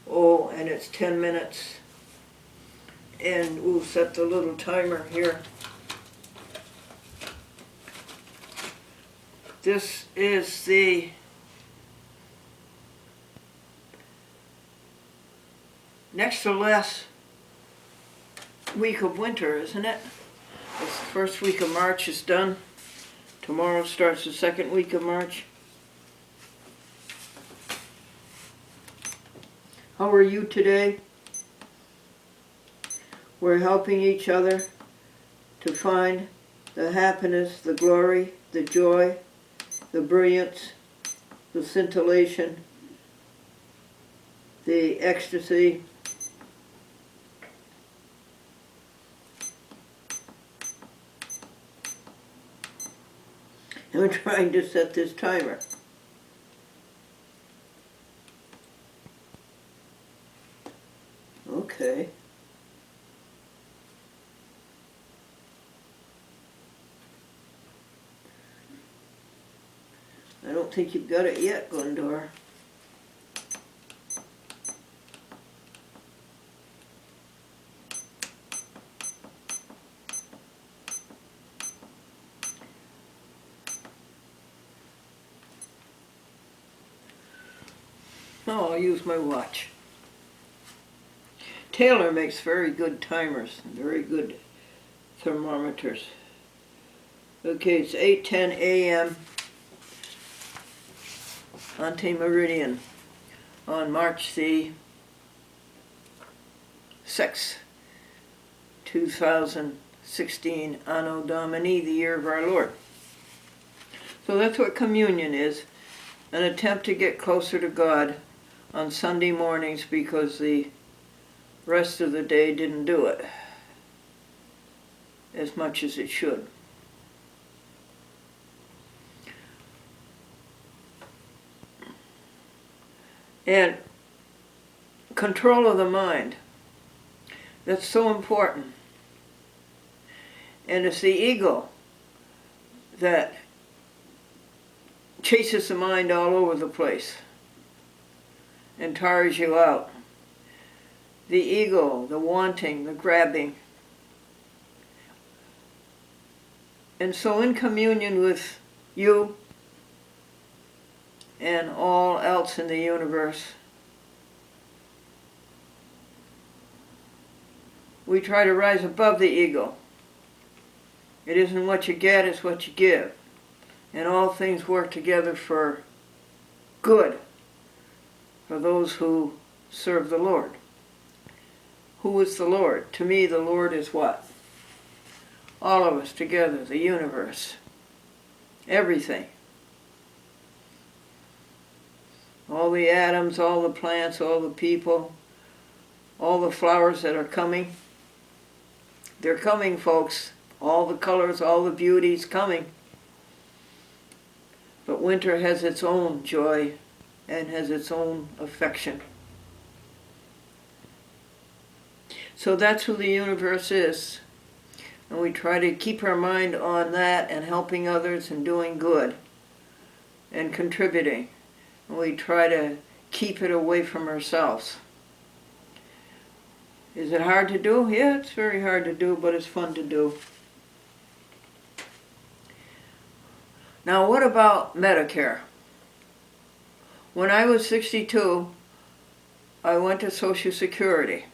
Oh, and it's 10 minutes. And we'll set the little timer here. This is the next to last week of winter, isn't it? The first week of March is done. Tomorrow starts the second week of March. How are you today? We're helping each other to find the happiness, the glory, the joy, the brilliance, the scintillation, the ecstasy. And we're trying to set this timer. Okay. I don't think you've got it yet, Glendora. Oh, I'll use my watch. Taylor makes very good timers, very good thermometers. Okay, it's 8:10 a.m. ante meridian on March the 6th, 2016, Anno Domini, the year of our Lord. So that's what communion is, an attempt to get closer to God on Sunday mornings because the rest of the day didn't do it as much as it should. And control of the mind, that's so important. And it's the ego that chases the mind all over the place and tires you out. The ego, the wanting, the grabbing. And so in communion with you and all else in the universe, we try to rise above the ego. It isn't what you get, it's what you give. And all things work together for good for those who serve the Lord. Who is the Lord? To me, the Lord is what? All of us together, the universe, everything. All the atoms, all the plants, all the people, all the flowers that are coming. They're coming, folks. All the colors, all the beauty's coming. But winter has its own joy and has its own affection. So that's who the universe is. And we try to keep our mind on that and helping others and doing good and contributing. And we try to keep it away from ourselves. Is it hard to do? Yeah, it's very hard to do, but it's fun to do. Now, what about Medicare? When I was 62, I went to Social Security.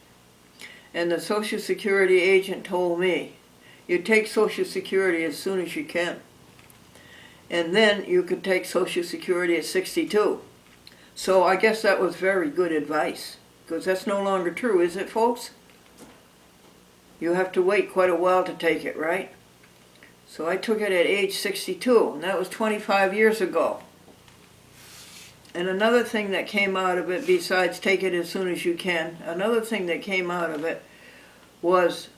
And the Social Security agent told me, you take Social Security as soon as you can. And then you could take Social Security at 62. So I guess that was very good advice, because that's no longer true, is it, folks? You have to wait quite a while to take it, right? So I took it at age 62, and that was 25 years ago. And another thing that came out of it, besides take it as soon as you can, another thing that came out of it was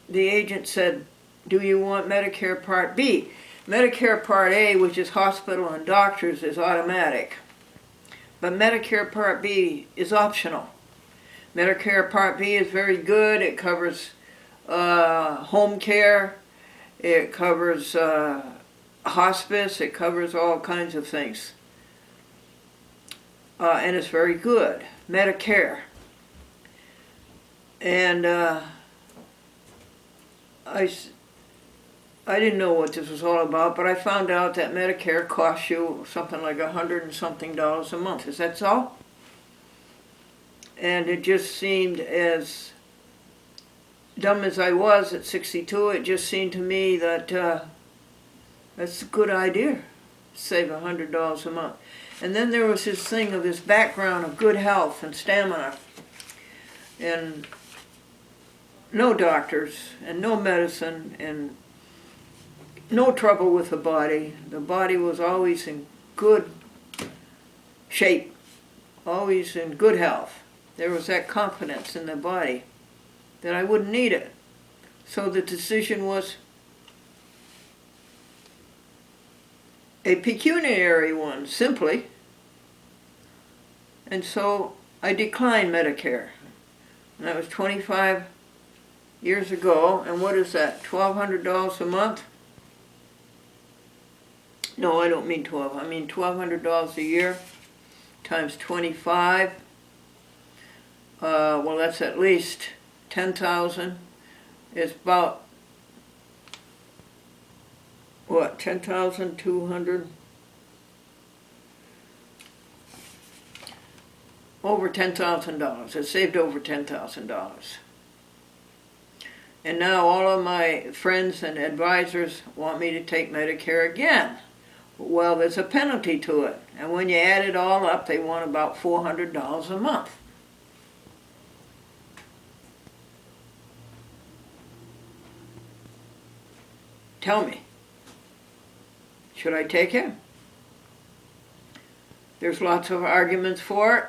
the agent said, do you want Medicare Part B? Medicare Part A, which is hospital and doctors, is automatic. But Medicare Part B is optional. Medicare Part B is very good. It covers home care. It covers hospice. It covers all kinds of things. And it's very good. Medicare. And I didn't know what this was all about, but I found out that Medicare costs you something like $100 and something a month. Is that so? And it just seemed, as dumb as I was at 62, it just seemed to me that that's a good idea, save $100 a month. And then there was this thing of this background of good health and stamina, and no doctors, and no medicine, and no trouble with the body. The body was always in good shape, always in good health. There was that confidence in the body that I wouldn't need it. So the decision was a pecuniary one, simply. And so I declined Medicare. And that was 25 years ago. And what is that, $1,200 a month? No, I don't mean 12. I mean $1,200 a year times 25. Well, that's at least 10,000. It's about, what, 10,200? Over $10,000. It saved over $10,000. And now all of my friends and advisors want me to take Medicare again. Well, there's a penalty to it. And when you add it all up, they want about $400 a month. Tell me, should I take it? There's lots of arguments for it.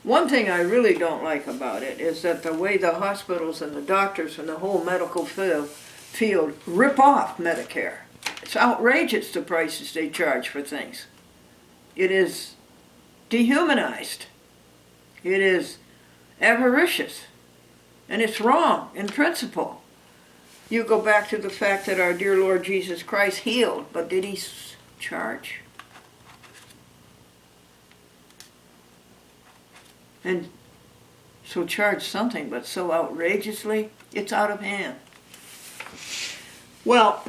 One thing I really don't like about it is that the way the hospitals and the doctors and the whole medical field rip off Medicare. It's outrageous, the prices they charge for things. It is dehumanized. It is avaricious. And it's wrong in principle. You go back to the fact that our dear Lord Jesus Christ healed, but did he charge? And so charge something, but so outrageously, it's out of hand. Well,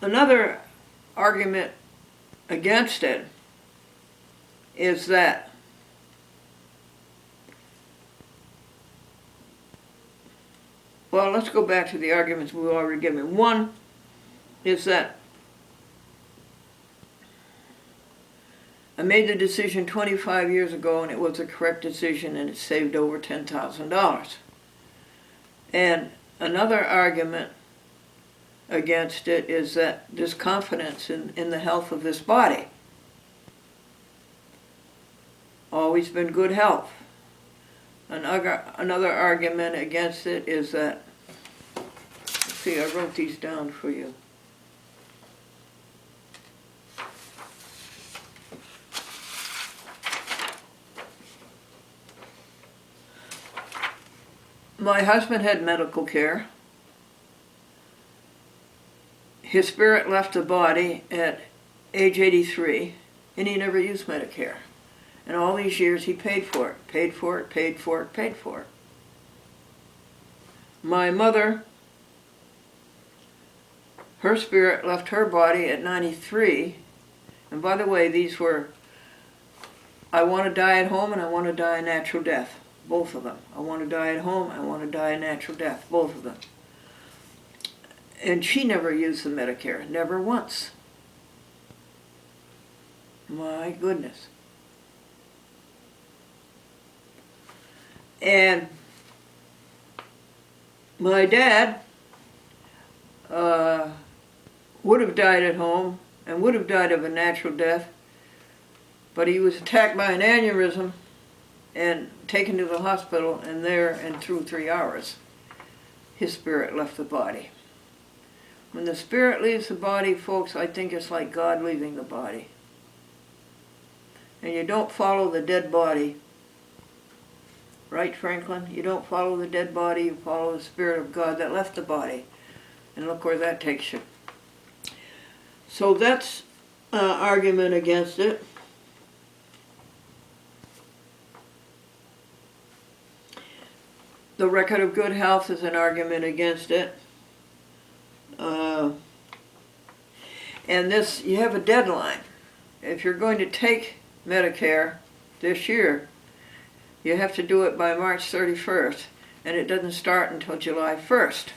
another argument against it is that well, let's go back to the arguments we've already given. One is that I made the decision 25 years ago, and it was a correct decision, and it saved over $10,000. And another argument against it is that there's confidence in the health of this body. Always been good health. Another argument against it is that, let's see, I wrote these down for you. My husband had medical care. His spirit left the body at age 83, and he never used Medicare. And all these years he paid for it, paid for it, paid for it, paid for it. My mother, her spirit left her body at 93. And by the way, these were, I want to die at home and I want to die a natural death. Both of them. I want to die at home, I want to die a natural death. Both of them. And she never used the Medicare, never once. My goodness. And my dad would have died at home and would have died of a natural death, but he was attacked by an aneurysm and taken to the hospital, and there, and through 3 hours, his spirit left the body. When the spirit leaves the body, folks, I think it's like God leaving the body. And you don't follow the dead body. Right, Franklin? You don't follow the dead body, you follow the Spirit of God that left the body. And look where that takes you. So that's an argument against it. The record of good health is an argument against it. And this, you have a deadline. If you're going to take Medicare this year, you have to do it by March 31st, and it doesn't start until July 1st.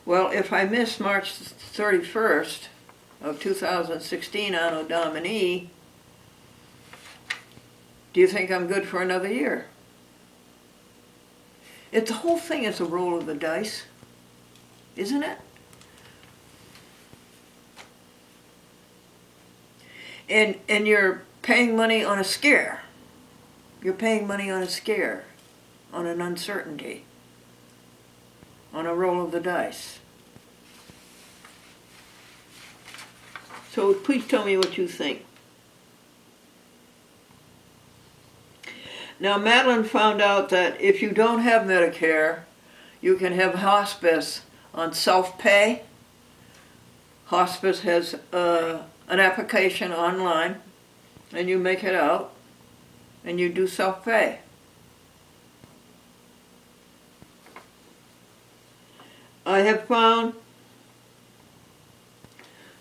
Well, if I miss March 31st of 2016 Anno Domini, do you think I'm good for another year? The whole thing is a roll of the dice, isn't it? And you're paying money on a scare. You're paying money on a scare, on an uncertainty, on a roll of the dice. So please tell me what you think. Now, Madeline found out that if you don't have Medicare, you can have hospice on self-pay. Hospice has an application online, and you make it out, and you do self-pay. I have found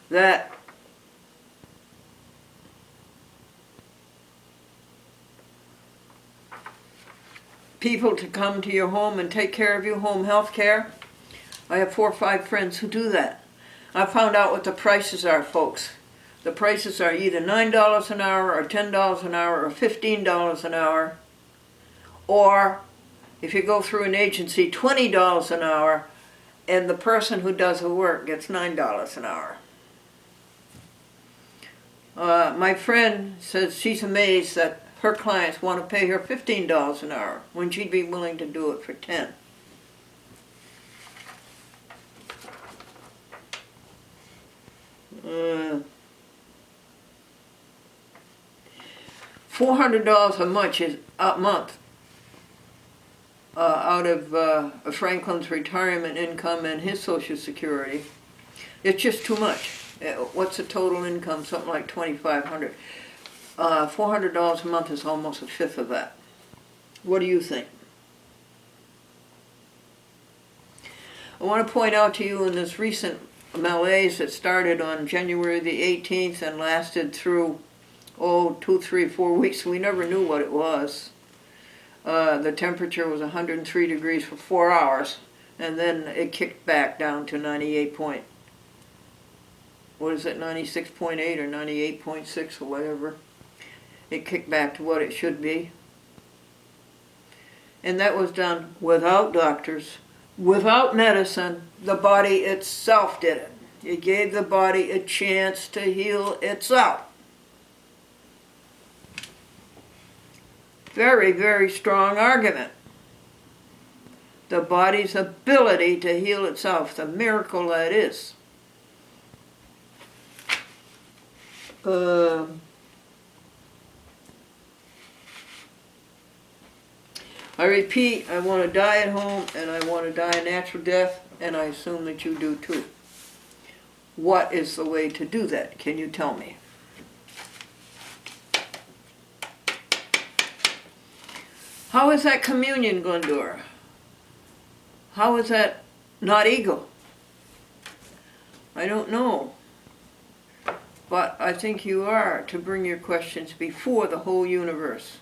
that people to come to your home and take care of you, home health care. I have 4 or 5 friends who do that. I found out what the prices are, folks. The prices are either $9 an hour or $10 an hour or $15 an hour. Or, if you go through an agency, $20 an hour, and the person who does the work gets $9 an hour. My friend says she's amazed that her clients want to pay her $15 an hour when she'd be willing to do it for $10. $400 a month out of Franklin's retirement income and his Social Security. It's just too much. What's the total income? Something like $2,500. $400 a month is almost a fifth of that. What do you think? I want to point out to you in this recent malaise that started on January the 18th and lasted through 2, 3, 4 weeks. We never knew what it was. The temperature was 103 degrees for 4 hours, and then it kicked back down to 96.8 or 98.6 or whatever. It kicked back to what it should be. And that was done without doctors, without medicine. The body itself did it. It gave the body a chance to heal itself. Very, very strong argument. The body's ability to heal itself, the miracle that is. I repeat, I want to die at home and I want to die a natural death, and I assume that you do too. What is the way to do that? Can you tell me? How is that communion, Glendora? How is that not ego? I don't know. But I think you are to bring your questions before the whole universe.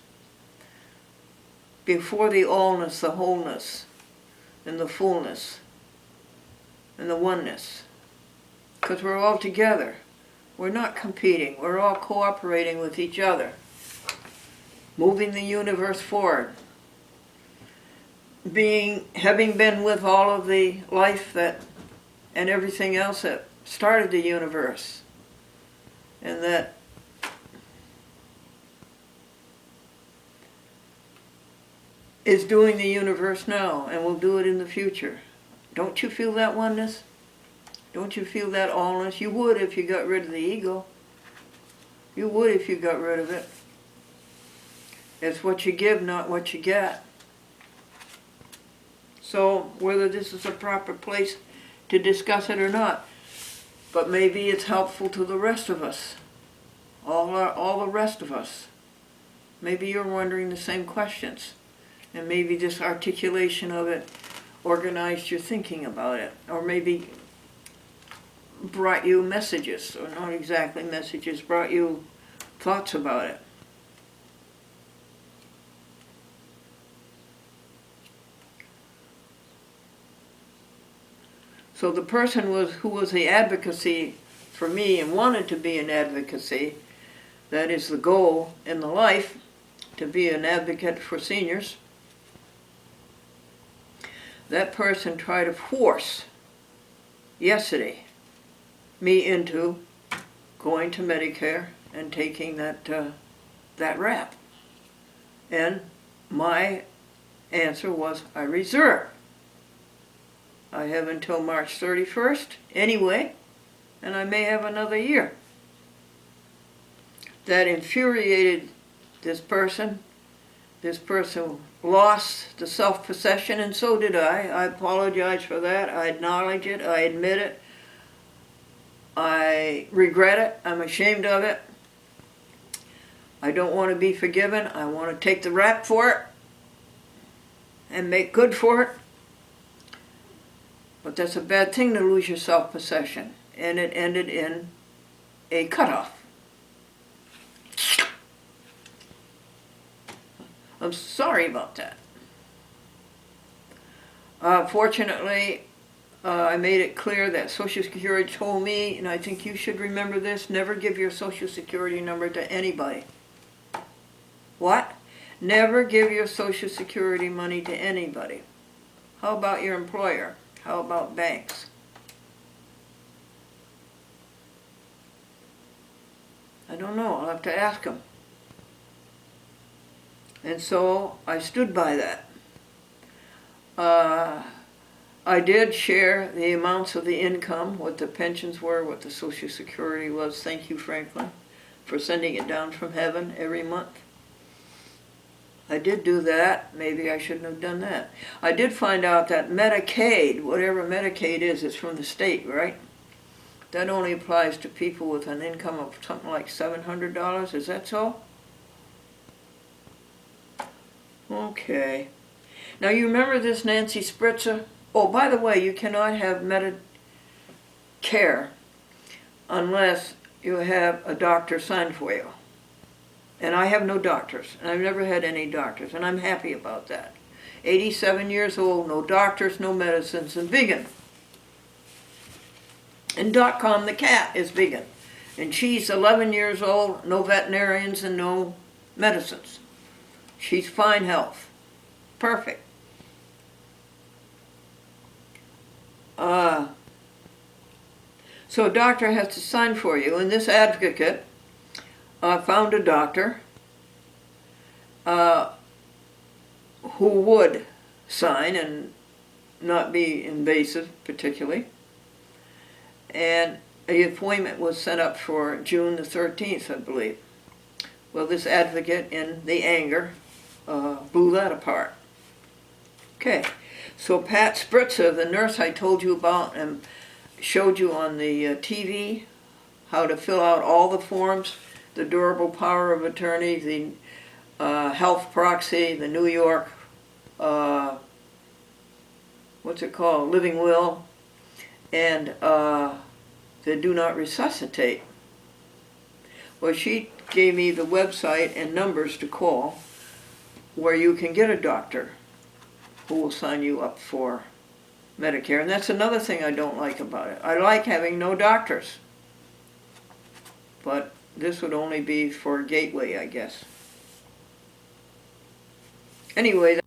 Before the allness, the wholeness, and the fullness, and the oneness. Because we're all together. We're not competing. We're all cooperating with each other. Moving the universe forward. Having been with all of the life and everything else that started the universe. And that is doing the universe now and will do it in the future. Don't you feel that oneness? Don't you feel that allness? You would if you got rid of the ego. You would if you got rid of it. It's what you give, not what you get. So whether this is a proper place to discuss it or not, but maybe it's helpful to the rest of us, all the rest of us. Maybe you're wondering the same questions. And maybe this articulation of it organized your thinking about it, or maybe brought you messages, or not exactly messages, brought you thoughts about it. So the person who was the advocacy for me and wanted to be an advocacy, that is the goal in the life, to be an advocate for seniors. That person tried to force, yesterday, me into going to Medicare and taking that rap. And my answer was, I reserve. I have until March 31st anyway, and I may have another year. That infuriated this person. This person lost the self-possession, and so did I. I apologize for that. I acknowledge it. I admit it. I regret it. I'm ashamed of it. I don't want to be forgiven. I want to take the rap for it and make good for it. But that's a bad thing to lose your self-possession. And it ended in a cutoff. I'm sorry about that. Fortunately, I made it clear that Social Security told me, and I think you should remember this, never give your Social Security number to anybody. What? Never give your Social Security money to anybody. How about your employer? How about banks? I don't know. I'll have to ask them. And so I stood by that. I did share the amounts of the income, what the pensions were, what the Social Security was. Thank you, Franklin, for sending it down from heaven every month. I did do that. Maybe I shouldn't have done that. I did find out that Medicaid, whatever Medicaid is, it's from the state, right? That only applies to people with an income of something like $700. Is that so? Okay. Now you remember this Nancy Spritzer? Oh, by the way, you cannot have Medicare unless you have a doctor sign for you. And I have no doctors, and I've never had any doctors, and I'm happy about that. 87 years old, no doctors, no medicines, and vegan. And .com the cat is vegan. And she's 11 years old, no veterinarians and no medicines. She's fine health. Perfect. So a doctor has to sign for you, and this advocate found a doctor who would sign and not be invasive particularly. And the appointment was set up for June the 13th, I believe. Well, this advocate, in the anger, blew that apart. Okay, so Pat Spritzer, the nurse I told you about and showed you on the TV, how to fill out all the forms, the durable power of attorney, the health proxy, the New York, what's it called, living will, and the do not resuscitate. Well, she gave me the website and numbers to call where you can get a doctor who will sign you up for Medicare. And that's another thing I don't like about it. I like having no doctors. But this would only be for Gateway, I guess. Anyway,